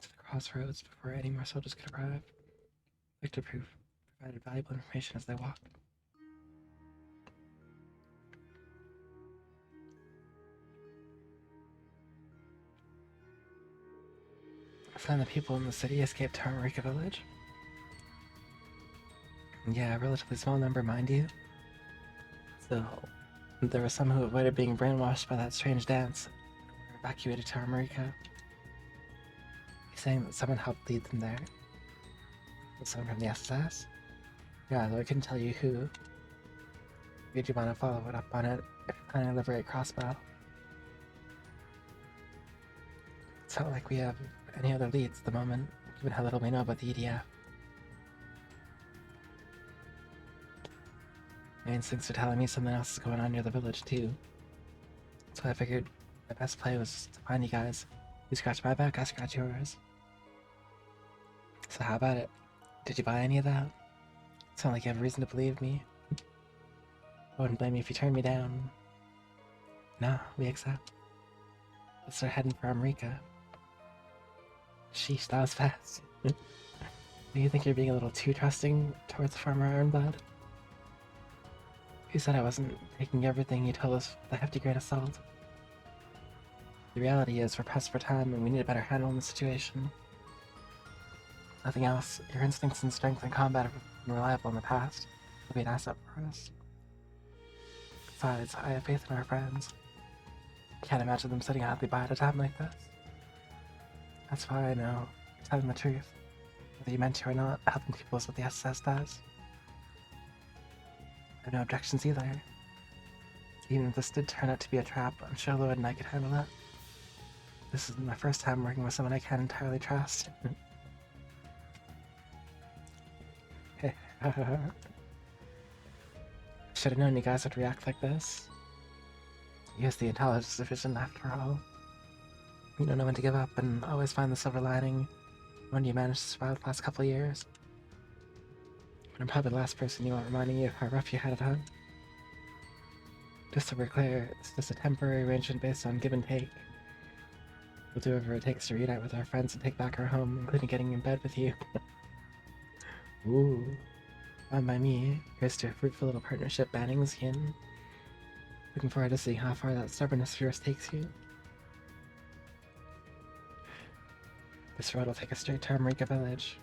to the crossroads before any more soldiers could arrive. Victor provided valuable information as they walked. find the people in the city escaped Tamarika village. Yeah, a relatively small number, mind you. So, there were some who avoided being brainwashed by that strange dance and evacuated Tamarika. He's saying that someone helped lead them there. Was someone from the SS? Yeah, though I couldn't tell you who. Did you want to follow it up on it if you plan to liberate Crossbow? It's not like we have any other leads at the moment, given how little we know about the EDF. My instincts are telling me something else is going on near the village, too. So I figured my best play was to find you guys. You scratch my back, I scratch yours. So how about it? Did you buy any of that? Sound like you have a reason to believe me. I wouldn't blame you if you turned me down. No, we accept. Let's start heading for Amrika. Sheesh, that was fast. Do you think you're being a little too trusting towards Farmer Ironblood? You said I wasn't taking everything you told us with a hefty grain of salt. The reality is we're pressed for time and we need a better handle on the situation. Nothing else, your instincts and strength in combat have been reliable in the past. They'll be an asset for us. Besides, I have faith in our friends. Can't imagine them sitting idly by at a time like this. That's why I know you're telling the truth. Whether you meant to or not, helping people is what the SS does. I have no objections either. Even if this did turn out to be a trap, I'm sure Lloyd and I could handle it. This is my first time working with someone I can't entirely trust. Should have known you guys would react like this. Use the intelligence division after all. You don't know when to give up and always find the silver lining when you manage to survive the last couple of years. But I'm probably the last person you want reminding you of how rough you had it, huh? Just so we're clear, it's just a temporary arrangement based on give and take. We'll do whatever it takes to reunite with our friends and take back our home, including getting in bed with you. Ooh. Fine by me. Here's to a fruitful little partnership, Bannings, Yin. Looking forward to seeing how far that stubbornness of yours takes you. This road will take us straight to Amrika village.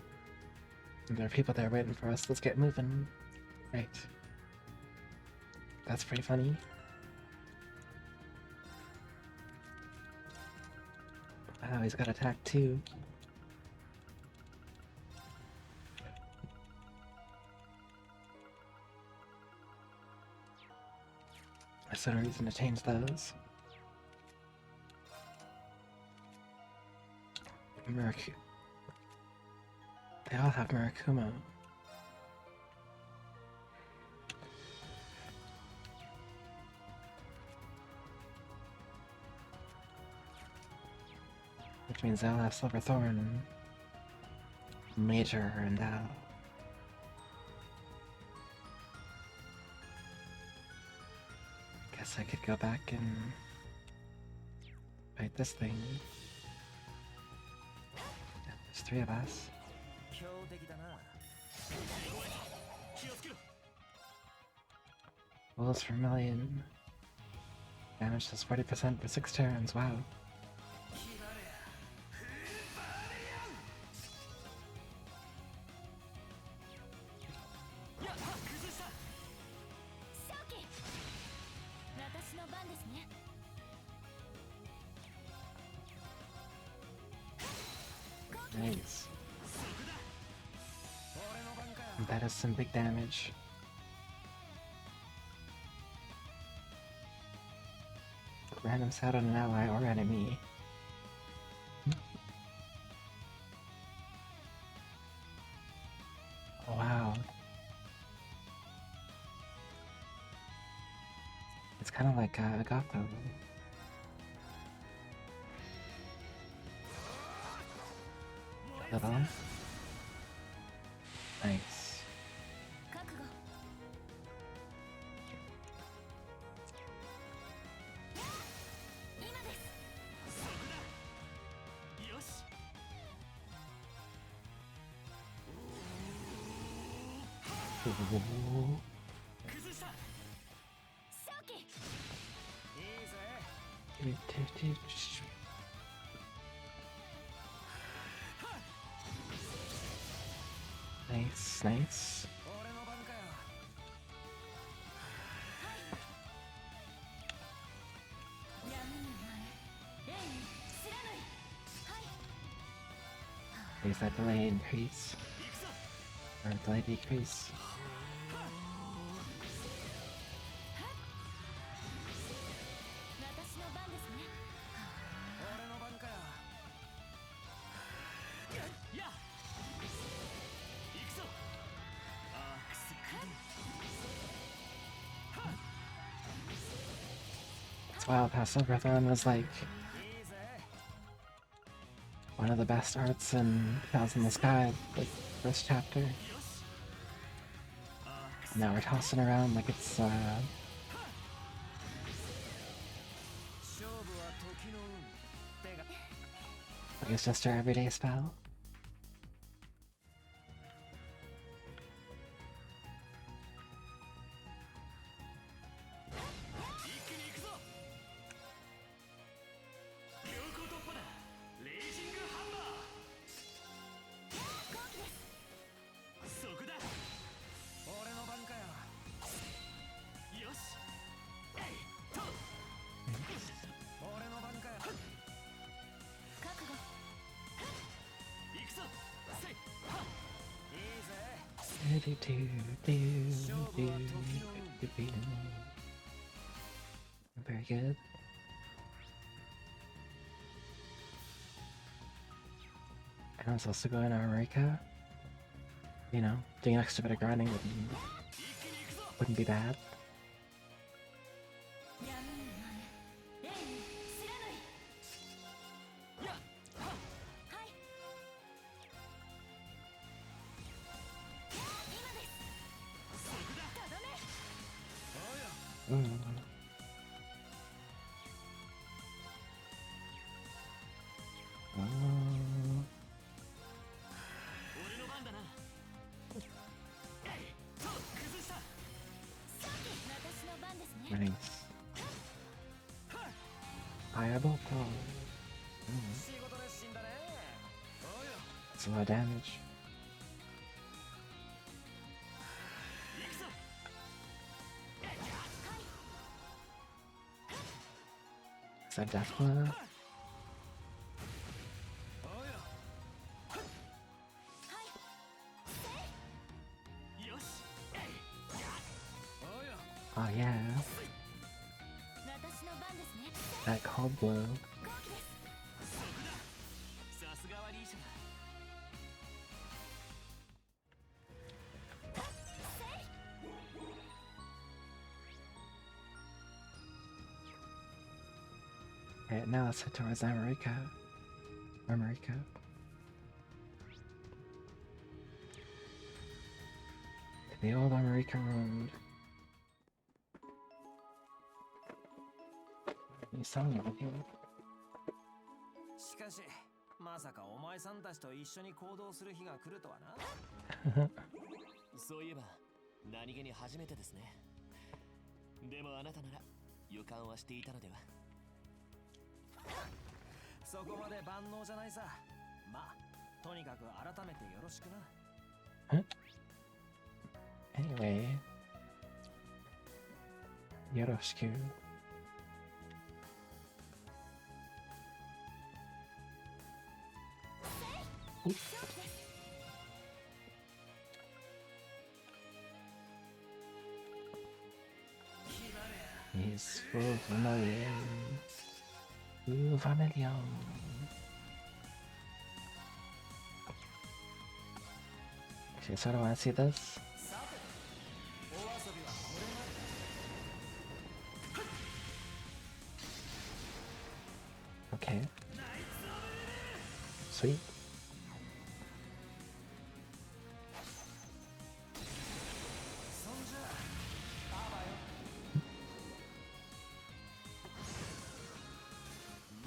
And there are people there waiting for us. Let's get moving. Right. That's pretty funny. Oh, he's got attacked too. There's no reason to change those. They all have Murakumo. Which means they'll have Silverthorn, Major, and Al. Guess I could go back and fight this thing. Yeah, there's 3 of us. Wolves for a million. Damage does 40% for 6 turns, wow. Nice. That is some big damage. Random set on an ally or enemy. Oh, wow. It's kind of like Agatho. A little. Nice. Ooh. Nice, nice. 俺の番かよ。闇に前霊に知らぬい。はい。 Is that delay increase? Or delay decrease? 私の番ですね。俺の番かよ。やっ行くぞ。アークスクリーン。 It's wild how Silverthorn was like いいぜ。 one of the best arts in Clouds in the Sky, like first chapter. よし。アークス Now we're tossing around like it's 勝負は時の運。手が like it's just our everyday spell. 一気に行くぞ。強行突破だ。レイジングハンマー。そこだ。俺の番かよ。よし。えいと。俺の番かよ。覚悟。行くぞ。せい。はっ。いいぜ。 Very good. And I was also going to America. You know, doing an extra bit of grinding wouldn't be bad. 闇に前霊に知らぬい。やっ。はっ。はい。今です。そこだ。とどめ。おうよ。 俺の番だな。えいと崩した。私の番ですね。 Nice. Fireball. 仕事熱心だね。おうよ。 That's a lot of damage. 行くぞ。 Is that death blow? おうよ。 よし。えい。おうよ。 Oh yeah, 私の番ですね。 that cold blow. 後期です。そこだ。さすがはリーシャだ。 Alright, now let's head towards America. America. The old America Road. You sound like you. しかし、まさかお前さんたちと一緒に行動する日が来るとはな。そういえば何気に初めてですね。でもあなたなら予感はしていたのでは。そこまで万能じゃないさ。まあ、とにかく改めてよろしくな。 Anyway. Yoroshiku. He's full familiar. Full familiar. Okay, so I don't want to see this. さて、お遊びはこれまで。 Okay. Sweet. そんじゃあばよ。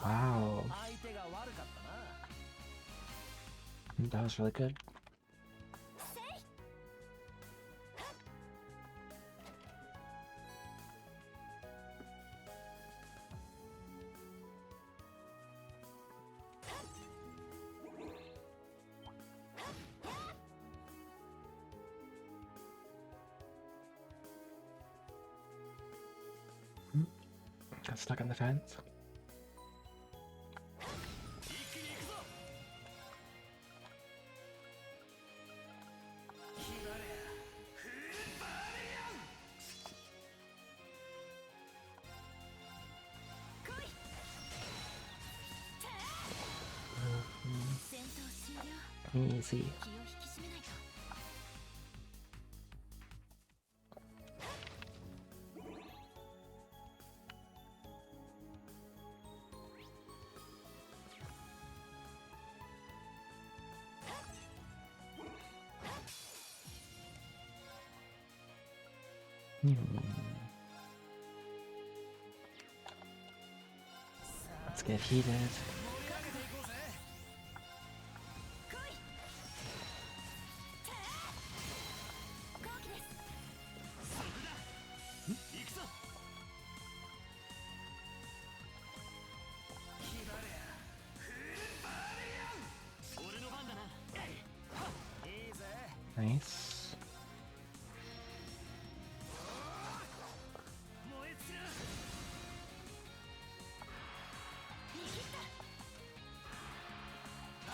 Wow. 相手が悪かったな。 That was really good. stuck on the fence. Easy. Let's get heated. Nice.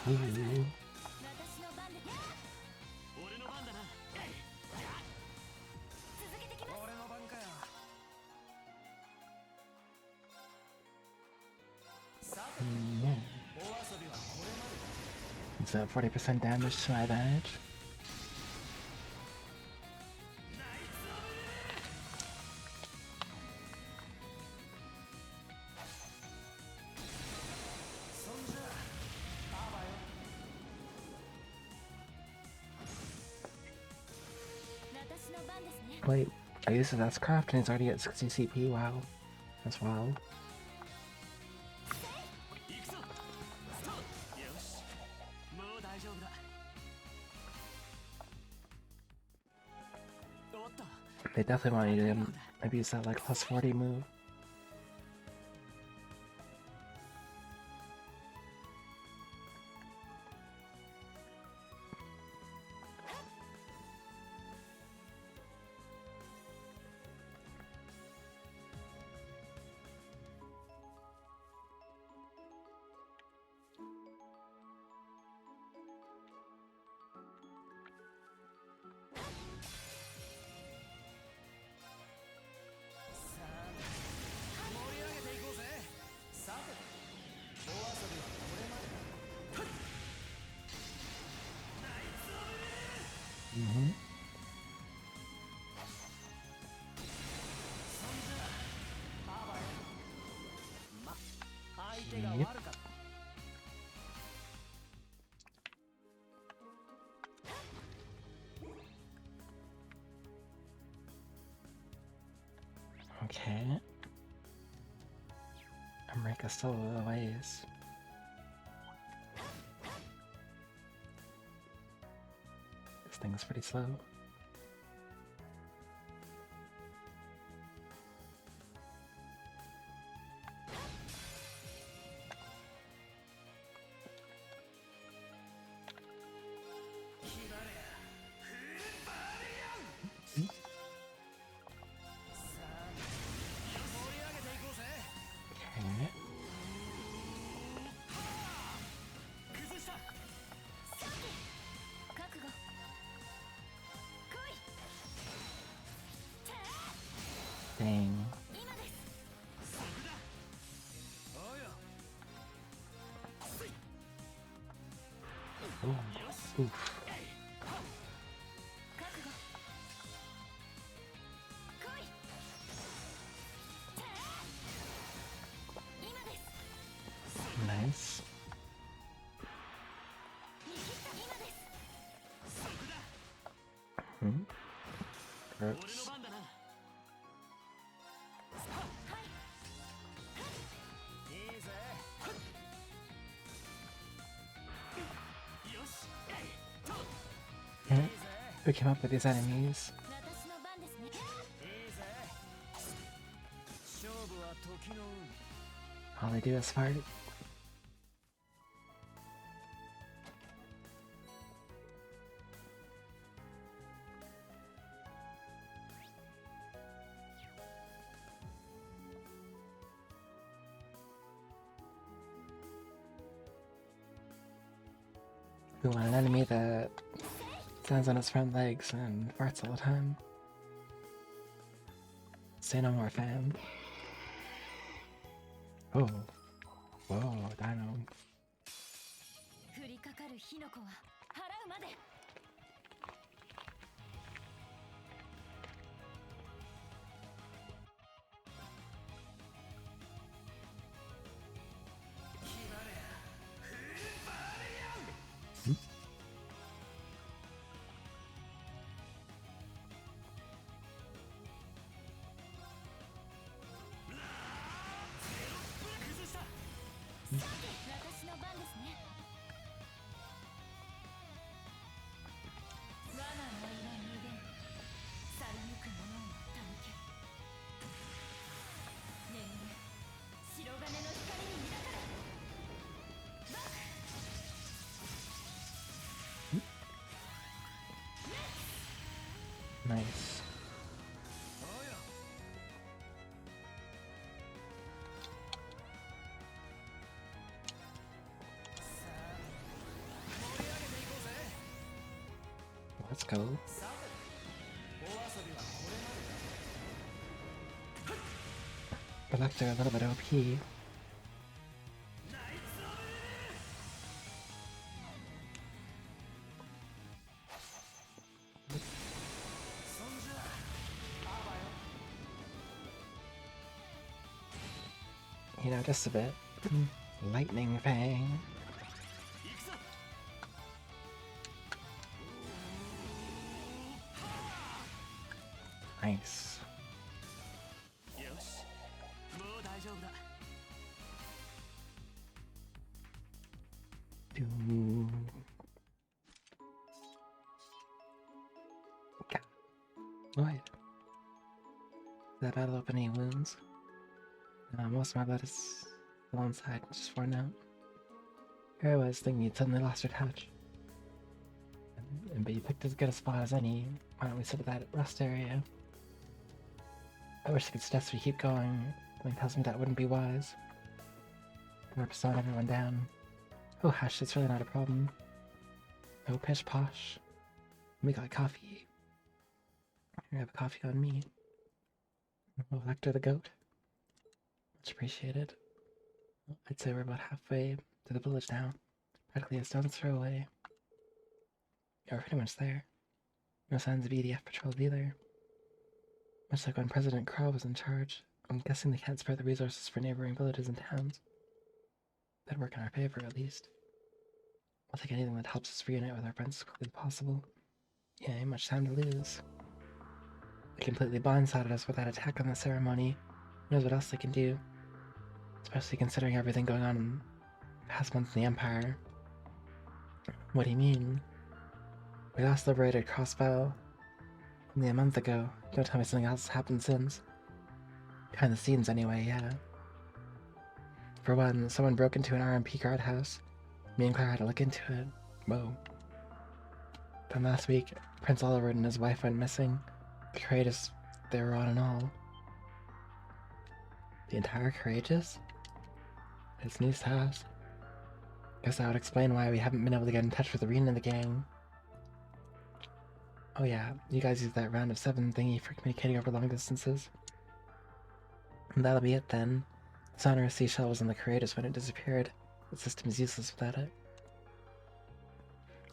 Ooh. It's a 40% damage to my advantage. Wait, I used it as craft and it's already at 60 CP, wow. That's wild. They definitely want you to maybe use that like plus 40 move. Yep. Okay. America's still a little ways. This thing's pretty slow. Dang. Ooh. Oof. Nice. Gross. Who came up with these enemies? All they do is fart. We want an enemy that stands on its front legs and farts all the time. Say no more, fam. Oh. Whoa, Dino. 降りかかる火の粉は払うまで。私の番ですね。罠の間無限、去りゆく者への探検。眠れ、白金の光に抱かれ。Nice. Let's go. Elector a little bit OP. You know, just a bit. Lightning Fang. Nice. Doom. Okay. What? Did that open any wounds? Most of my blood is still inside, just for a note. Here I was thinking you'd suddenly lost your touch. But you picked as good a spot as any. Why don't we sit at that rest area? I wish I could suggest we keep going. Something tells me that wouldn't be wise. We're slowing everyone down. Oh hush, it's really not a problem. No pish posh. We got coffee. You have a coffee on me. Oh, Lecter the goat. Much appreciated. I'd say we're about halfway to the village now. Practically a stone's throw away. Yeah, we're pretty much there. No signs of EDF patrols either. Much like when President Crow was in charge, I'm guessing they can't spare the resources for neighboring villages and towns. That'd work in our favor, at least. I'll take anything that helps us reunite with our friends as quickly as possible. Yeah, ain't much time to lose. They completely blindsided us with that attack on the ceremony. Who knows what else they can do? Especially considering everything going on in the past month in the Empire. What do you mean? We last liberated Crossbow only a month ago. Don't tell me something else has happened since. Behind the scenes anyway, yeah. For one, someone broke into an RMP guardhouse. Me and Claire had to look into it. Whoa. Then last week, Prince Oliver and his wife went missing. The Courageous, they were on and all. The entire Courageous? It's news to us. Guess that would explain why we haven't been able to get in touch with Arena and the gang. Oh yeah, you guys use that round of 7 thingy for communicating over long distances. And that'll be it then. The sonorous seashell was on the Courageous when it disappeared. The system is useless without it.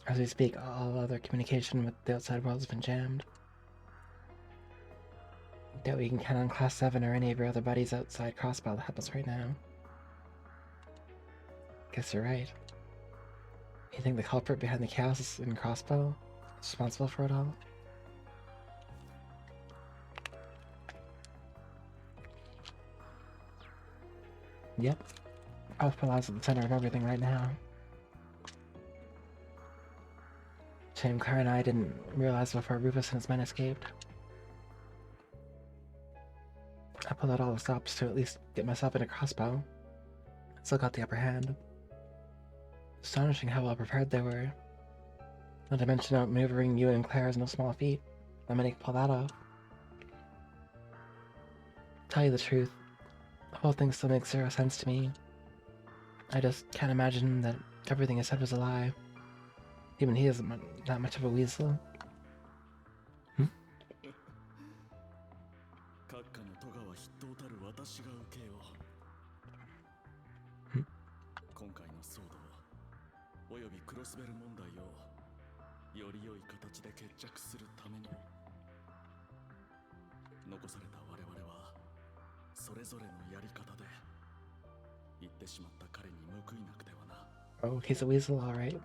As we speak, all other communication with the outside world has been jammed. Doubt we can count on Class 7 or any of your other buddies outside Crossbow to help us right now. Guess you're right. You think the culprit behind the chaos is in Crossbow? Responsible for it all? Yep. Alpha's at the center of everything right now. Shame Claire and I didn't realize before Rufus and his men escaped. I pulled out all the stops to at least get myself in a Crossbow. I still got the upper hand. Astonishing how well prepared they were. Not to mention outmaneuvering you and Claire is no small feat. Not many can pull that off. Tell you the truth, the whole thing still makes 0 sense to me. I just can't imagine that everything I said was a lie. Even he isn't that much of a weasel. 閣下の戸川筆頭たる私が受けよう。今回の騒動およびクロスベル問題をより良い形で決着するために残された我々はそれぞれのやり方で言ってしまった彼に報いなくてはな。 Oh, he's a weasel, alright.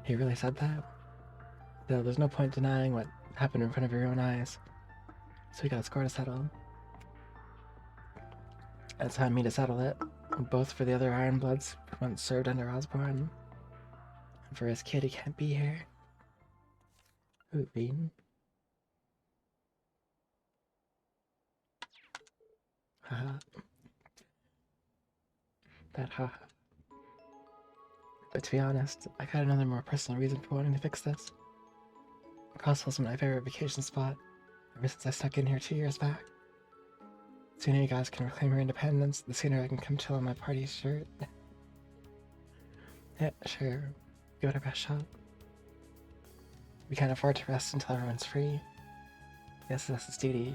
He really said that? Though there's no point denying what happened in front of your own eyes. So we got a score to settle. It's time me to settle it. Both for the other Ironbloods once served under Osborne. And for his kid he can't be here. Ooh, Bean. Haha. That haha. But to be honest, I got another more personal reason for wanting to fix this. Crossville's my favorite vacation spot ever since I stuck in here 2 years back. The sooner you guys can reclaim your independence, the sooner I can come chill on my party shirt. Yeah, sure. Give it our best shot. We can't afford to rest until everyone's free. Yes, that's its duty.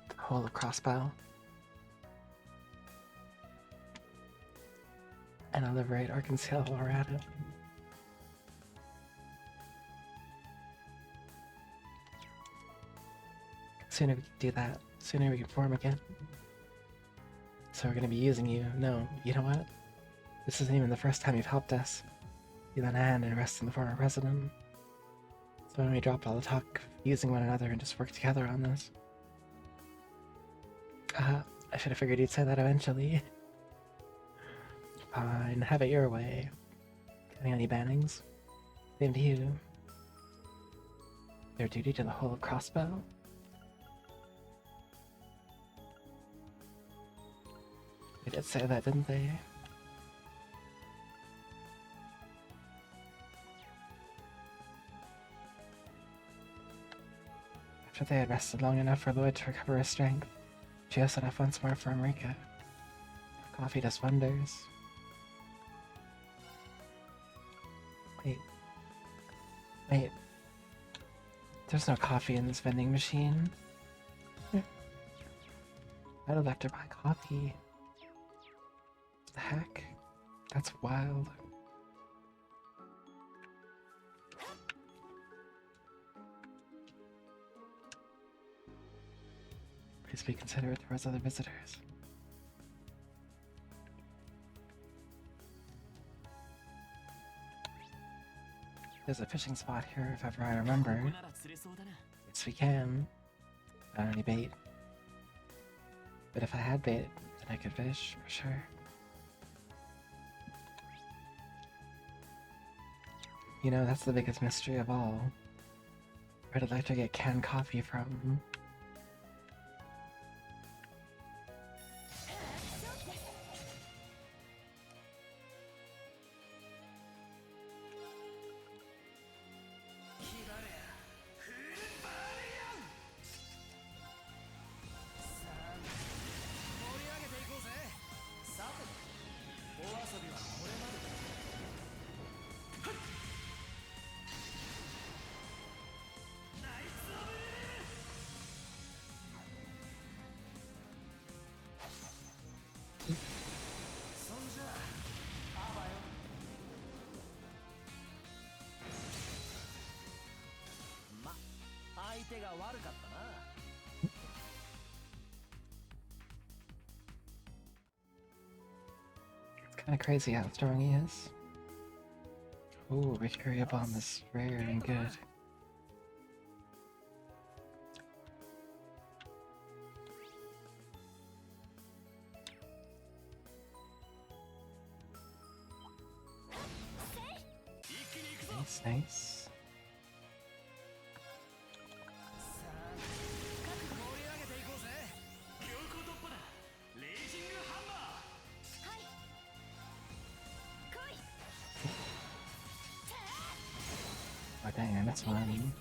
The whole of Crossbow. And I'll liberate Arkansas while we're at it. Sooner we can do that, sooner we can form again. So we're gonna be using you. No, you know what? This isn't even the first time you've helped us. You lent a hand in arresting the former president. So when we drop all the talk of using one another and just work together on this. I should have figured you'd say that eventually. Fine, have it your way. Getting any bannings? Same to you. Their duty to the whole of Crossbow? They did say that, didn't they? After they had rested long enough for Lloyd to recover his strength, Gio set off once more for America. Coffee does wonders. Wait. There's no coffee in this vending machine. I'd like to buy coffee. What the heck? That's wild. Please be considerate towards other visitors. There's a fishing spot here if ever I remember. Yes, we can. Not any bait. But if I had bait, then I could fish, for sure. You know, that's the biggest mystery of all. Where did Lecter get canned coffee from? It's kind of crazy how strong he is. Ooh, Mercury Bomb is rare and good. Nice, nice. Oh dang, that's one.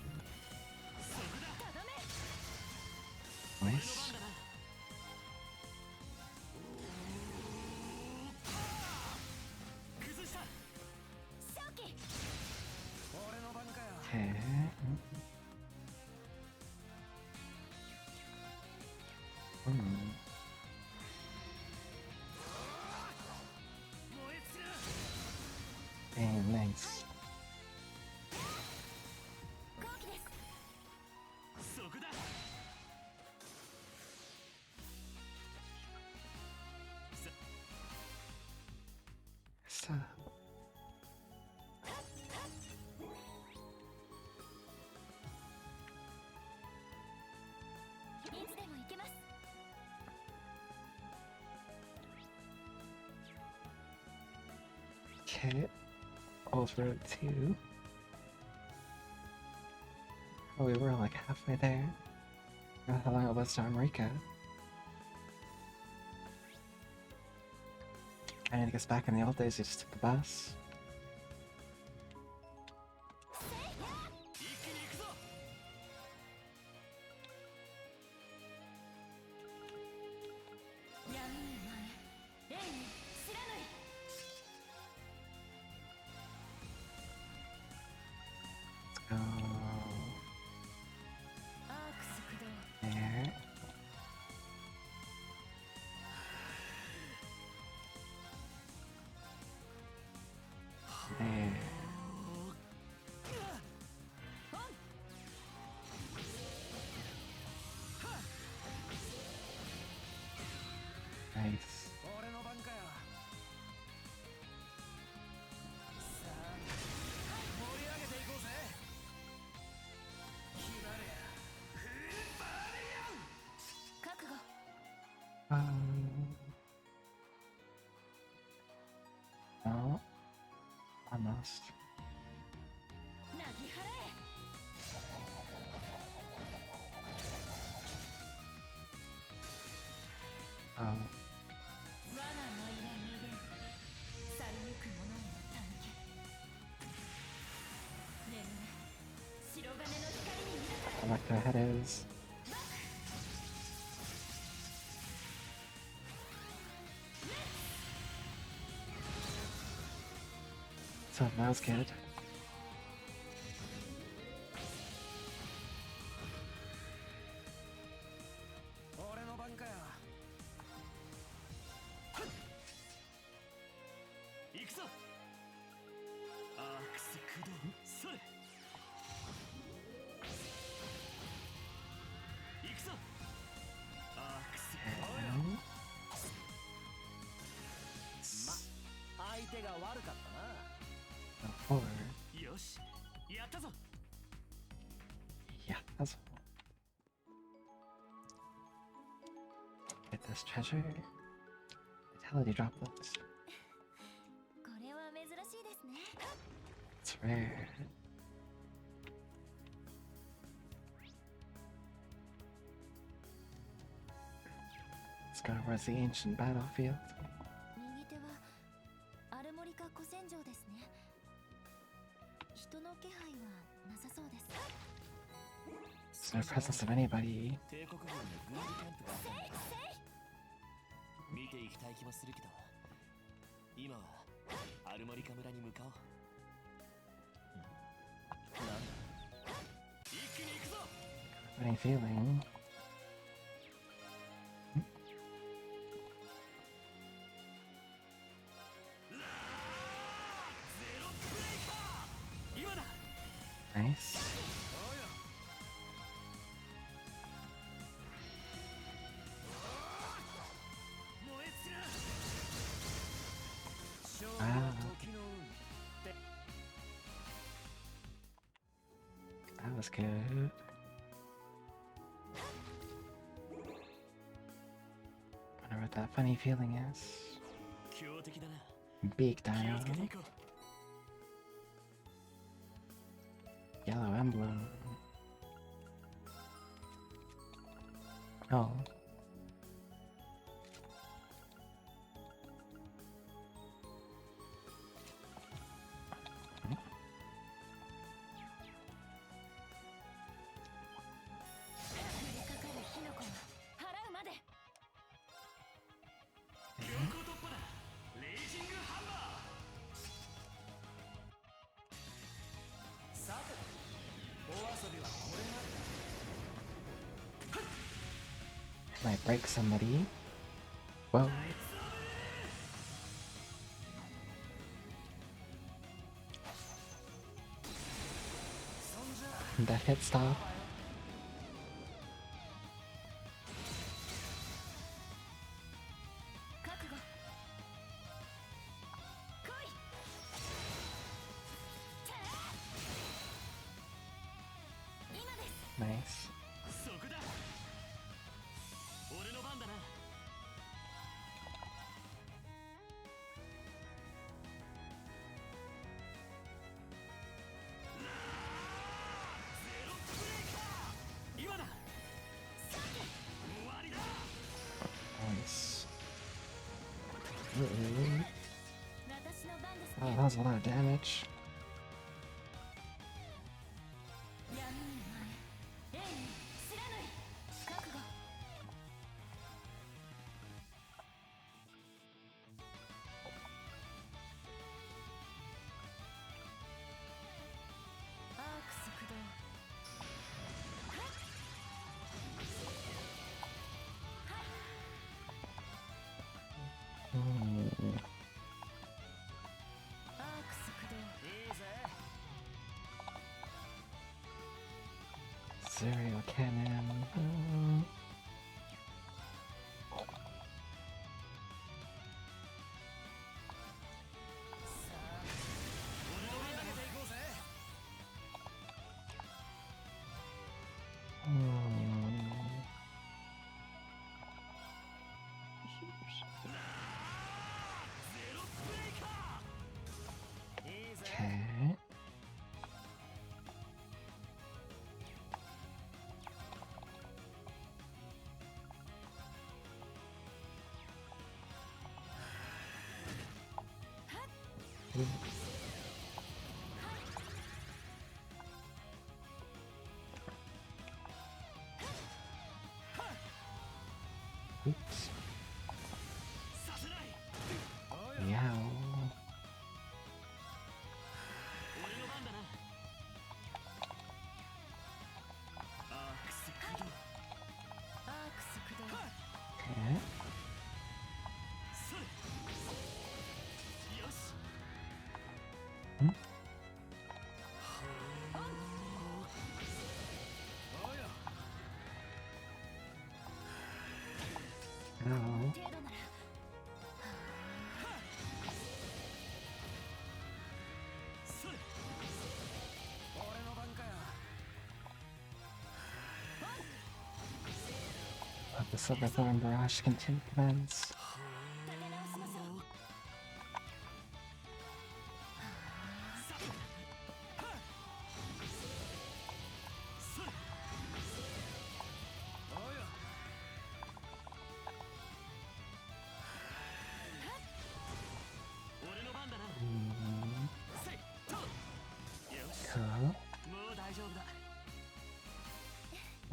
Nice. Okay. Hmm. Damn, nice. 後期です。そこだ。So, いつでも行けます。 okay. Old Road 2. Oh, we were like halfway there. I forgot how long it was to America. I need to get back in the old days, you just took the bus. 一気に行くぞ。闇に前、霊に知らぬい。 Let's go アークス駆動。 there. There. Nice. 俺の番かよ。さあ、盛り上げていこうぜ。決まれや。フーバリアン。覚悟。 No. Almost. なぎ払え。 Oh. 我が舞は逃げん。去りゆく者へのたぬけ。眠れ。白金の光に抱かれ。 I like their head is. So that was good. 俺の番かよ。行くぞ。アークス駆動。それ。行くぞ。アークス駆動よ。 And 相手が悪かったな。 forward. よし、やったぞ。 Yeah, that's get this treasure. The hell did you drop those? これは珍しいですね。 It's rare. Let's go towards the ancient battlefield. 右手はアルモリカ古戦場ですね。人の気配はなさそうです。 There's no presence of anybody. 帝国軍の軍事キャンプがあったんだ。見ていきたい気もするけど、今はアルモリカ村に向かおう。なんだ、一気に行くぞ。 Funny feeling. ゼロブレイカー。今だ。 Nice. おうよ。燃え尽きな。勝負は時の運。 That was good. Wonder what that funny feeling is. 強敵だな。 Big 気を dino. つけていこう。 Yellow emblem. Oh. might break somebody. Whoa. That hit stop. Nice. Nice. Uh-oh. Oh, that was a lot of damage. Serial cannon. Okay. Oops. Meow. Okay. Hmm? Ow. Let the Silverthorn Barrage commence. Cool.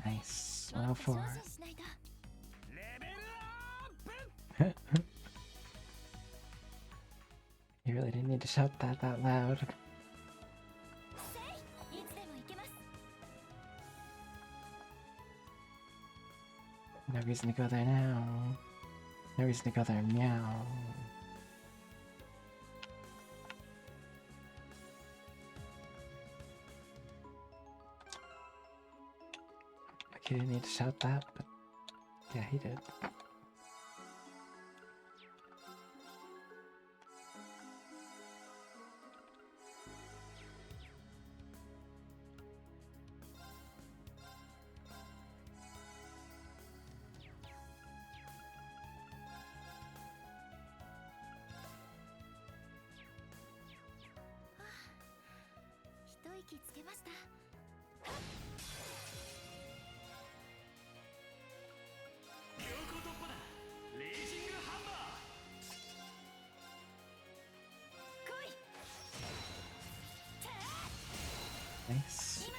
Nice. 104. You really didn't need to shout that loud. No reason to go there now. No reason to go there, meow. Like he didn't need to shout that, but yeah, he did. Nice.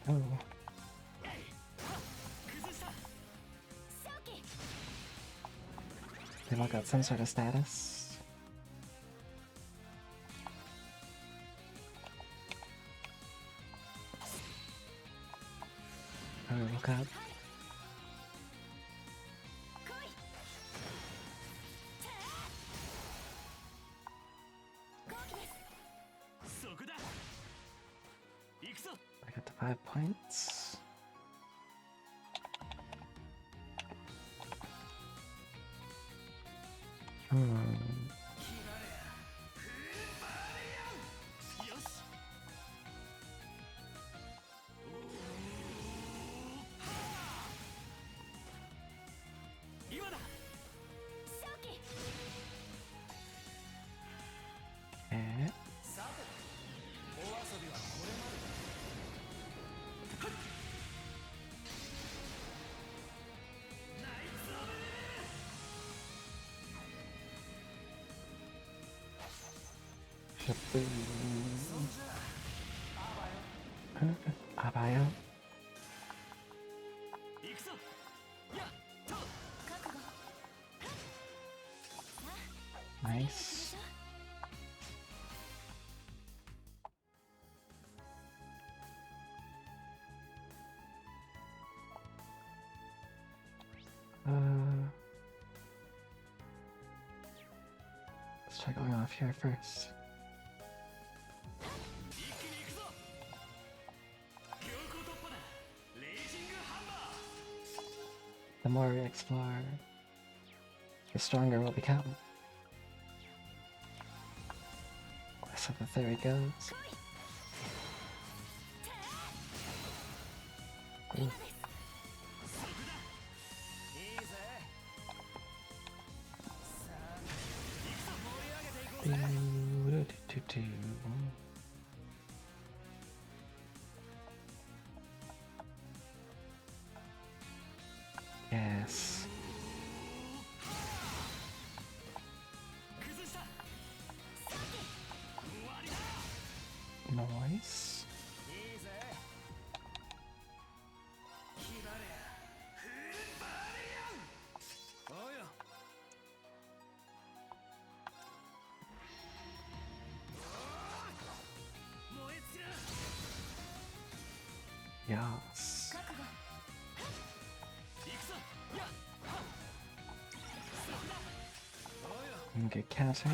Oh. They all got some sort of status. Oh, look up. そこだ行くぞ I got the 5 points. Hmm. よし今だ Okay. さてお遊びはこれまでだナイツオブ Shaboom. そんじゃあばよ Abaya. 行くぞやっと Nice. Let's try going off here first. 一気に行くぞ強行突破だレイジングハンマ The more we explore, the stronger we'll become. So the theory goes. Ooh. ーそこだいいぜさあ行くぞ盛り上げていこうぜ Doo-doo-doo-doo. Yes. 崩した終わりだ Nice. いいぜ決まれフーバリアンおうよ燃え尽きな Yes. 覚悟行くぞやっはっそこだおうよ And good counter.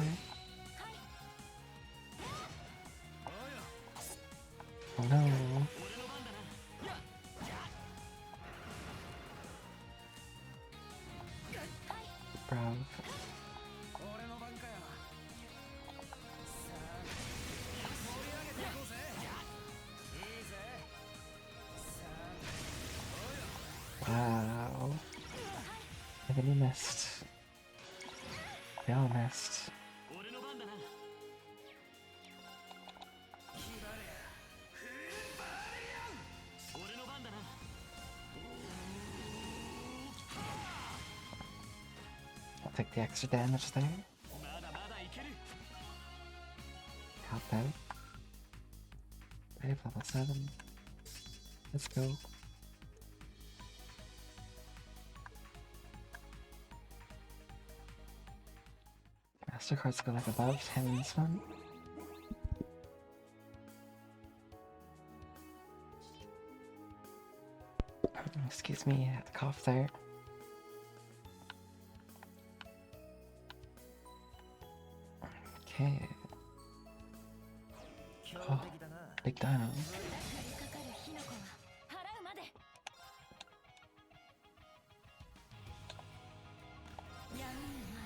おうよ Oh no. 俺の番だなやっ Bruv. 俺の番かよさあ盛り上げていこうぜいいぜさあおうよ Wow. Everybody missed. They all missed. 俺の番だな決まれフーバリアン俺の番だな I'll take the extra damage there. まだまだいける Help out. Brave level 7. Let's go. MasterCards go like above 10 in this one. Excuse me, I had to cough there. Okay, 強敵だな big dino. かかる火の粉は払うまで闇の前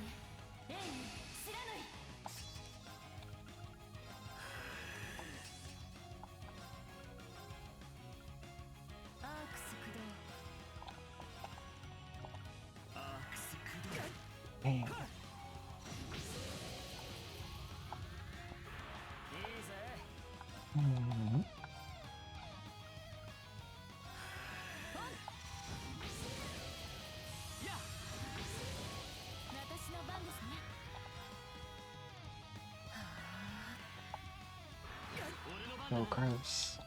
縁に知らぬいアークス駆動アークス駆動 Damn. いいぜ Hmm. やっ私の番ですね俺の番 Oh, だな gross.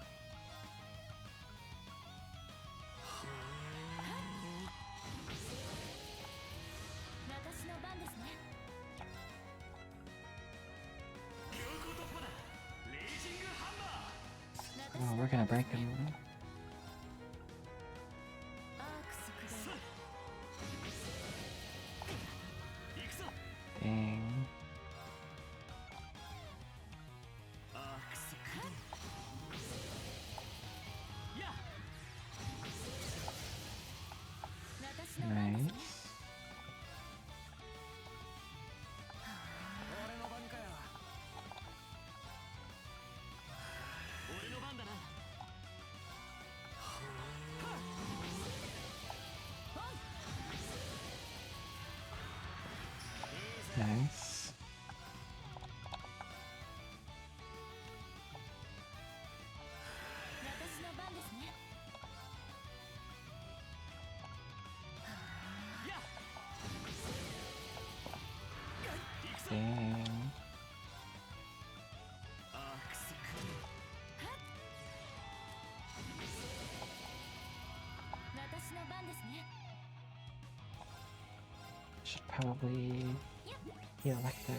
私の番ですね 強行突破だレイジングハンマー Oh, we're gonna break him. Should probably heal like that.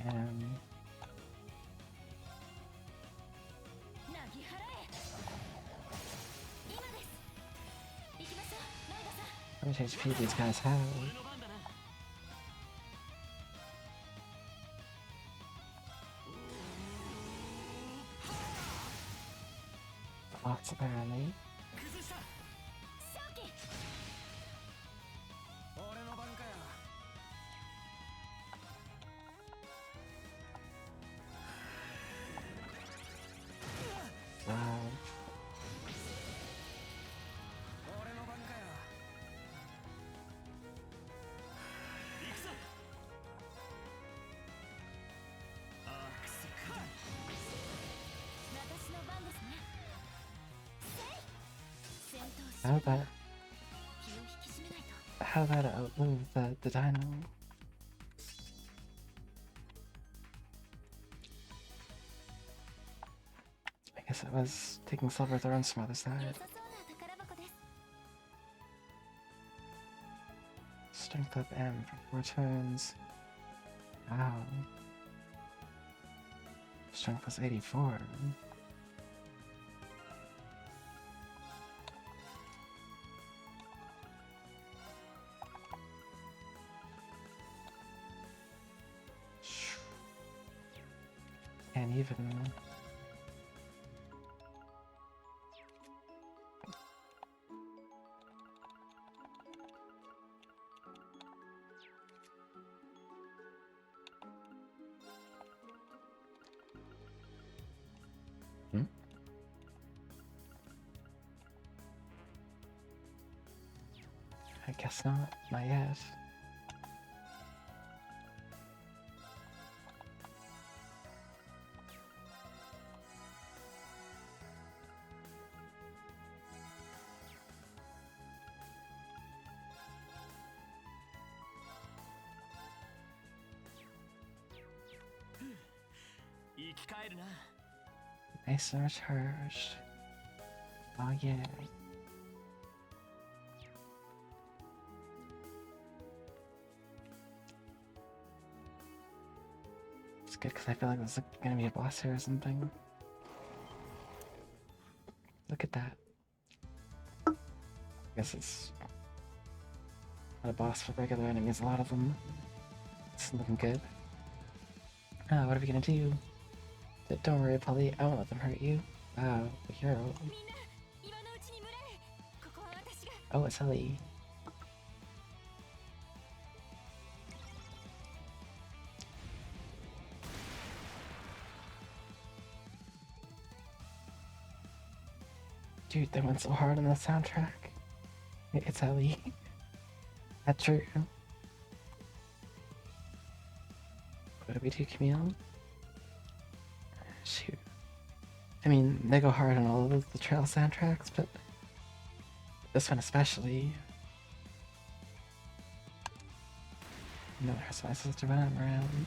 And how much HP these guys have? Lots apparently. Wow. How about outlive the dino? I guess it was taking Silver Thorns from other side. Strength up M for 4 turns. Wow. Strength was 84. Can't even. I guess not. Not yet. Nice and recharged. Oh yeah. It's good because I feel like there's gonna be a boss here or something. Look at that. I guess it's not a boss for regular enemies, a lot of them. It's looking good. Ah, what are we gonna do? Don't worry, Polly, I won't let them hurt you. Wow, the hero. Oh, it's Ellie. Dude, they went so hard on the soundtrack. It's Ellie. That's true. What do we do, Camille? Shoot. I mean, they go hard on all of the trail soundtracks, but this one especially. No, there's my sister when I'm around.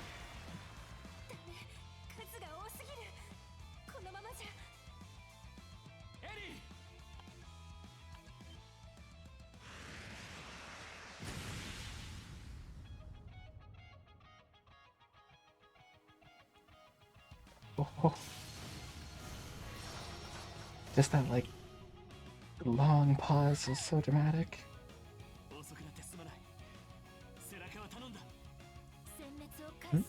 Oh. Just that, like, long pause was so dramatic. Hmm?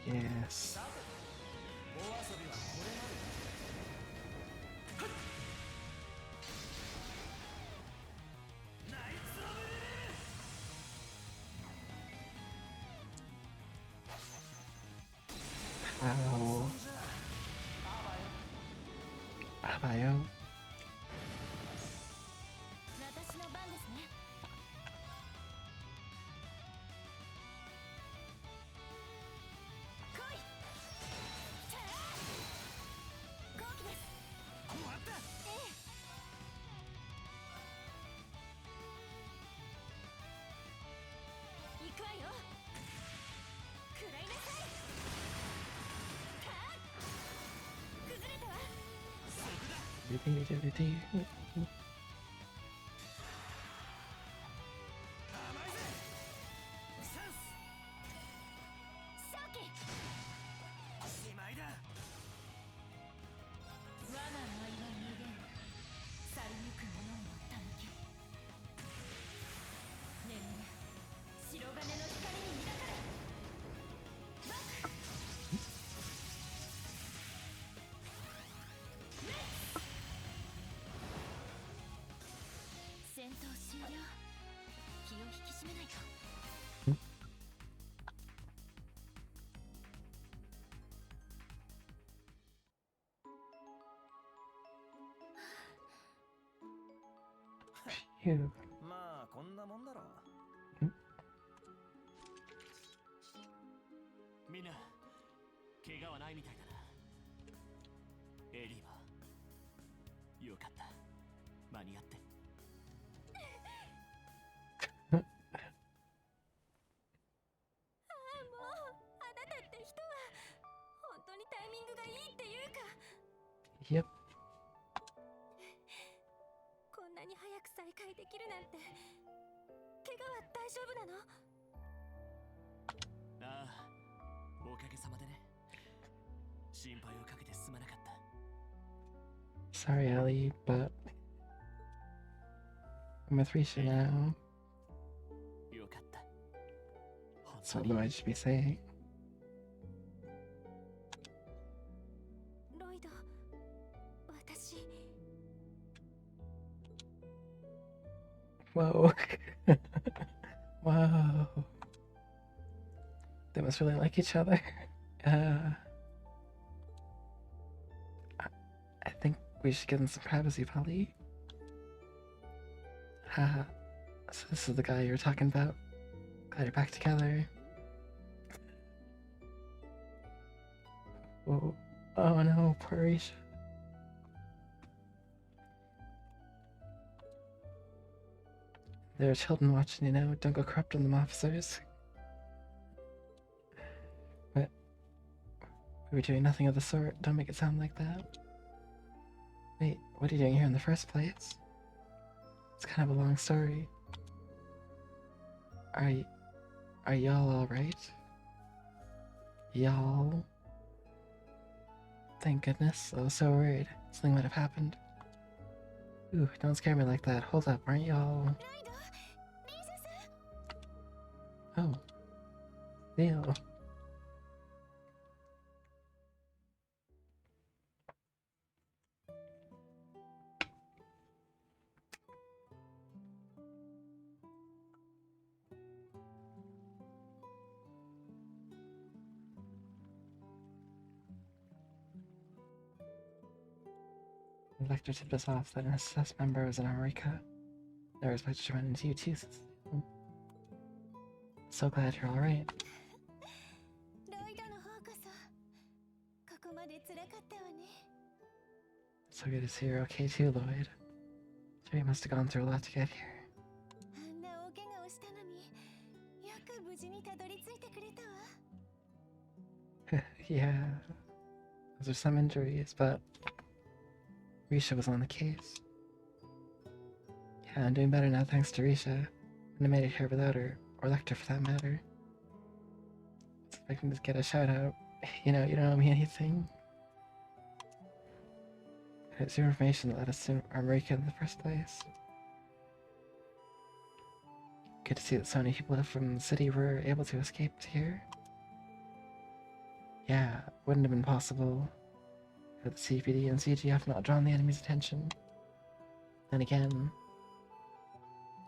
Yes. お遊びはこれまでだ。ナイツ・オブ・レベル How? じゃあばよ Abayo. 私の番ですね。来い。チャー。後期です。終わった。ええ。行くわよ。食らいなさい。はあ。崩れたわ。甘いぜ。サンス。勝機。しまいだ。我が舞は無限。去りゆく者をたぬき。眠れ。白金の光に抱かれ。バック。戦闘終了。気を引き締めないと。Phew. まあこんなもんだろんみんな怪我はないみたいだな。エリーはよかった。間に合って。ああもうあなたって人は本当にタイミングがいいっていうか Yep. こんなに早く再会できるなんて怪我は大丈夫なの？ああ、おかげさまでね。心配をかけてすまなかった。 Sorry, Ellie, but I'm with Risha now. よかった。本 So 当に what do I should be saying? ロイド、私 Whoa. Whoa. They must really like each other. I think we should give them some privacy, Polly. Haha. So this is the guy you were talking about. Glad you're back together. Whoa. Oh no, poor Risha. There are children watching, you know. Don't go corrupt on them, officers. What? We were doing nothing of the sort. Don't make it sound like that. Wait, what are you doing here in the first place? It's kind of a long story. Are y'all alright? Y'all? Thank goodness. I was so worried. Something might have happened. Ooh, don't scare me like that. Hold up, aren't y'all? ロイド、リーザさん Oh. Neil. The Lector tipped us off that an SS member was in America. I was about to run into you too. So glad you're alright. ロイドの方こそここまで辛かったわね So good to see you're okay too, Lloyd. Sure, you must have gone through a lot to get here. あんな大怪我をしたのによく無事にたどり着いてくれたわ Yeah. Those are some injuries, but Risha was on the case. Yeah, I'm doing better now thanks to Risha. Wouldn't have made it here without her, or Lecter for that matter. I was expecting to get a shout out. You know, you don't owe me anything. It's your information that led us to America in the first place. Good to see that so many people from the city were able to escape to here. Yeah, wouldn't have been possible had the CPD and CGF not drawn the enemy's attention. And again,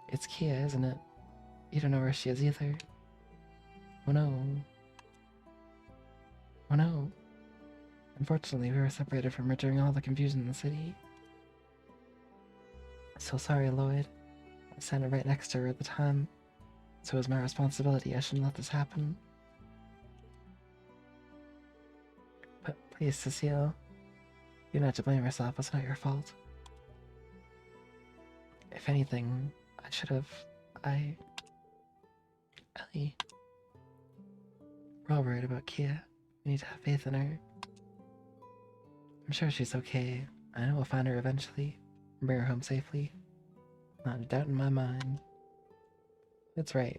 it's Kia, isn't it? You don't know where she is either. Oh no. Oh no. Unfortunately, we were separated from her during all the confusion in the city. So sorry, Lloyd. I standing right next to her at the time, so it was my responsibility. I shouldn't let this happen. But please, Cecile, you don't have to blame yourself. It's not your fault. If anything, I should have... Ellie... We're all worried about Kia. We need to have faith in her. I'm sure she's okay. I know we'll find her eventually. And bring her home safely. Not a doubt in my mind. That's right.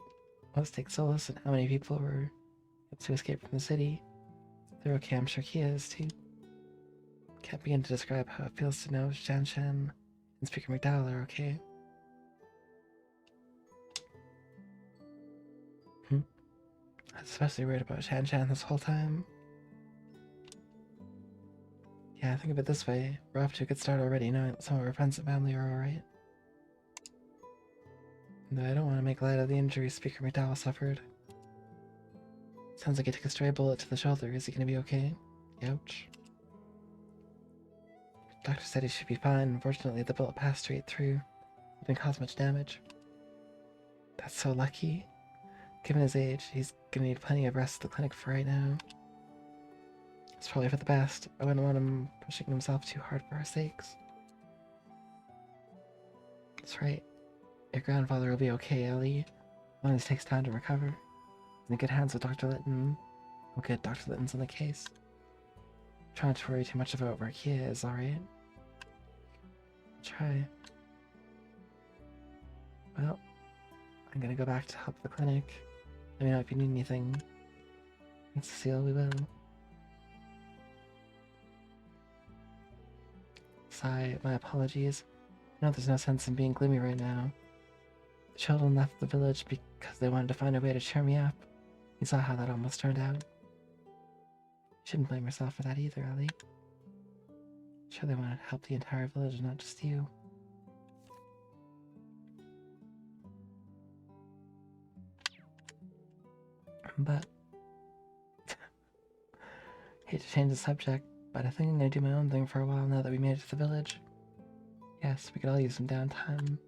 Let's take solace in how many people were able to escape from the city. They're okay, I'm sure Kia is too. Can't begin to describe how it feels to know Shan Shan and Speaker McDowell are okay. I was especially worried about Shan Shan this whole time. Yeah, think of it this way. We're off to a good start already, knowing that some of our friends and family are alright. Though I don't want to make light of the injuries Speaker McDowell suffered. Sounds like he took a stray bullet to the shoulder. Is he gonna be okay? Ouch. Doctor said he should be fine. Unfortunately, the bullet passed straight through. It didn't cause much damage. That's so lucky. Given his age, he's gonna need plenty of rest at the clinic for right now. It's probably for the best. I wouldn't want him pushing himself too hard for our sakes. That's right. Your grandfather will be okay, Ellie. As long as he takes time to recover. He's in good hands with Dr. Litton. Oh good, Dr. Litton's in the case. Try not to worry too much about where Kia is, alright? Try. Well, I'm gonna go back to help the clinic. Let me know if you need anything. Thanks, Cecile, we will. Sigh, my apologies. I know there's no sense in being gloomy right now. The children left the village because they wanted to find a way to cheer me up. You saw how that almost turned out. You shouldn't blame yourself for that either, Ellie. Sure, they wanted to help the entire village, not just you. But... hate to change the subject, but I think I'm gonna do my own thing for a while now that we made it to the village. Yes, we could all use some downtime.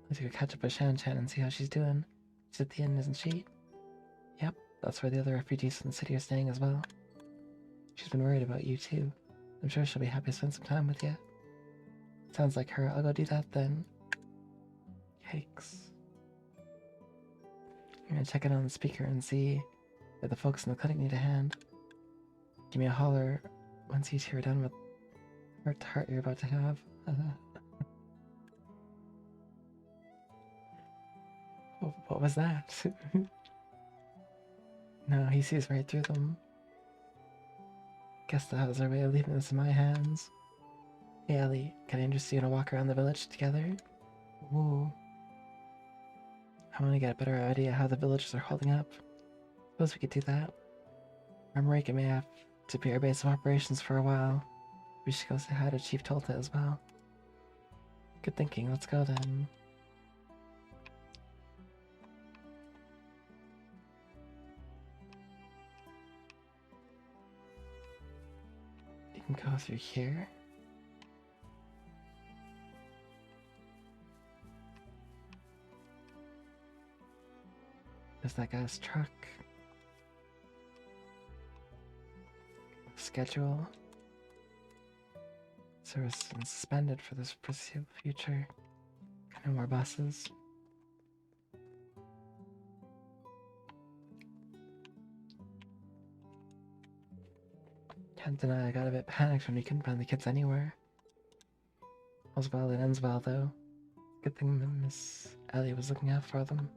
Let's go catch up with Shan Shan and see how she's doing. She's at the inn, isn't she? Yep, that's where the other refugees in the city are staying as well. She's been worried about you too. I'm sure she'll be happy to spend some time with you. Sounds like her. I'll go do that then. Yikes. I'm gonna check it on the speaker and see if the folks in the clinic need a hand. Give me a holler once you two are done with heart to heart you're about to have. What was that? No, he sees right through them. Guess that was our way of leaving this in my hands. Hey Ellie, can I interest you in a walk around the village together? Ooh. I want to get a better idea how the villagers are holding up. Suppose we could do that. Reverie may have to be our base of operations for a while. We should go say hi to Chief Tolta as well. Good thinking, let's go then. You can go through here. There's that guy's truck. Schedule. Service is suspended for this foreseeable future. No more buses. Can't deny I got a bit panicked when we couldn't find the kids anywhere. All's well that ends well, though. Good thing Miss Ellie was looking out for them.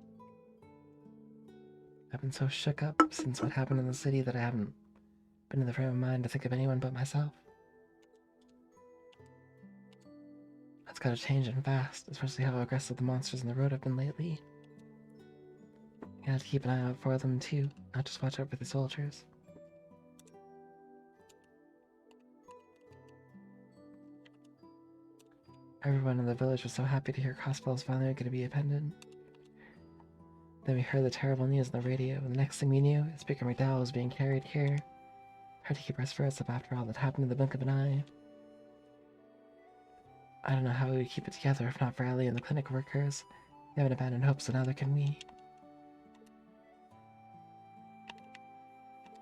I've been so shook up since what happened in the city that I haven't been in the frame of mind to think of anyone but myself. That's gotta change and fast, especially how aggressive the monsters on the road have been lately. You have to keep an eye out for them too, not just watch out for the soldiers. Everyone in the village was so happy to hear Crossbell was finally going to be abandoned. Then we heard the terrible news on the radio, and the next thing we knew, Speaker McDowell was being carried here. Hard to keep our spirits up after all that happened in the blink of an eye. I don't know how we would keep it together if not for Ellie and the clinic workers. They haven't abandoned hope, so neither can we.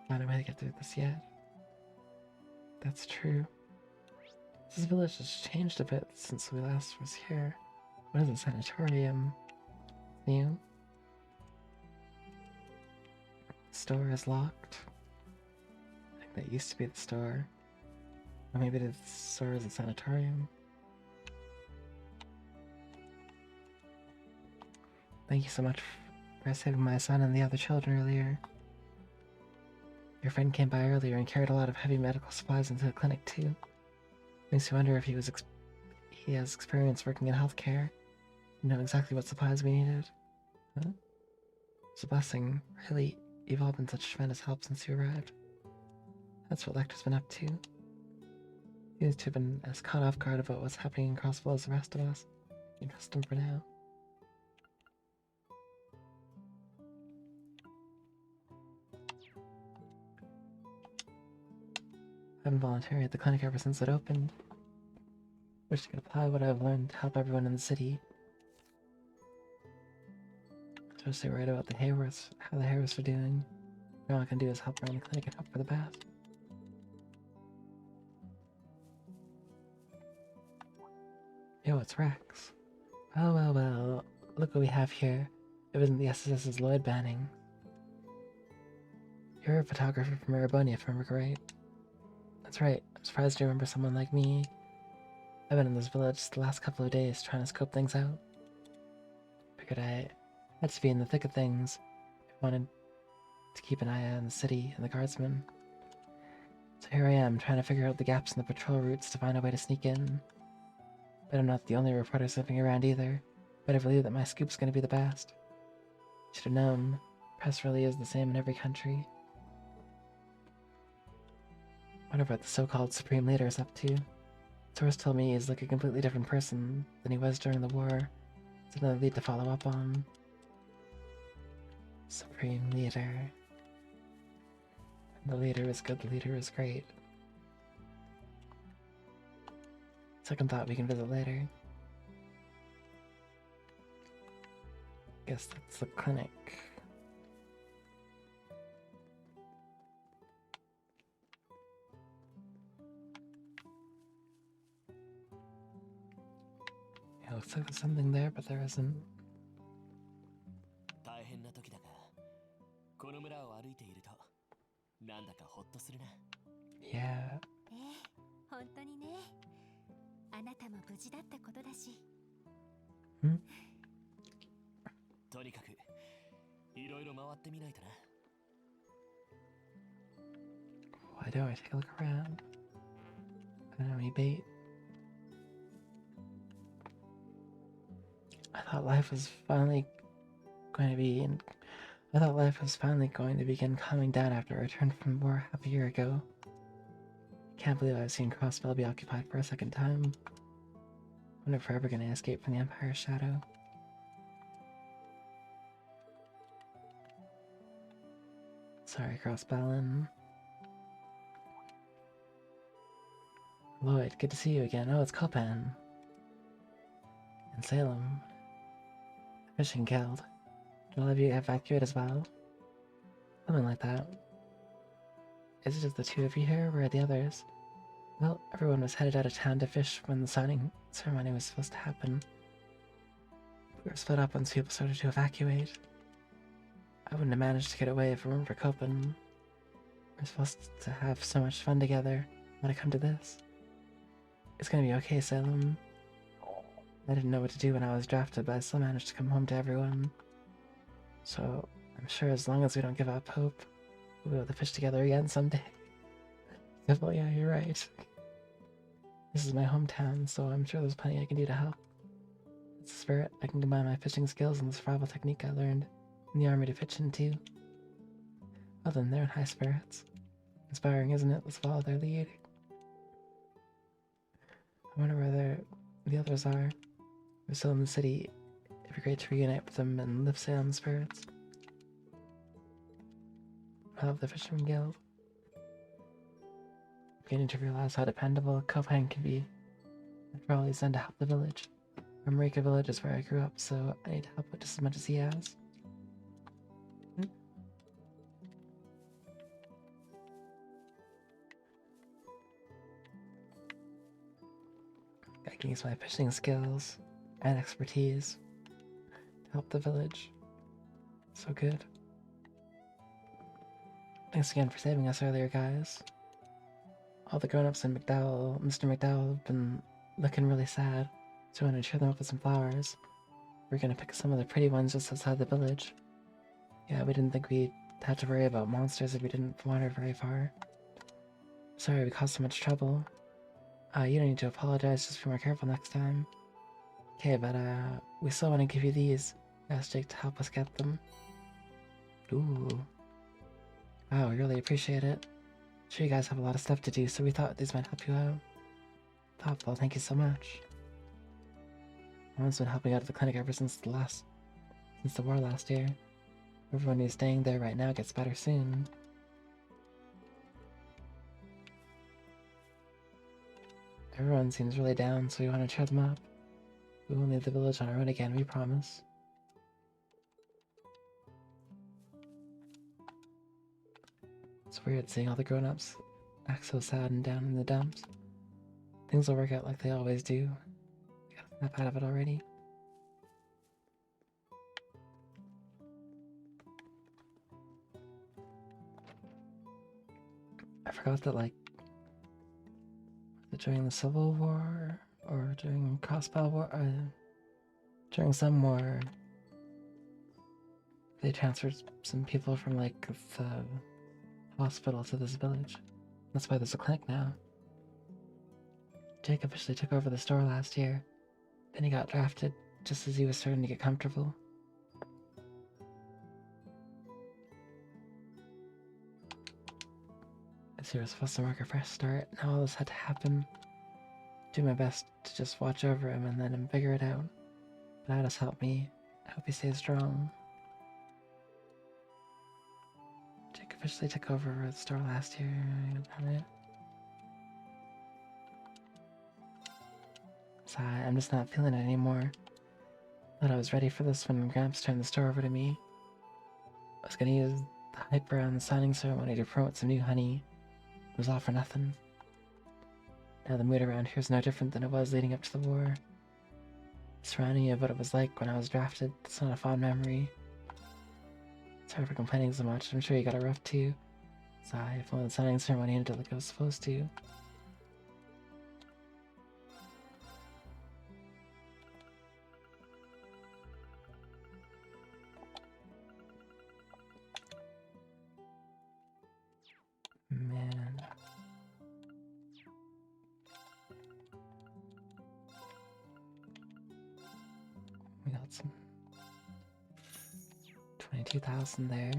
Find a way to get through this yet. That's true. This village has changed a bit since we last was here. What is a sanatorium? New? The store is locked. I think that used to be the store. Or maybe the store is a sanatorium. Thank you so much for saving my son and the other children earlier. Your friend came by earlier and carried a lot of heavy medical supplies into the clinic too. Makes me wonder if he has experience working in healthcare. You know exactly what supplies we needed. Huh? It's a blessing. Really, you've all been such tremendous help since you arrived. That's what Lecter's been up to. He seems to have been as caught off guard about what's happening in Crossville as the rest of us. You can trust him for now. I've been volunteering at the clinic ever since it opened. Wish I could apply what I've learned to help everyone in the city. Especially right about the Hayworths, how the Hayworths are doing. All I can do is help run the clinic and hope for the best. Yo, it's Rex. Well, well, well. Look what we have here. It wasn't the SSS's Lloyd banning. You're a photographer from Erebony, if I remember right. That's right. I'm surprised you remember someone like me. I've been in this village the last couple of days trying to scope things out. Figured I had to be in the thick of things. I wanted to keep an eye on the city and the guardsmen. So here I am, trying to figure out the gaps in the patrol routes to find a way to sneak in. But I'm not the only reporter sniffing around either. Better believe that my scoop's gonna be the best. Should have known. Press really is the same in every country. Wonder what the so-called Supreme Leader is up to. Source told me he's like a completely different person than he was during the war. It's another lead to follow up on. Supreme Leader. The leader is good, the leader is great. Second thought, we can visit later. Guess that's the clinic. Yeah, looks like there's something there, but there isn't. 大変な時だが、この村を歩いていると、なんだかほっとするな。Yeah. 本当にね。あなたも無事だったことだし。とにかく、いろいろ回ってみないとな。Why don't I take a look around? I don't know any bait. I thought life was finally going to begin calming down after I returned from war half a year ago. Can't believe I've seen Crossbell be occupied for a second time. Wonder if we're ever gonna escape from the Empire's shadow. Sorry, Crossbell. Lloyd, good to see you again. Oh, it's Copan. And Salem. The fishing guild. Did all of you evacuate as well? Something like that. Is it just the two of you here, or where are the others? Well, everyone was headed out of town to fish when the signing ceremony was supposed to happen. We were split up once people started to evacuate. I wouldn't have managed to get away if it weren't for Copen. We're supposed to have so much fun together when it come to this. It's gonna be okay, Salem. I didn't know what to do when I was drafted, but I still managed to come home to everyone. So, I'm sure as long as we don't give up hope, we'll be able to fish together again someday. Well, yeah, you're right. This is my hometown, so I'm sure there's plenty I can do to help. It's a spirit. I can combine my fishing skills and the survival technique I learned in the army to pitch into. Well then, they're in high spirits. Inspiring, isn't it? Let's follow their lead. I wonder where the others are. We're still in the city. It'd be great to reunite with them and lift Salem's spirits. I love the Fisherman Guild. Beginning to realize how dependable Copan can be. After all he's done to help the village. Marika village is where I grew up, so I need to help out just as much as he has. I can use my fishing skills and expertise to help the village. So good. Thanks again for saving us earlier, guys. All the grown-ups in Mr. McDowell have been looking really sad, so I want to cheer them up with some flowers. We're gonna pick some of the pretty ones just outside the village. Yeah, we didn't think we'd have to worry about monsters if we didn't wander very far. Sorry we caused so much trouble. You don't need to apologize, just be more careful next time. Okay, but we still want to give you these. Ask Jake to help us get them. Ooh. Wow, we really appreciate it. Sure, you guys have a lot of stuff to do, so we thought these might help you out. Thoughtful, thank you so much. Mom's been helping out at the clinic ever since the war last year. Everyone who's staying there right now gets better soon. Everyone seems really down, so we want to cheer them up. We won't leave the village on our own again, we promise. It's weird seeing all the grown-ups act so sad and down in the dumps. Things will work out like they always do. We gotta snap out of it already. I forgot that, like, during the Civil War, or during Crossbow War, during some war, they transferred some people from, like, the hospital to this village. That's why there's a clinic now. Jake officially took over the store last year. Then he got drafted just as he was starting to get comfortable. This year was supposed to mark a fresh start. Now all this had to happen. Do my best to just watch over him and let him figure it out. But Addis helped me. I hope he stays strong. Jake officially took over the store last year. Sigh, I'm just not feeling it anymore. Thought I was ready for this when Gramps turned the store over to me. I was gonna use the hype around the signing ceremony to promote some new honey. It was all for nothing. Now the mood around here is no different than it was leading up to the war. Surrounding me of what it was like when I was drafted, it's not a fond memory. Sorry for complaining so much, I'm sure you got it rough too. Sigh, if only the signing ceremony ended like it was supposed to. Man. We got some 22,000 there.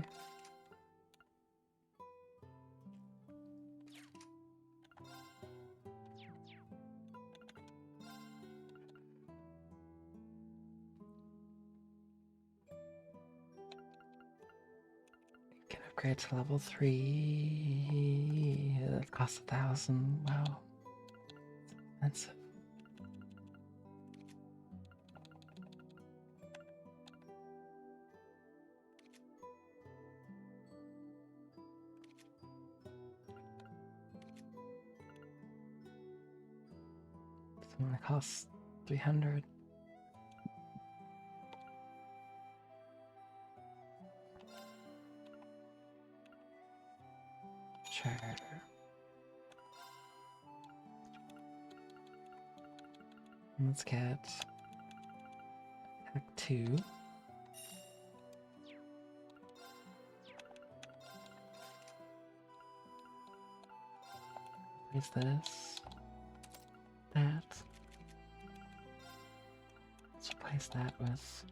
Can upgrade to level 3. That costs 1,000. Wow. That's expensive. It's only costs 300. Sure. Let's get Hack 2. Replace this. That. Let's replace that with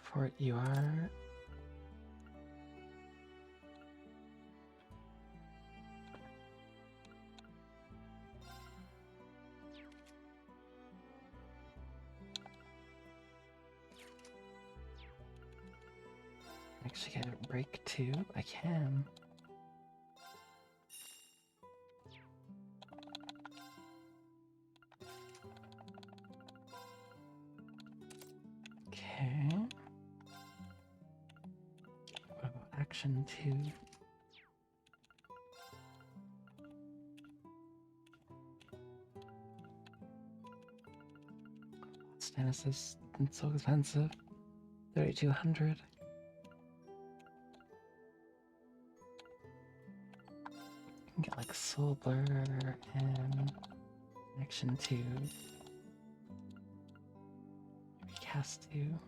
Fort UR. actually get a break too? I can. Okay. What about action 2? Stannis is so expensive. 3,200. You can get like Soul Blur and Action 2. Maybe Cast 2.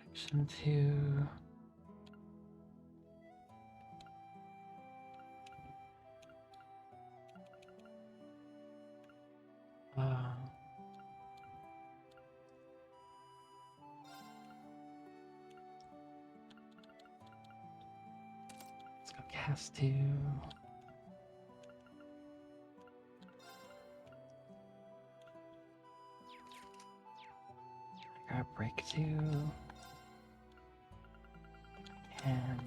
Action 2. Let's go Cast 2. I got Break 2. And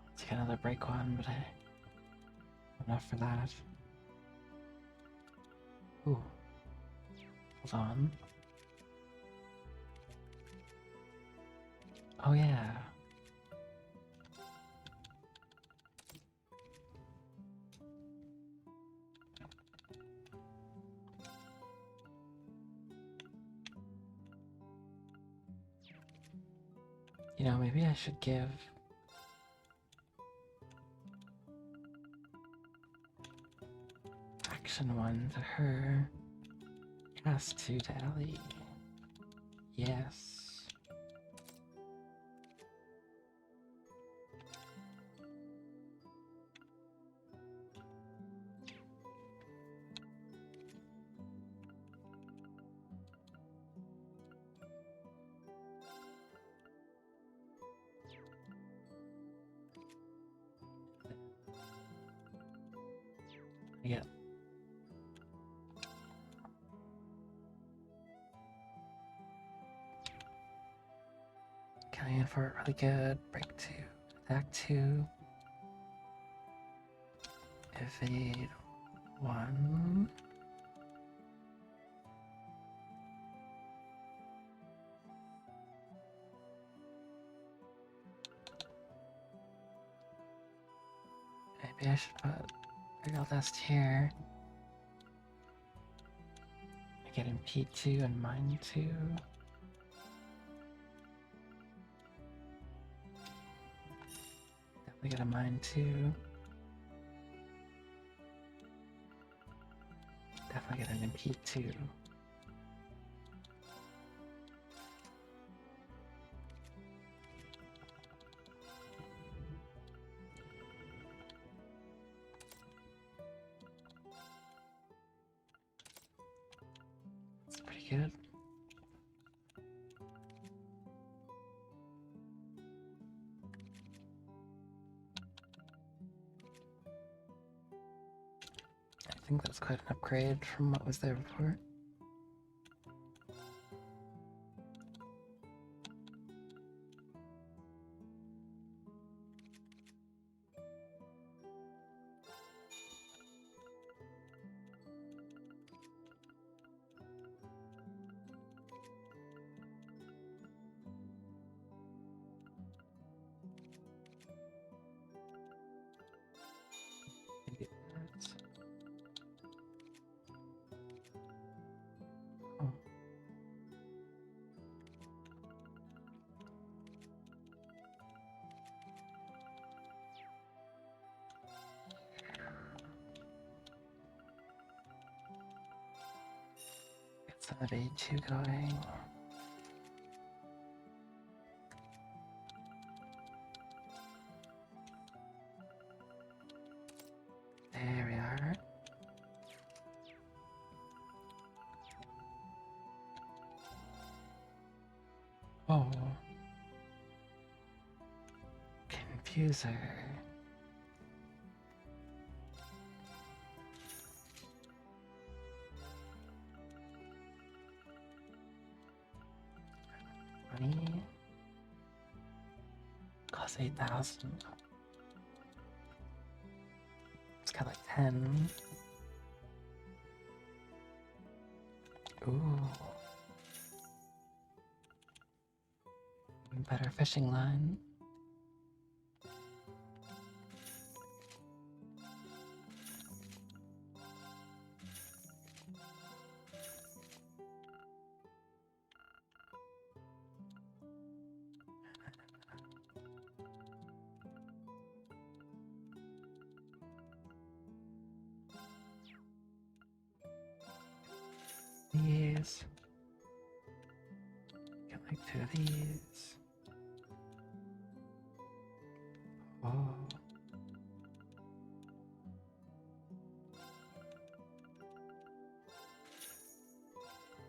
let's get another break one, but enough for that. Ooh. Hold on. Oh yeah. You know, maybe I should give Action 1 to her. Cast 2 to Ellie. Yes. Yeah. Coming in for it really good. Break 2. Attack 2. Evade 1. Maybe I should put Real Dust here. I get Impede 2 and Mine 2. Definitely get a Mine 2. Definitely get an Impede 2. It's pretty good. I think that's quite an upgrade from what was there before. Maybe that. Oh. Get some of A2 going. There we are. accuser. Money costs 8,000. It's got like 10. Ooh. Better fishing line. These. Get like 2 of these. Oh.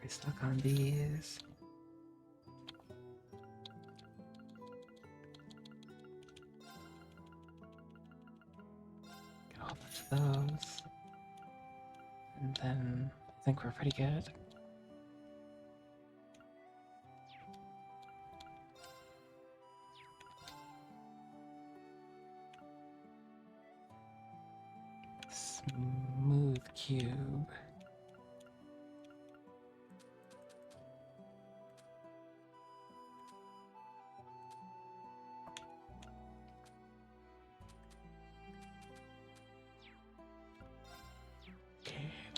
We're stuck on these. Get a whole bunch of those. And then I think we're pretty good. Smooth cube.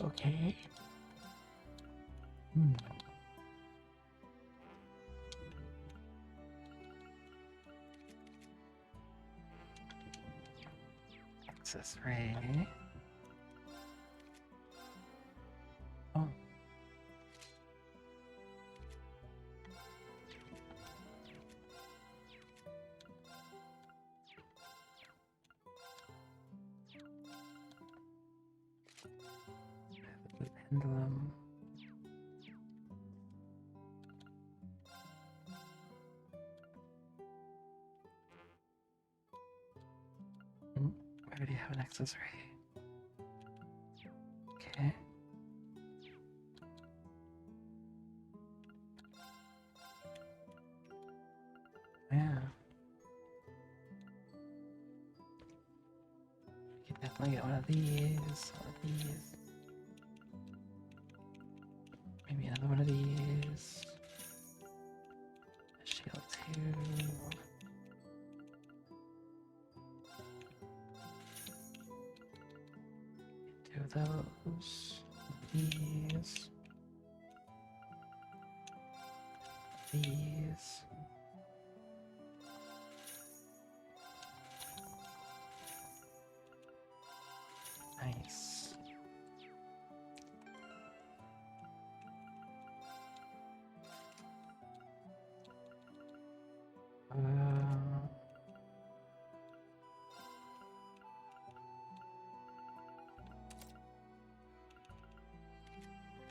Okay. Access ray. Oh. The pendulum. We already have an access ray. Okay. Yeah. You can definitely get one of these. Maybe another one of these. A shield too. Two of those. These. These. Nice.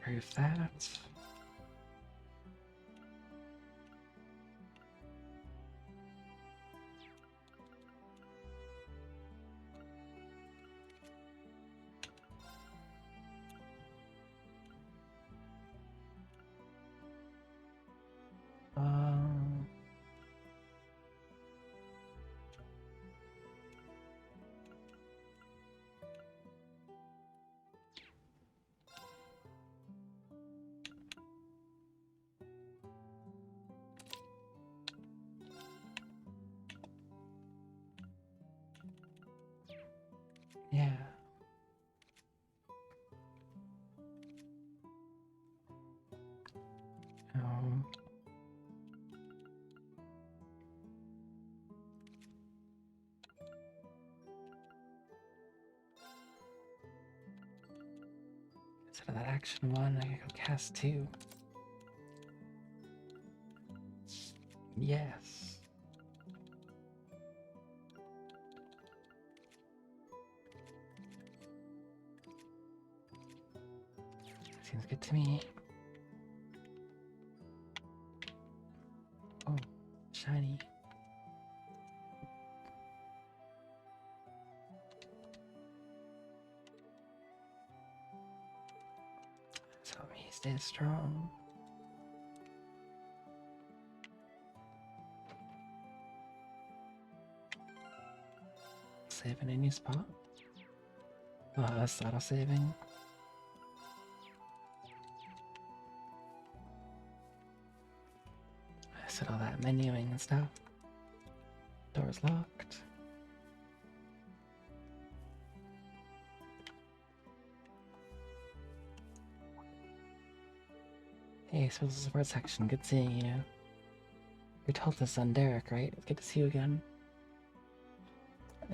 Prove that. Yeah. Um, instead of that action one, I could go cast 2. Yes. Seems good to me. Oh, shiny. Stay strong. Save in any spot. Oh, that's auto saving. I said all that menuing and stuff. Door's locked. Hey, social support section. Good seeing you. You're Tulta's son, Derek, right? It's good to see you again.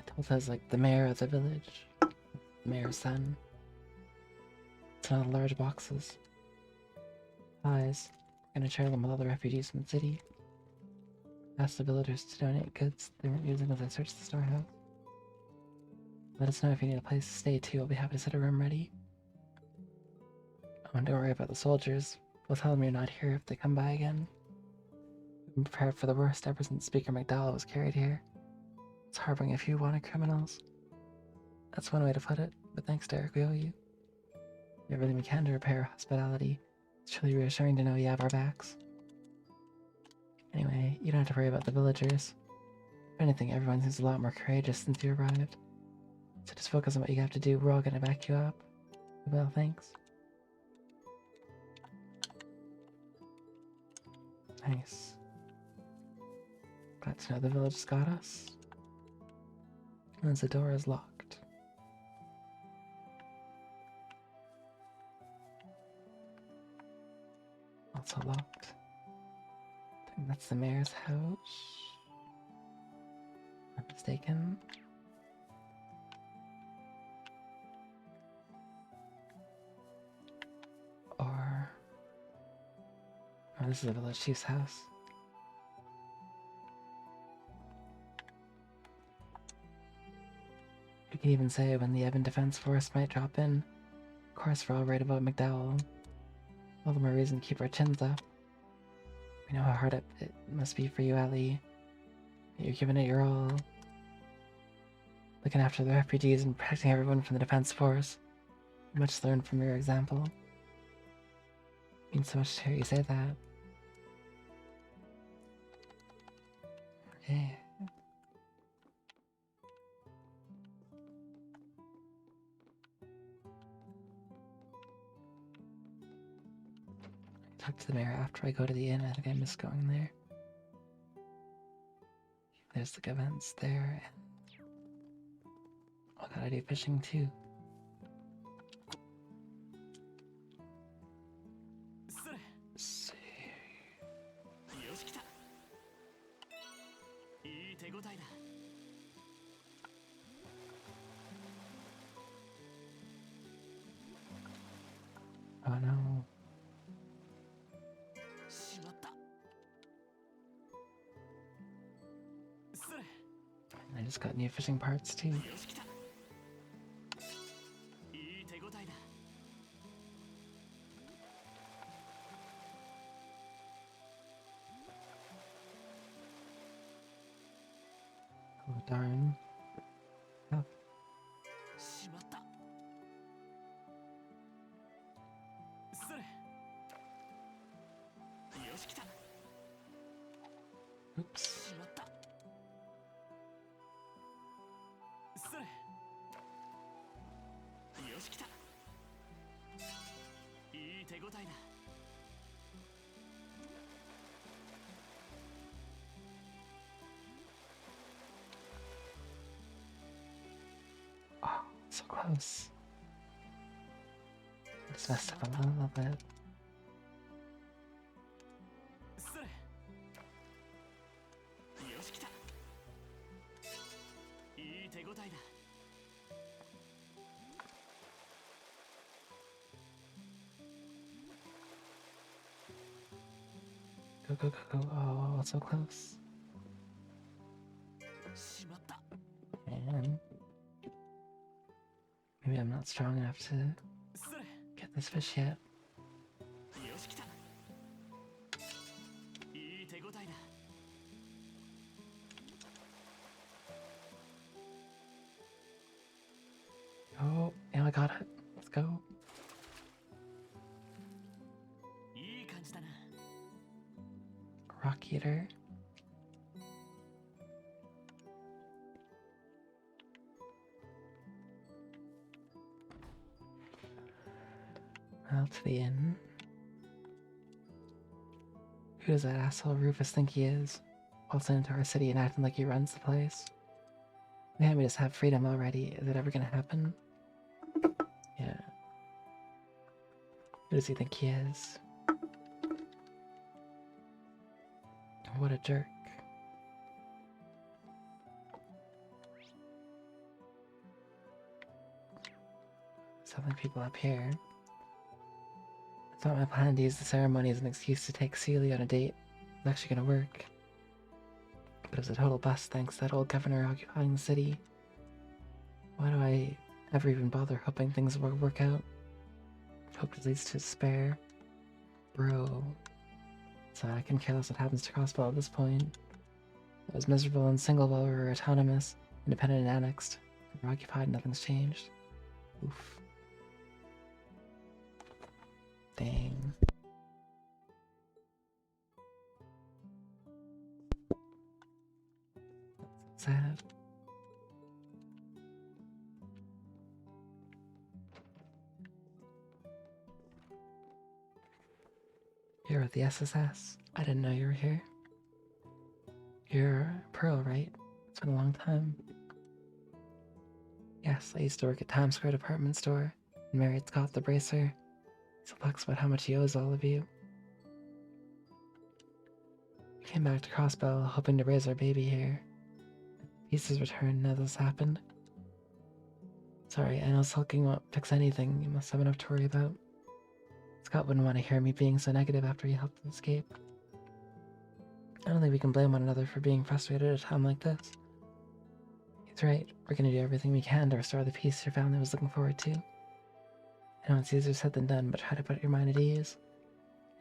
Tulta's like the mayor of the village. The mayor's son. It's one of the large boxes. Eyes. We're gonna share them with other refugees from the city. Ask the villagers to donate goods they weren't using as I searched the storehouse. Let us know if you need a place to stay too. I'll be happy to set a room ready. Oh, and don't worry about the soldiers. We'll tell them you're not here if they come by again. We've been prepared for the worst ever since Speaker McDowell was carried here. It's harboring a few wanted criminals. That's one way to put it, but thanks, Derek, we owe you. We have everything we can to repair hospitality. It's truly reassuring to know you have our backs. Anyway, you don't have to worry about the villagers. If anything, everyone seems a lot more courageous since you arrived. So just focus on what you have to do. We're all gonna back you up. Well, thanks. Nice. Glad to know the village got us. And the door is locked. Also locked. I think that's the mayor's house. If I'm mistaken. Or... oh, this is the village chief's house. You can even say when the Evan Defense Force might drop in. Of course, we're all right about McDowell. All the more reason to keep our chins up. We know how hard it must be for you, Ellie. You're giving it your all. Looking after the refugees and protecting everyone from the Defense Force. Much learned from your example. It means so much to hear you say that. Okay. Talk to the mayor after I go to the inn. I think I missed going there. There's the events there. Oh, gotta do fishing too. See. Oh no. I just got new fishing parts too. Oh darn. Oh. Oops. Oh, so close. Just messed up a little bit. Go, go, go, go. Oh, so close. And maybe I'm not strong enough to get this fish yet. Oh, yeah, I got it. Let's go. later. Well, to the inn. Who does that asshole Rufus think he is? Waltzing into our city and acting like he runs the place. Can't we just have freedom already? Is it ever gonna happen? Yeah. Who does he think he is? What a jerk. Something people up here. It's not my plan to use the ceremony as an excuse to take Celia on a date. It's actually gonna work. But it was a total bust thanks to that old governor occupying the city. Why do I ever even bother hoping things will work out? Hope just leads to despair. Bro. So I can care less what happens to Crossbell at this point. I was miserable and single while we were autonomous, independent and annexed. We were occupied, nothing's changed. Oof. Dang. That's sad. You're with the SSS? I didn't know you were here. You're Pearl, right? It's been a long time. Yes, I used to work at Times Square department store, and married Scott the Bracer. He talks about how much he owes all of you. We came back to Crossbell, hoping to raise our baby here. Peace has returned now this happened. Sorry, I know sulking won't fix anything. You must have enough to worry about. Scott wouldn't want to hear me being so negative after he helped us escape. I don't think we can blame one another for being frustrated at a time like this. He's right. We're going to do everything we can to restore the peace your family was looking forward to. I know it's easier said than done, but try to put your mind at ease.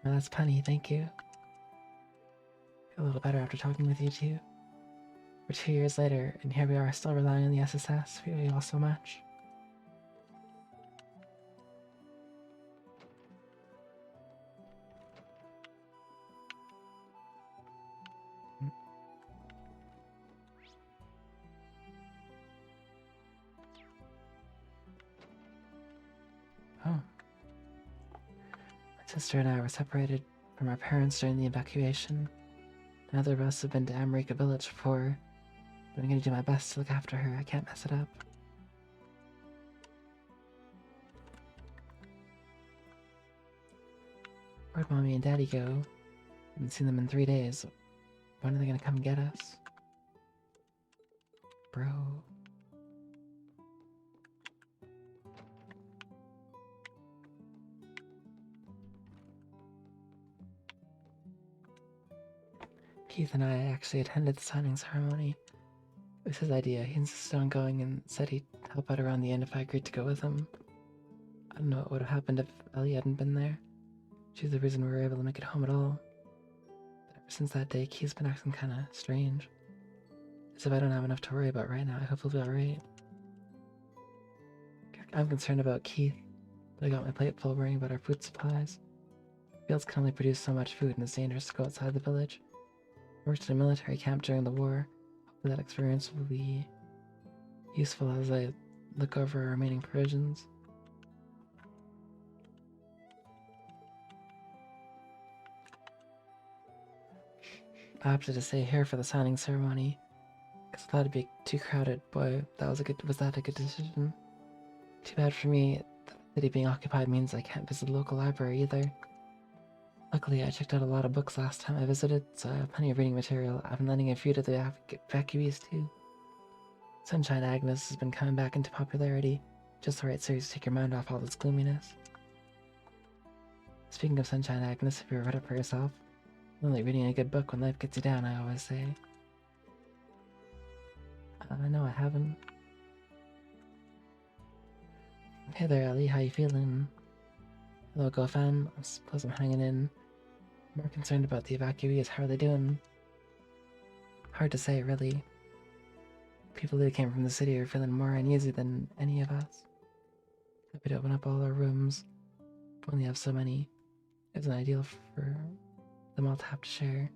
Now that's plenty, thank you. I feel a little better after talking with you too. We're 2 years later, and here we are still relying on the SSS. We owe you all so much. Oh. My sister and I were separated from our parents during the evacuation. Neither of us have been to America Village before, but I'm going to do my best to look after her. I can't mess it up. Where'd Mommy and Daddy go? Haven't seen them in 3 days. When are they going to come get us? Bro. Keith and I actually attended the signing ceremony. It was his idea. He insisted on going and said he'd help out around the end if I agreed to go with him. I don't know what would have happened if Ellie hadn't been there. She's the reason we were able to make it home at all. But ever since that day, Keith's been acting kinda strange. As if I don't have enough to worry about right now. I hope he'll be alright. I'm concerned about Keith, but I got my plate full worrying about our food supplies. Fields can only produce so much food and it's dangerous to go outside the village. I worked at a military camp during the war. Hopefully that experience will be useful as I look over our remaining provisions. I opted to stay here for the signing ceremony because I thought it'd be too crowded. Boy, was that a good decision? Too bad for me. The city being occupied means I can't visit the local library either. Luckily, I checked out a lot of books last time I visited, so I have plenty of reading material. I've been lending a few to the evacuees too. Sunshine Agnes has been coming back into popularity. Just the right series to take your mind off all this gloominess. Speaking of Sunshine Agnes, have you ever read it for yourself? Only reading a good book when life gets you down, I always say. No, I haven't. Hey there, Ellie, how you feeling? Hello, GoFan. I suppose I'm hanging in. I'm more concerned about the evacuees. How are they doing? Hard to say, really. People who came from the city are feeling more uneasy than any of us. Happy to open up all our rooms. We only have so many. It's an ideal for them all to have to share.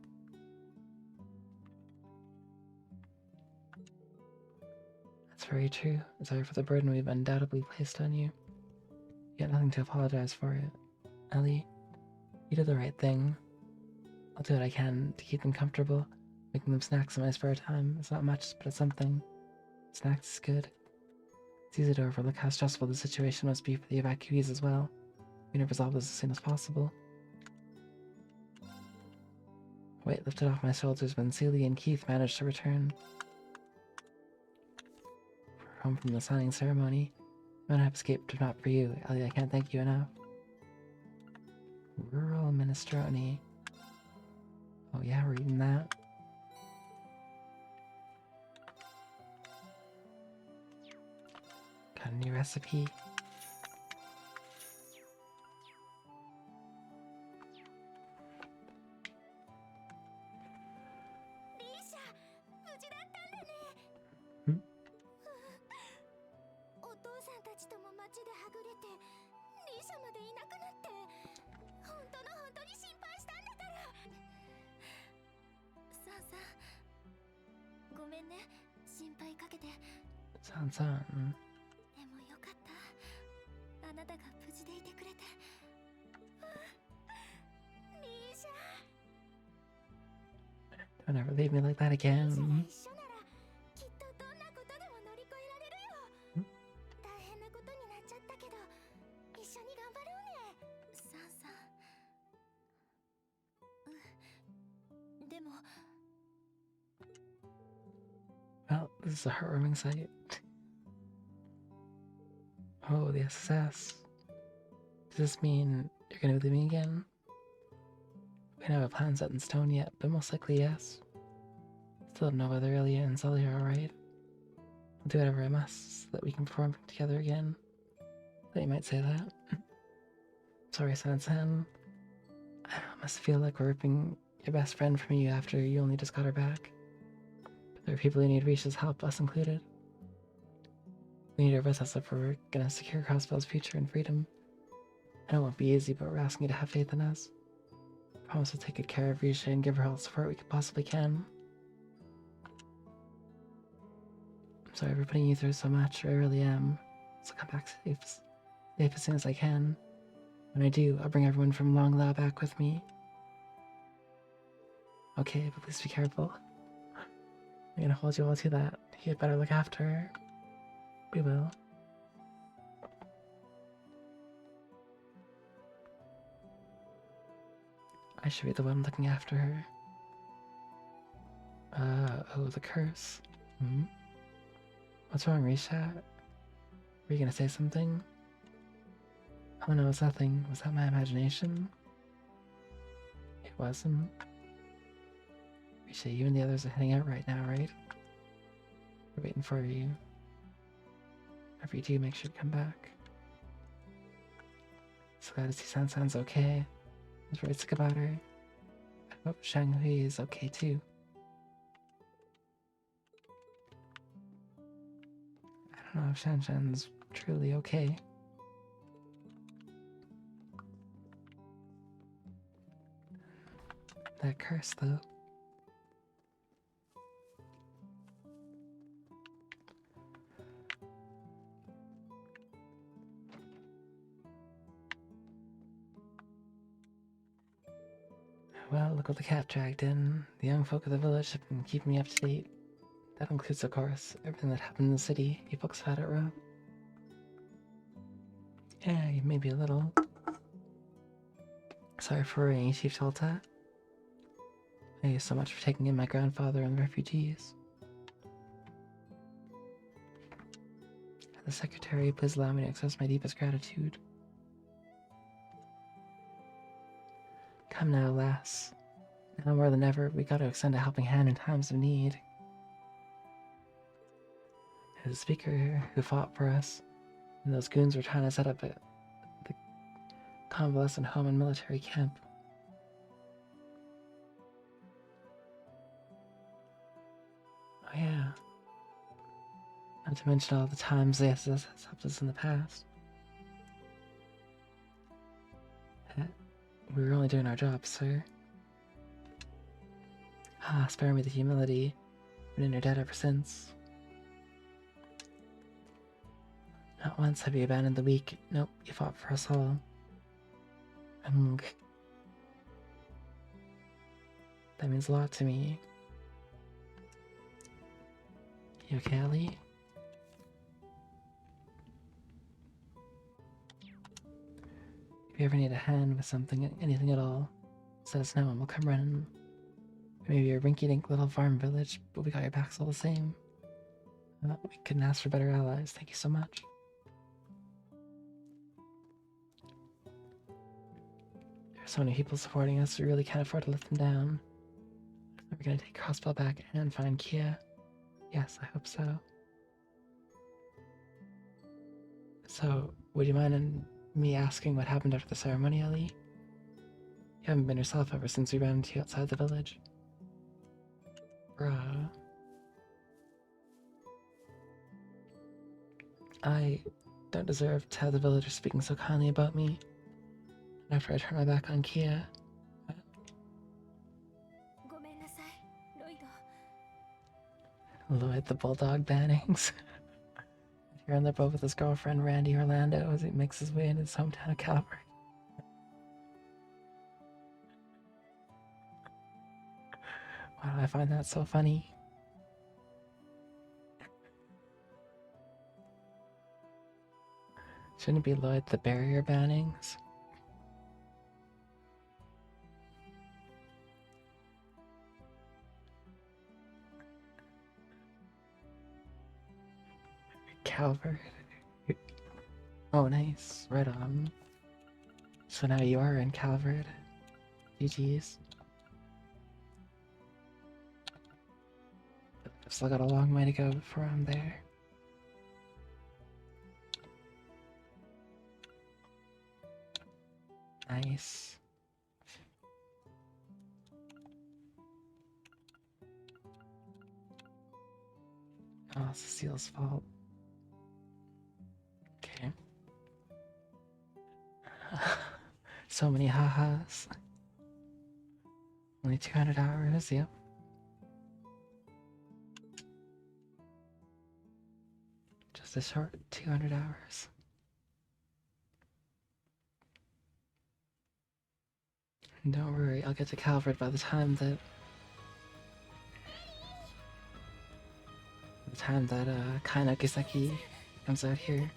very true. Sorry for the burden we've undoubtedly placed on you. You got nothing to apologize for it. Ellie, you did the right thing. I'll do what I can to keep them comfortable. Making them snacks in my spare time. It's not much, but it's something. Snacks is good. It's easy to overlook how stressful the situation must be for the evacuees as well. We need to resolve this as soon as possible. Weight lifted off my shoulders when Celie and Keith managed to return home from the signing ceremony. I might have escaped if not for you. Ellie, I can't thank you enough. Rural minestrone. Oh yeah, we're eating that. Got a new recipe. Hmm? お父さんたちとも街ではぐれてリーシャまでいなくなって本当に心配したんだからさあさあごめんね心配かけてSan San. でもよかったあなたが無事でいてくれてリーシャ Don't ever leave me like that again. 一緒ならきっとどんなことでも乗り越えられるよ大変なことになっちゃったけど一緒に頑張ろうねさあさあでも Well, this is a heartwarming sight. Oh, the SSS. Does this mean you're gonna be leaving again? We don't have a plan set in stone yet, but most likely yes. Still don't know whether Ilya and Sully are alright. I'll do whatever I must so that we can perform together again. But you might say that. Sorry, San-san. I must feel like we're ripping your best friend from you after you only just got her back. But there are people who need Risha's help, us included. We need to rest us if we're gonna secure Crossbell's future and freedom. I know it won't be easy, but we're asking you to have faith in us. Promise we'll take good care of Risha and give her all the support we possibly can. I'm sorry for putting you through so much, I really am. So come back safe as soon as I can. When I do, I'll bring everyone from Long Lao back with me. Okay, but please be careful. I'm gonna hold you all to that. You'd better look after her. We will. I should be the one looking after her. Oh, the curse. Hmm? What's wrong, Risha? Were you gonna say something? Oh no, it's nothing. Was that my imagination? It wasn't. Risha, you and the others are heading out right now, right? We're waiting for you. Whenever you do, make sure to come back. So glad to see San-san's okay. I was very sick about her. I hope Shang-Hui is okay too. I don't know if Shan-Shan's truly okay. That curse, though. Well, look what the cat dragged in. The young folk of the village have been keeping me up to date. That includes, of course, everything that happened in the city. You folks have had it rough. Yeah, maybe a little. Sorry for worrying you, Chief Tolta. Thank you so much for taking in my grandfather and the refugees. As the secretary, please allow me to express my deepest gratitude. Come now, lass. Now more than ever, we gotta extend a helping hand in times of need. There's a speaker who fought for us, and those goons were trying to set up the convalescent home and military camp. Oh yeah. Not to mention all the times the SS has helped us in the past. We were only doing our job, sir. Ah, spare me the humility. Been in your debt ever since. Not once have you abandoned the weak. Nope, you fought for us all. That means a lot to me. You okay, Ellie? If you ever need a hand with something, anything at all, let us know and we'll come running. Maybe a rinky-dink little farm village, but we got your backs all the same. We couldn't ask for better allies. Thank you so much. There are so many people supporting us, we really can't afford to let them down. We're gonna take Crossbell back and find Kia. Yes, I hope so. So, would you mind me asking what happened after the ceremony, Ellie? You haven't been yourself ever since we ran into you outside the village. Bruh. I don't deserve to have the villagers speaking so kindly about me. And after I turned my back on Kia... Lloyd the Bulldog Bannings. Here on the boat with his girlfriend Randy Orlando as he makes his way into his hometown of Calvary. Wow, I find that so funny. Shouldn't it be Lloyd the Barrier Bannings? Calvert. Oh, nice. Right on. So now you are in Calvert. GG's. I've still got a long way to go before I'm there. Nice. Oh, Cecile's fault. Okay. So many ha-has. Only 200 hours, yep. Just a short 200 hours. Don't worry, I'll get to Calvert by the time that... Kaina Kiseki comes out here.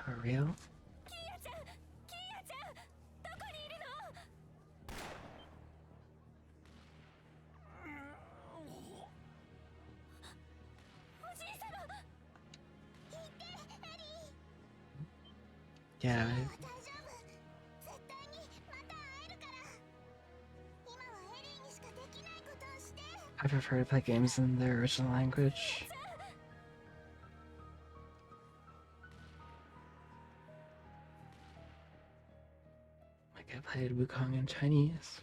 For real? Yeah. I prefer to play games in their original language. Like I played Wukong in Chinese.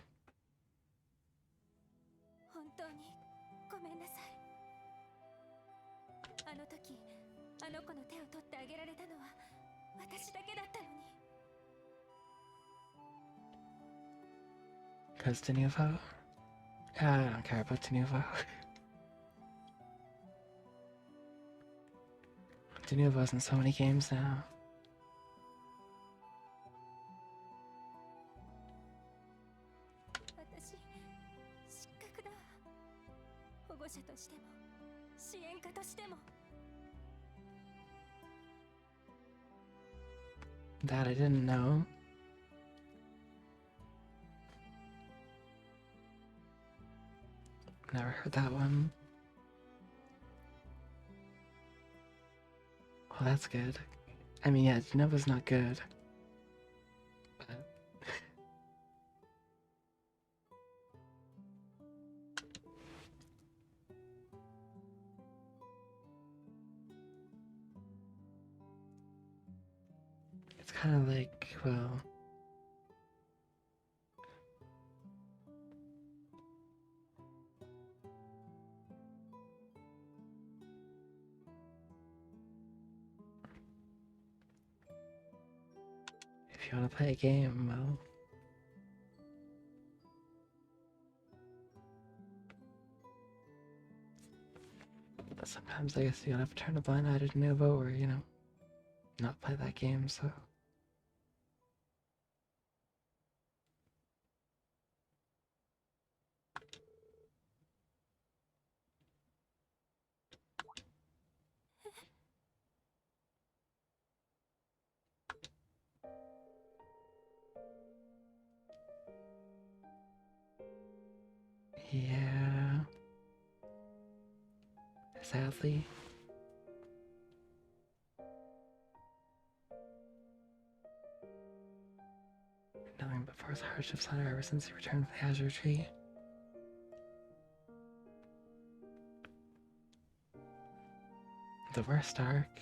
Because Denuvo? I don't care about Denuvo. Denuvo's in so many games now. That I didn't know. Never heard that one. Well, that's good. I mean, yeah, Nova's not good. But... it's kind of like, well... If you want to play a game, well. But sometimes I guess you gotta have to turn a blind eye to Nuvo or, you know, not play that game, so. Yeah. Sadly. Nothing but forced hardships on her ever since he returned from the Azure Tree. The worst arc.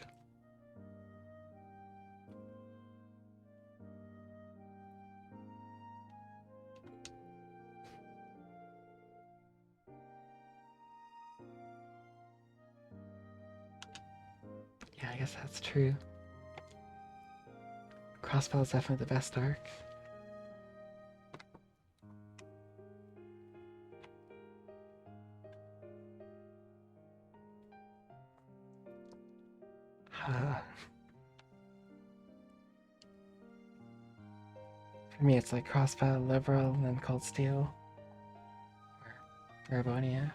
Yeah, I guess that's true. Crossbow is definitely the best arc. For me, it's like Crossbow, Liberal, and then Cold Steel. Or Urbonia.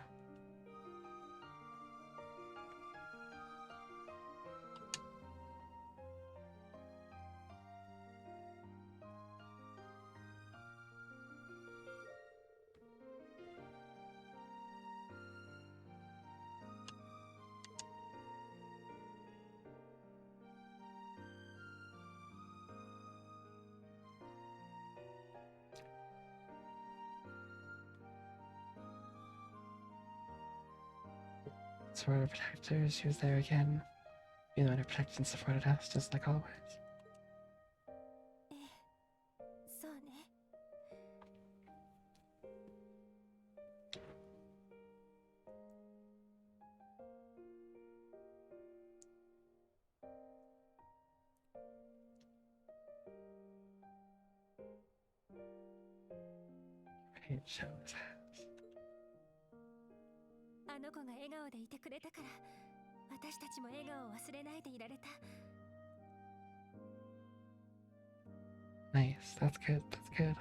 Sword of Protectors, she was there again. Be the one who protected and supported us, just like always. そうね。 Right, show his hands. あの子が笑顔でいてくれたから、私たちも笑顔を忘れないでいられた。 Nice, that's good, that's good.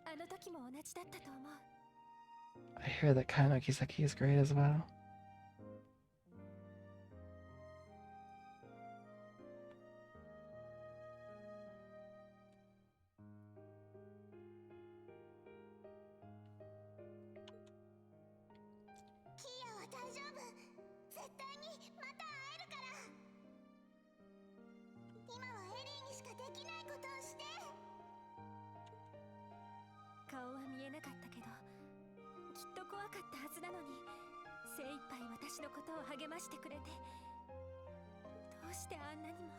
あの時も同じだったと思う。 I hear that Kaino Kiseki is great as well. キーヤは大丈夫。絶対にまた会えるから。今はエリーにしかできないことをして。顔は見えなかったけど、きっと怖かったはずなのに、精一杯私のことを励ましてくれて、どうしてあんなにも。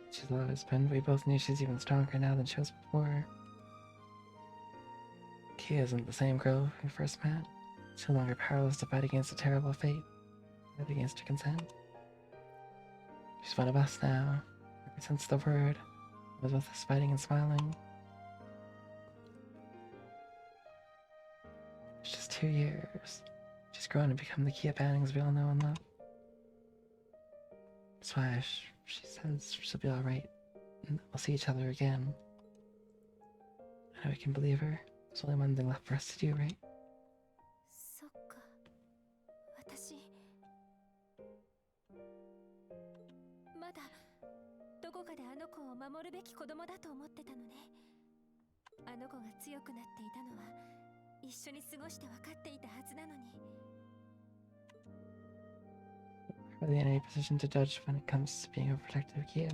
She's always been, we both knew she's even stronger now than she was before. Kia isn't the same girl we first met. She's no longer powerless to fight against a terrible fate. Fight against her consent. She's one of us now. Ever since the word was with us fighting and smiling. It's just 2 years. She's grown to become the Kia Bannings we all know and love. That's why she says she'll be alright. And we'll see each other again. I know we can believe her. There's only one thing left for us to do, right? そっか。私まだどこかであの子を守るべき子供だと思ってたのね。あの子が強くなっていたのは一緒に過ごして分かっていたはずなのに。 Really in any position to judge when it comes to being overprotective of Kia.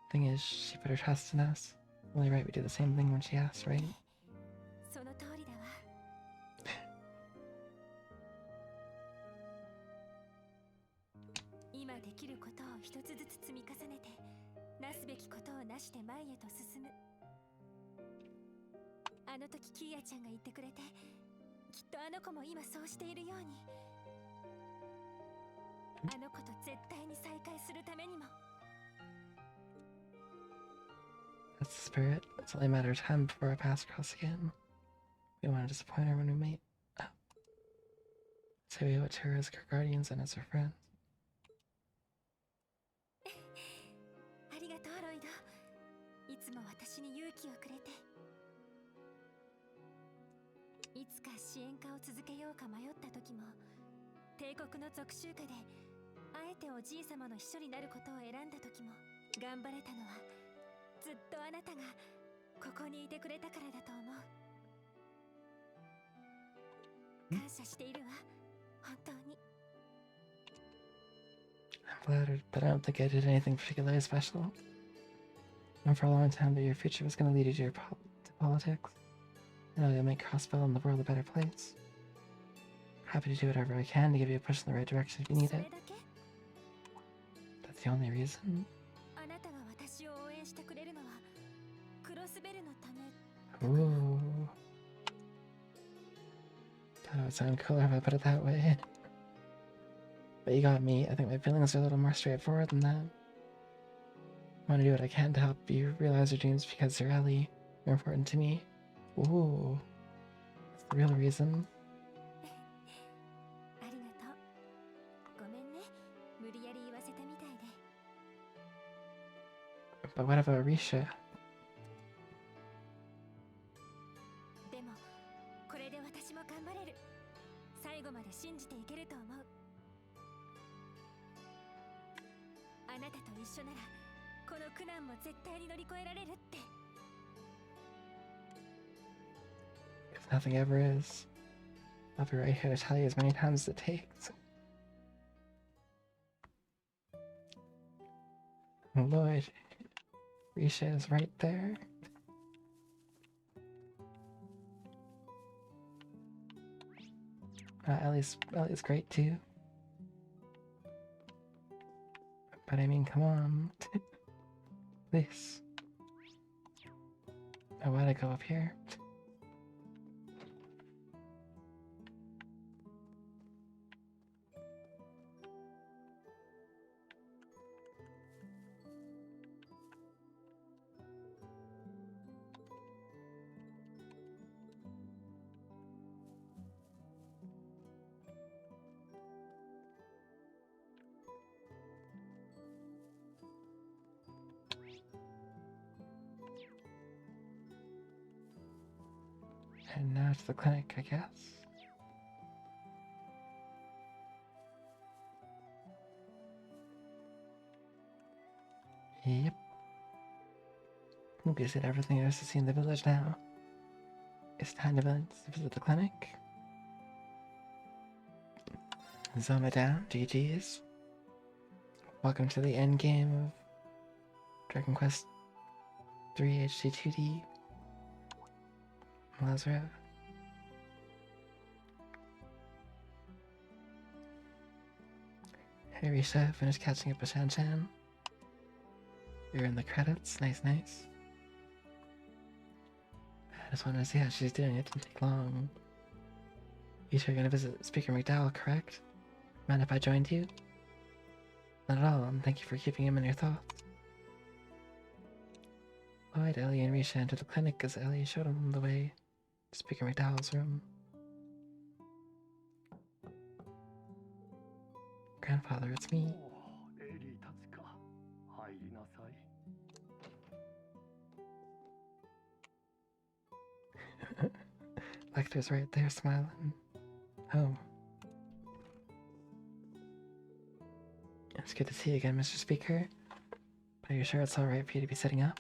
Thing is, she put her trust in us. Only right we do the same thing when she asks, right? その通りだわ。今できることを一つずつ積み重ねて、なすべきことをなして前へと進む。あの時キーヤちゃんが言ってくれて、きっとあの子も今そうしているように、あの子と絶対に再会するためにも。 That's the spirit. It's only a matter of time before our paths cross again. We don't want to disappoint her when we meet. Oh. So we owe it to her as her guardians and as her friends. ありがとうロイド、いつも私に勇気をくれて。いつか支援家を続けようか迷った時も、帝国の属州下であえておじい様の秘書になることを選んだ時も、頑張れたのはずっとあなたがここにいてくれたからだと思う。感謝しているわ、本当に。 I'm flattered, but I don't think I did anything particularly special. And for a long time that your future was going to lead you to to politics. I know you'll make Crossbell and the world a better place. Happy to do whatever I can to give you a push in the right direction if you need it. That's the only reason. あなたが私を応援してくれるのはクロスベルのため。 Ooh. Thought it would sound cooler if I put it that way. But you got me. I think my feelings are a little more straightforward than that. I want to do what I can to help you realize your dreams because they're Ellie. You're important to me. Ooh. That's the real reason. ありがとう。ごめんね、無理やり言わせたみたいで。 But what about Risha? でもこれで私も頑張れる。最後まで信じていけると思う。あなたと一緒ならこの苦難も絶対に乗り越えられるって。 If nothing ever is, I'll be right here to tell you as many times as it takes. Lloyd, Risha is right there. Ellie's great too. But I mean, come on. Please. I want to go up here. And now to the clinic, I guess. Yep. We said everything there is to see in the village now. It's time to visit the clinic. Zoma down, GG's. Welcome to the end game of Dragon Quest 3 HD2D. Lazarus. Hey Risha, finished catching up with Shan-Chan. You're in the credits, nice. I just wanted to see how she's doing, it didn't take long. You two are gonna visit Speaker McDowell, correct? Mind if I joined you? Not at all, and thank you for keeping him in your thoughts. Lloyd, Ellie, and Risha entered the clinic as Ellie showed them the way to Speaker McDowell's room. Grandfather, it's me. Lecter's right there smiling. Oh. It's good to see you again, Mr. Speaker. But are you sure it's alright for you to be sitting up?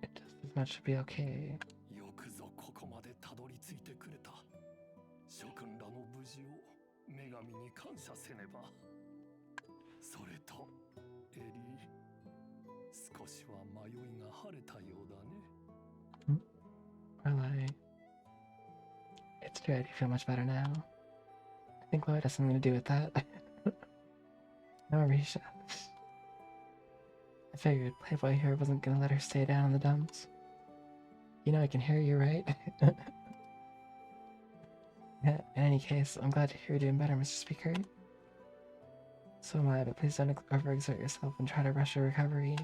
It just as much should be okay. よくぞここまでたどり着いてくれた。諸君らの無事を女神に感謝せねば。それとエリー、少しは迷いが晴れたようだね。Well, it's true, I do feel much better now. I think Lloyd has something to do with that. No, Risha. I figured Playboy here wasn't gonna let her stay down in the dumps. You know I can hear you, right? Yeah, in any case, I'm glad to hear you're doing better, Mr. Speaker. So am I, but please don't overexert yourself and try to rush your recovery.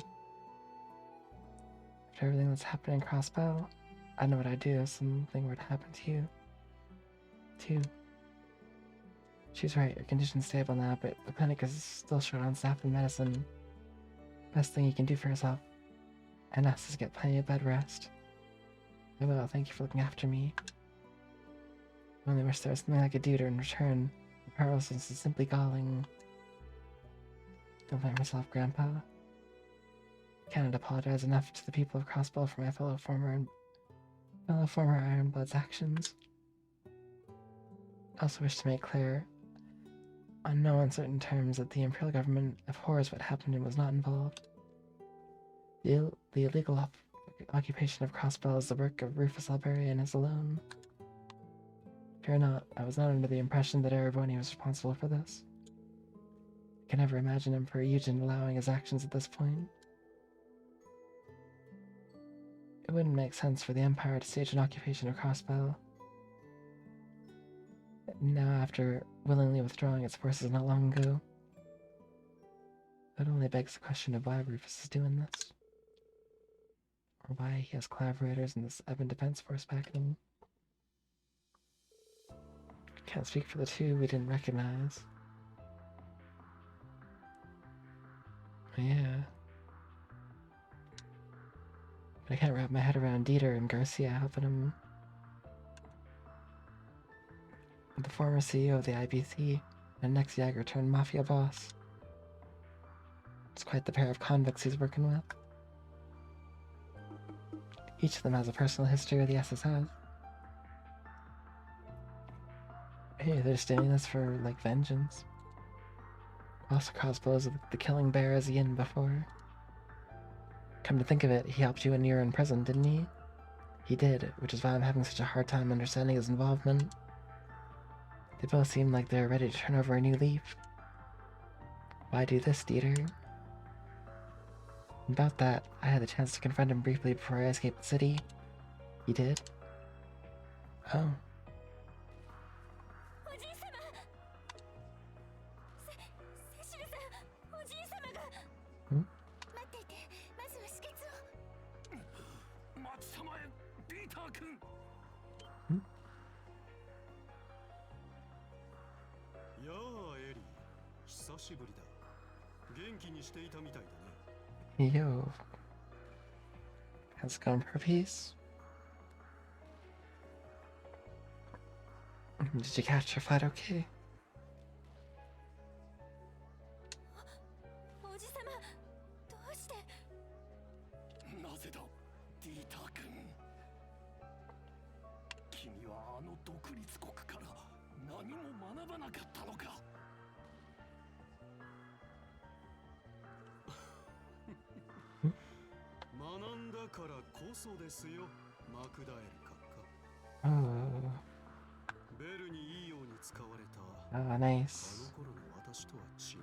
After everything that's happened in Crossbow, I know what I'd do if something were to happen to you. Too. She's right, your condition's stable now, but the clinic is still short on staff and medicine. Best thing you can do for yourself and us is get plenty of bed rest. I will, thank you for looking after me. I only wish there was something I could do to in return. The powerlessness is simply galling. Don't blame yourself, Grandpa. I cannot apologize enough to the people of Crossbow for my fellow former Ironblood's actions. I also wish to make clear, on no uncertain terms, that the Imperial government abhors what happened and was not involved. The illegal occupation of Crossbow is the work of Rufus Alberian as alone. Fear not, I was not under the impression that Ereboni was responsible for this. I can never imagine Emperor Eugen allowing his actions at this point. It wouldn't make sense for the Empire to stage an occupation of Crossbow. Now, after willingly withdrawing its forces not long ago, it only begs the question of why Rufus is doing this. Or why he has collaborators in this Evan Defense Force backing him. Can't speak for the two we didn't recognize. But yeah. But I can't wrap my head around Dieter and Garcia helping him. The former CEO of the IBC and next Jaeger turned mafia boss. It's quite the pair of convicts he's working with. Each of them has a personal history with the SSS. Hey, they're just doing this for, like, vengeance. Also cosplays the killing bear as Yin before. Come to think of it, he helped you when you were in prison, didn't he? He did, which is why I'm having such a hard time understanding his involvement. They both seem like they're ready to turn over a new leaf. Why do this, Dieter? About that, I had the chance to confront him briefly before I escaped the city. He did? Oh. Hmm? 待ちたまえ、ピーター君。Hmm? やあ、エリー。久しぶりだ。元気にしていたみたいだね。Yo. How's it going, per piece? Did you catch your flight okay? おじさま、どうして？なぜだ、ディーター君。君はあの独立国から何も学ばなかったのか。学んだからこそですよ、マクダエル閣下。Oh. ベルにいいように使われた Ah, あ nice. の頃の私とは違う。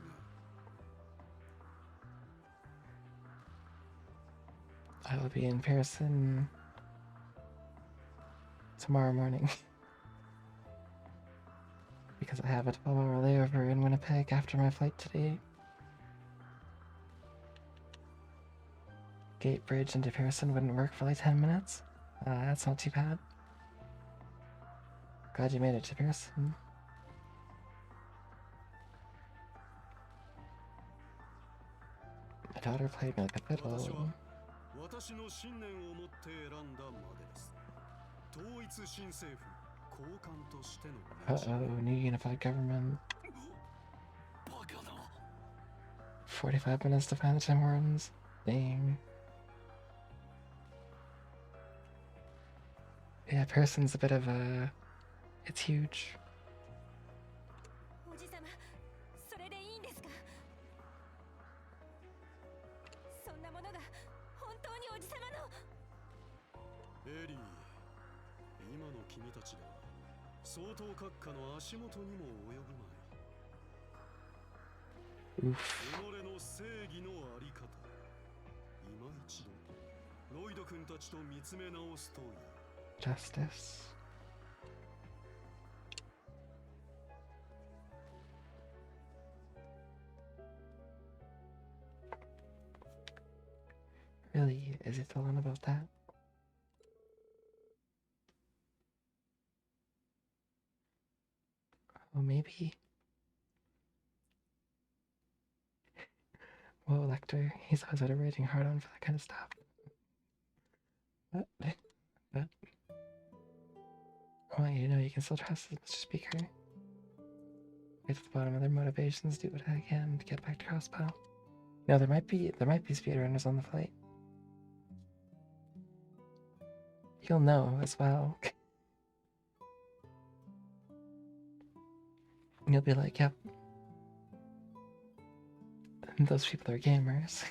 I will be in Pearson tomorrow morning. Because I have a 12-hour layover in Winnipeg after my flight today. Gate bridge into Pearson wouldn't work for like 10 minutes. That's not too bad. Glad you made it to Pearson. My daughter played me like a fiddle. 私の信念を持って選んだまでです。統一新政府高官としての道。 Uh-oh, new unified government. バカな。 45 minutes to find the Tim Hortons. Dang. Yeah, Pearson's a bit of a... It's huge. おじさま、それでいいんですか？そんなものが本当におじさまの。エリー、今の君たちでは相当閣下の足元にも及ぶまい。 Oof. 己の正義のあり方、一度ロイド君たちと見つめ直すといい。 Justice. Really? Is it still on about that? Oh, maybe. Whoa, Lecter. He's always out raging hard on for that kind of stuff. But, well, you know, you can still trust Mr. Speaker. Get to the bottom of their motivations, do what I can to get back to Crossbow. No, there might be speedrunners on the flight. You'll know as well. You'll be like, yep. Those people are gamers.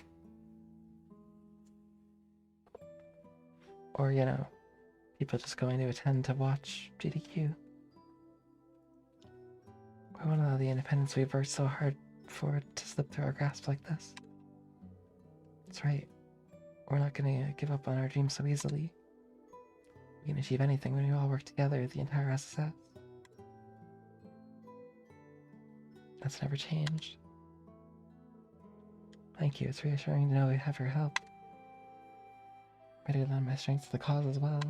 Or, you know, people just going to attend to watch GDQ. We won't allow the independence we've worked so hard for to slip through our grasp like this. That's right. We're not gonna give up on our dreams so easily. We can achieve anything when we all work together, the entire SSS. That's never changed. Thank you, it's reassuring to know we have your help. Ready to lend my strength to the cause as well.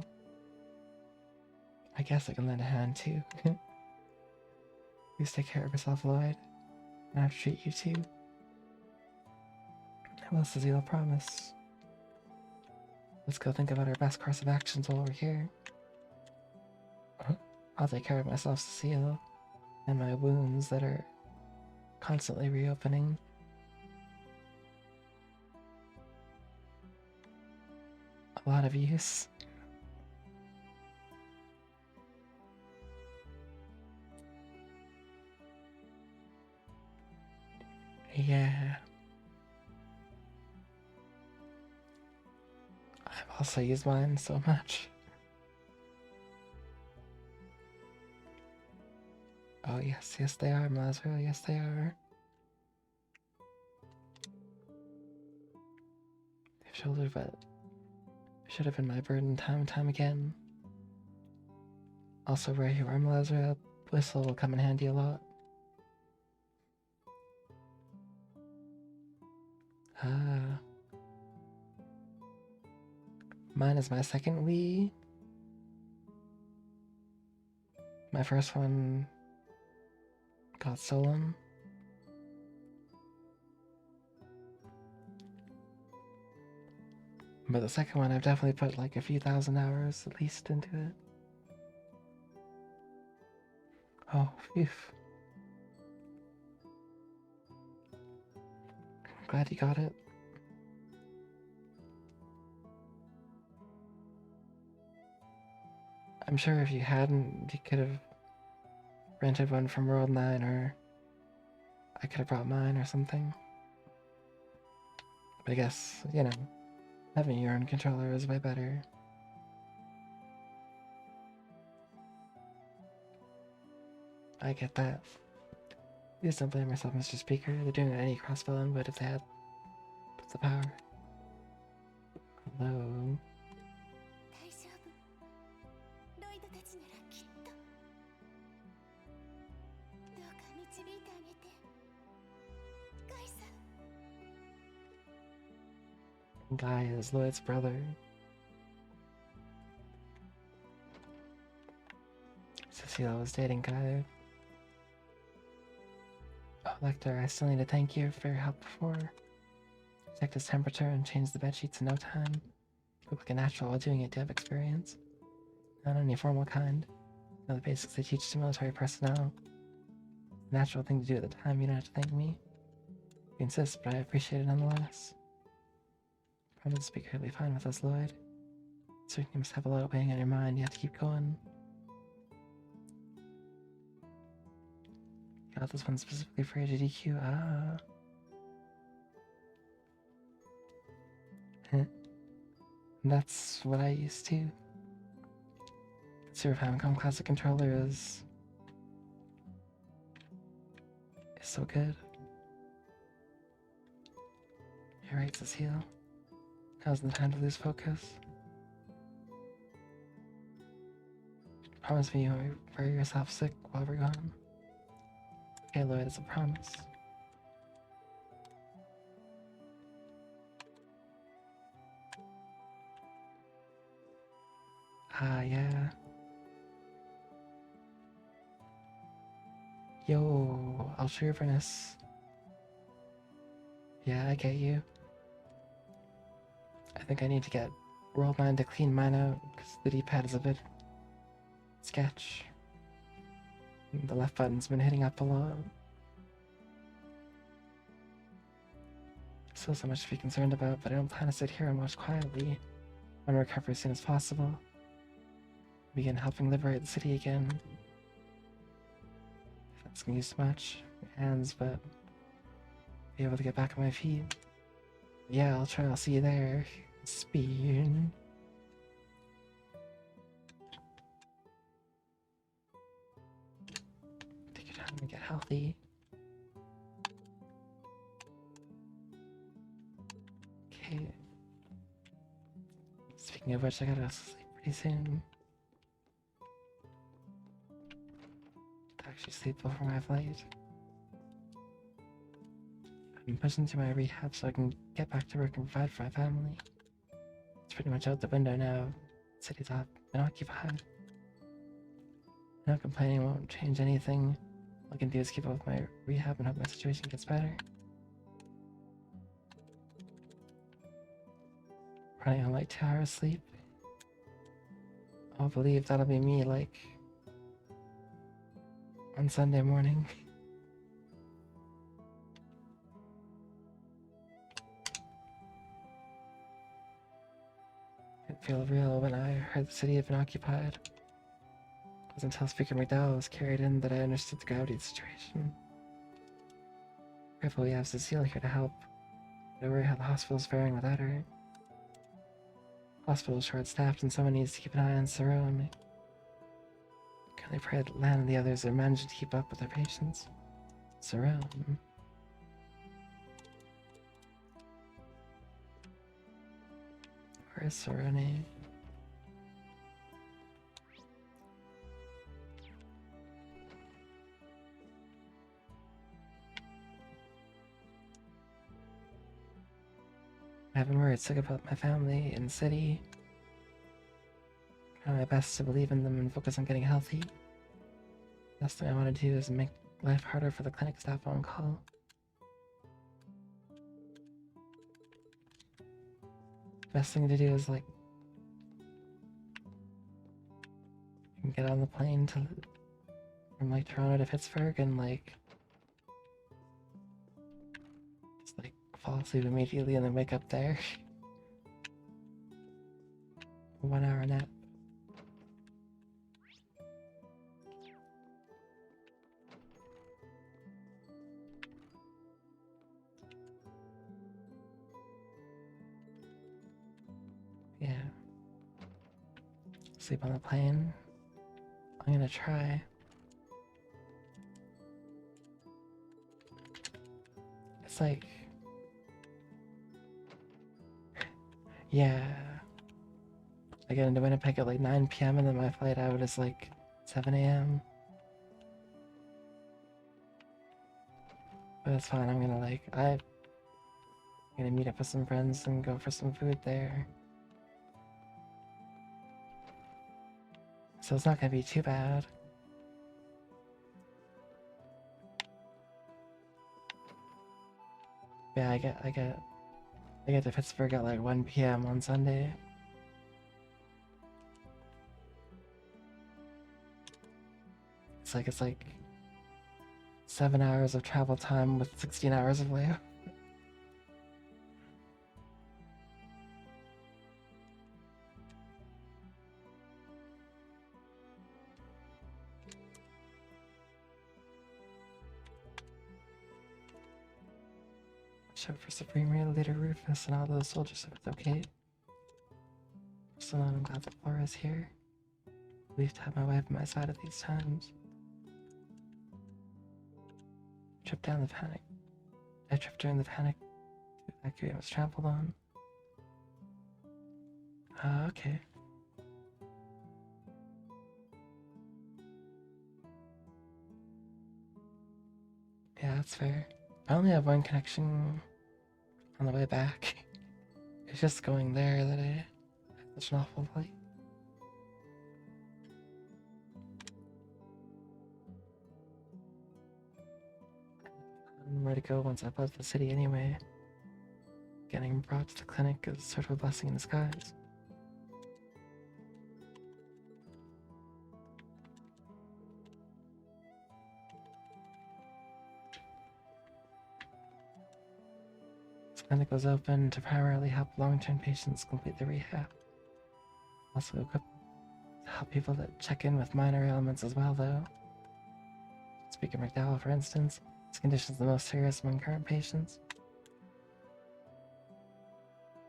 I guess I can lend a hand too. Please take care of yourself, Lloyd. And I have to treat you too. What else does Elo promise? Let's go think about our best course of actions while we're here. I'll take care of myself, Cecile, and my wounds that are constantly reopening. A lot of use. Yeah. I've also used mine so much. Oh yes, yes they are, Mazril, yes they are. Should have been my burden time and time again. Also, where you are, Mazril, whistle will come in handy a lot. Ah. Mine is my second Wii. My first one got stolen. But the second one, I've definitely put like a few thousand hours at least into it. Oh, phew. Glad you got it. I'm sure if you hadn't, you could have rented one from World 9, or I could have brought mine or something. But I guess, you know, having your own controller is way better. I get that. Please don't blame yourself, Mr. Speaker. They're doing any cross-villain would if they had the power. Hello. 大丈夫。ロイドたちならきっと。どうか導いてあげて。ガイさん。Guy is Lloyd's brother. Cecile was dating Guy. Oh, Lecter, I still need to thank you for your help before. Checked his temperature and changed the bed sheets in no time. Look like a natural while doing it. Do you have experience? Not any formal kind. You know the basics they teach to military personnel. Natural thing to do at the time, you don't have to thank me. You insist, but I appreciate it nonetheless. Promise to speak clearly fine with us, Lloyd. Certainly you must have a lot weighing on your mind, you have to keep going. Got this one specifically for AGDQ. Ah. That's what I used to. Super Famicom Classic controller is so good. You're right, Cecile. Now's the time to lose focus. Promise me you won't worry yourself sick while we're gone. Okay, Lloyd, it's a promise. Ah, yeah. Yo, I'll show your furnace. Yeah, I get you. I think I need to get World Mine to clean mine out, because the D-pad is a bit sketch. The left button's been hitting up a lot. Still so much to be concerned about, but I don't plan to sit here and watch quietly. I want to recover as soon as possible. Begin helping liberate the city again. If that's gonna use too much hands, but be able to get back on my feet. Yeah, I'll try. I'll see you there. Speed. Take your time to get healthy. Okay. Speaking of which, I gotta sleep pretty soon. To actually sleep before my flight. I'm pushing through my rehab so I can get back to work and provide for my family. It's pretty much out the window now. The city's up and occupied. No complaining won't change anything. All I can do is keep up with my rehab and hope my situation gets better. Running on like 2 hours sleep. I'll believe that'll be me like on Sunday morning. It felt real when I heard the city had been occupied. It was until Speaker McDowell was carried in that I understood the gravity of the situation. Grateful we have Cecile here to help. I worry how the hospital's faring without her. Hospital's short-staffed and someone needs to keep an eye on Sarone. Can only pray that Lan and the others are managing to keep up with their patients. Sarone. Where is Sarone? I've been worried sick about my family in the city. Trying my best to believe in them and focus on getting healthy. Last thing I want to do is make life harder for the clinic staff on call. Best thing to do is like get on the plane to from like Toronto to Pittsburgh and like just like fall asleep immediately and then wake up there. 1 hour nap. Yeah. Sleep on the plane. I'm gonna try. It's like... Yeah. I get into Winnipeg at like 9 p.m. and then my flight out is like 7 a.m. But it's fine, I'm gonna meet up with some friends and go for some food there. So it's not gonna be too bad. Yeah, I get to Pittsburgh at like 1 p.m. on Sunday. It's like 7 hours of travel time with 16 hours of layover. Shout for Supreme Leader Rufus and all those soldiers if it's okay. So I'm glad that Laura's here. Relieved to have my wife by my side at these times. I tripped during the panic to evacuate was trampled on. Okay. Yeah, that's fair. I only have one connection on the way back. It's just going there that I had such an awful flight. Where to go once I've left the city anyway. Getting brought to the clinic is sort of a blessing in disguise. This clinic was open to primarily help long-term patients complete their rehab. Also equipped to help people that check in with minor ailments as well, though. Speaking of McDowell, for instance, his condition is the most serious among current patients.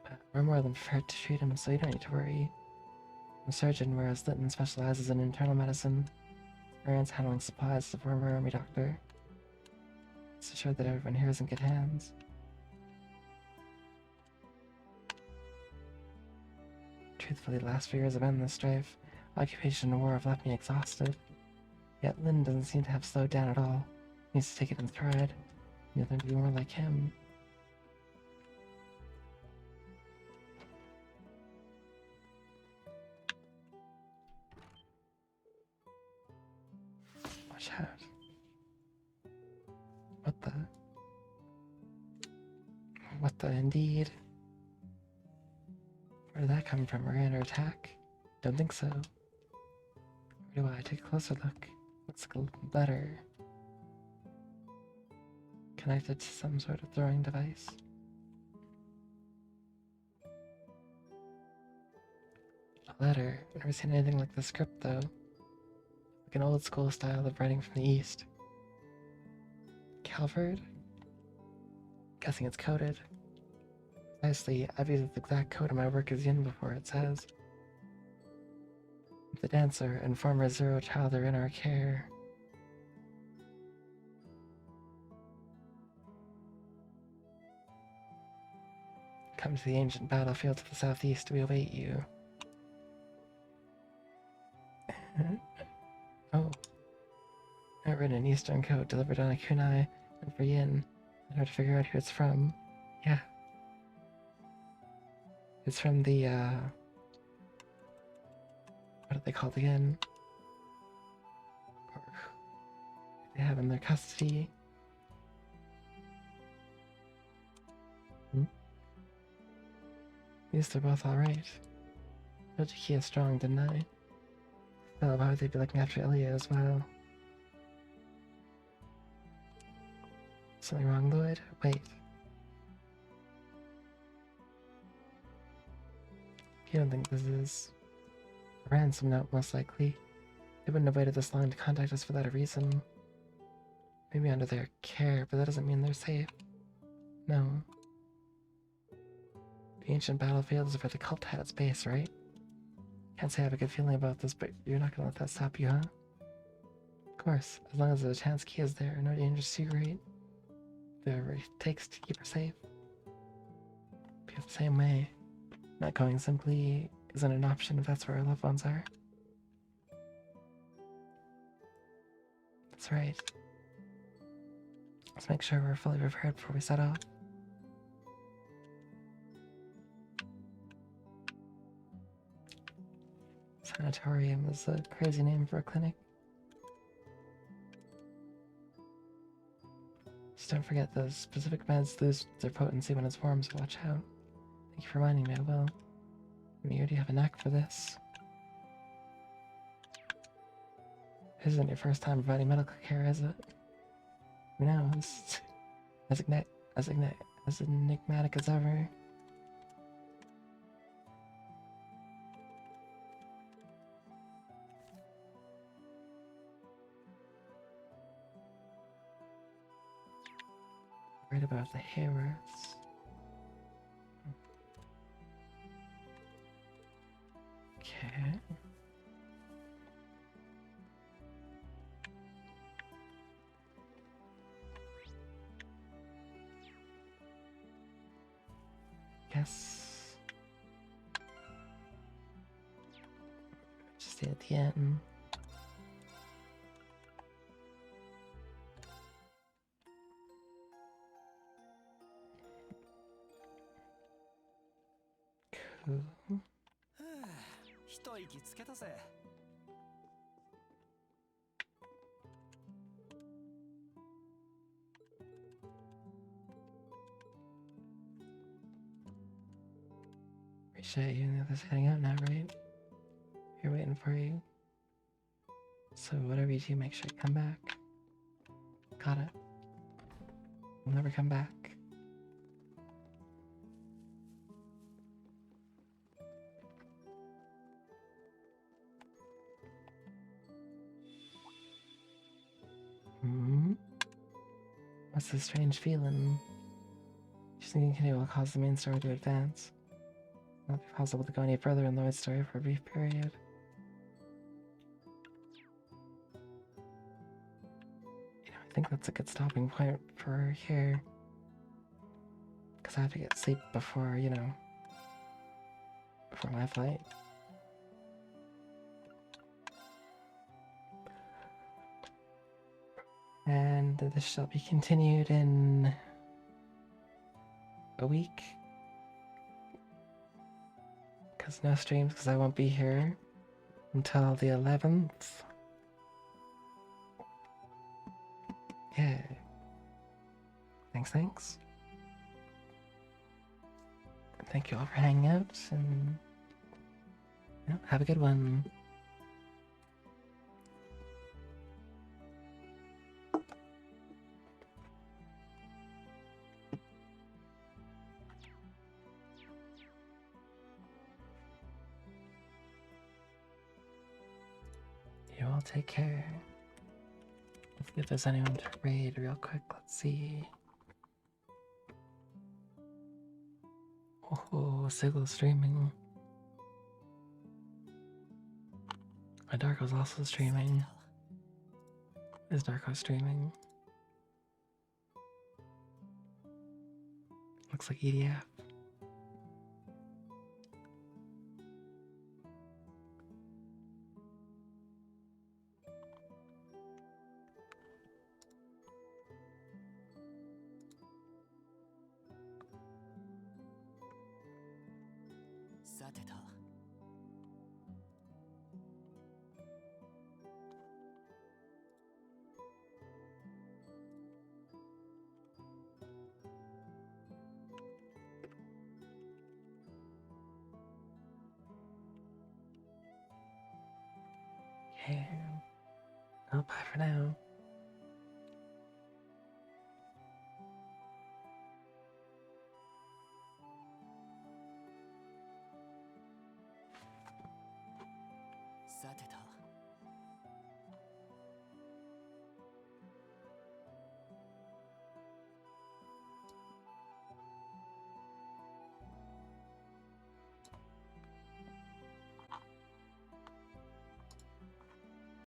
But we're more than prepared to treat him, so you don't need to worry. I'm a surgeon, whereas Litton specializes in internal medicine. Experience handling supplies as a former army doctor. It's assured that everyone here is in good hands. Truthfully, the last few years of endless strife, occupation, and war have left me exhausted. Yet Lynn doesn't seem to have slowed down at all. He needs to take it in stride. Need them to be more like him. Watch out. What the? What the indeed? Where did that come from? We're under attack? Don't think so. Where do I take a closer look? Looks like a letter. Connected to some sort of throwing device. A letter. Never seen anything like the script though. Like an old school style of writing from the east. Calvert? Guessing it's coded. Precisely, I've used the exact code in my work as Yin before, it says. The dancer and former Zero child are in our care. Come to the ancient battlefield to the southeast, we await you. Oh. I've written an Eastern code delivered on a kunai, and for Yin, I have to figure out who it's from. Yeah. It's from the, what are they called again? Or they have in their custody. At least they're both alright. Told you Kia's strong, didn't I? Well, why would they be looking after Ilya as well? Something wrong, Lloyd? Wait. You don't think this is a ransom note, most likely. They wouldn't have waited this long to contact us without a reason. Maybe under their care, but that doesn't mean they're safe. No. The ancient battlefield is where the cult had its base, right? Can't say I have a good feeling about this, but you're not gonna let that stop you, huh? Of course, as long as there's a chance Kia's there, no danger's too great. Whatever it takes to keep her safe. Feel the same way. Not going simply isn't an option if that's where our loved ones are. That's right. Let's make sure we're fully prepared before we set off. Sanatorium is a crazy name for a clinic. Just don't forget those specific meds lose their potency when it's warm, so watch out. Thank you for reminding me, I will. You already have a knack for this. This isn't your first time providing medical care, is it? Who knows? As enigmatic as ever. Right about the Hayworths. Okay. Yes. stay at the inn. Cool. 一息つけたぜ。Appreciate you and the others heading out now, right? You're waiting for you. So whatever you do, make sure you come back. Got it. We'll never come back. What's this strange feeling? Just thinking it will cause the main story to advance. Not be possible to go any further in Lloyd's story for a brief period. I think that's a good stopping point for here. Because I have to get sleep before, before my flight. And this shall be continued in a week. Because no streams, because I won't be here until the 11th. Yeah. Thanks. Thank you all for hanging out, and have a good one. You all take care. Let's see if there's anyone to raid real quick. Let's see. Oh, Sigil's streaming. My Darko's also streaming. Is Darko streaming? Looks like EDF. Okay. Oh, bye for now. Sateta.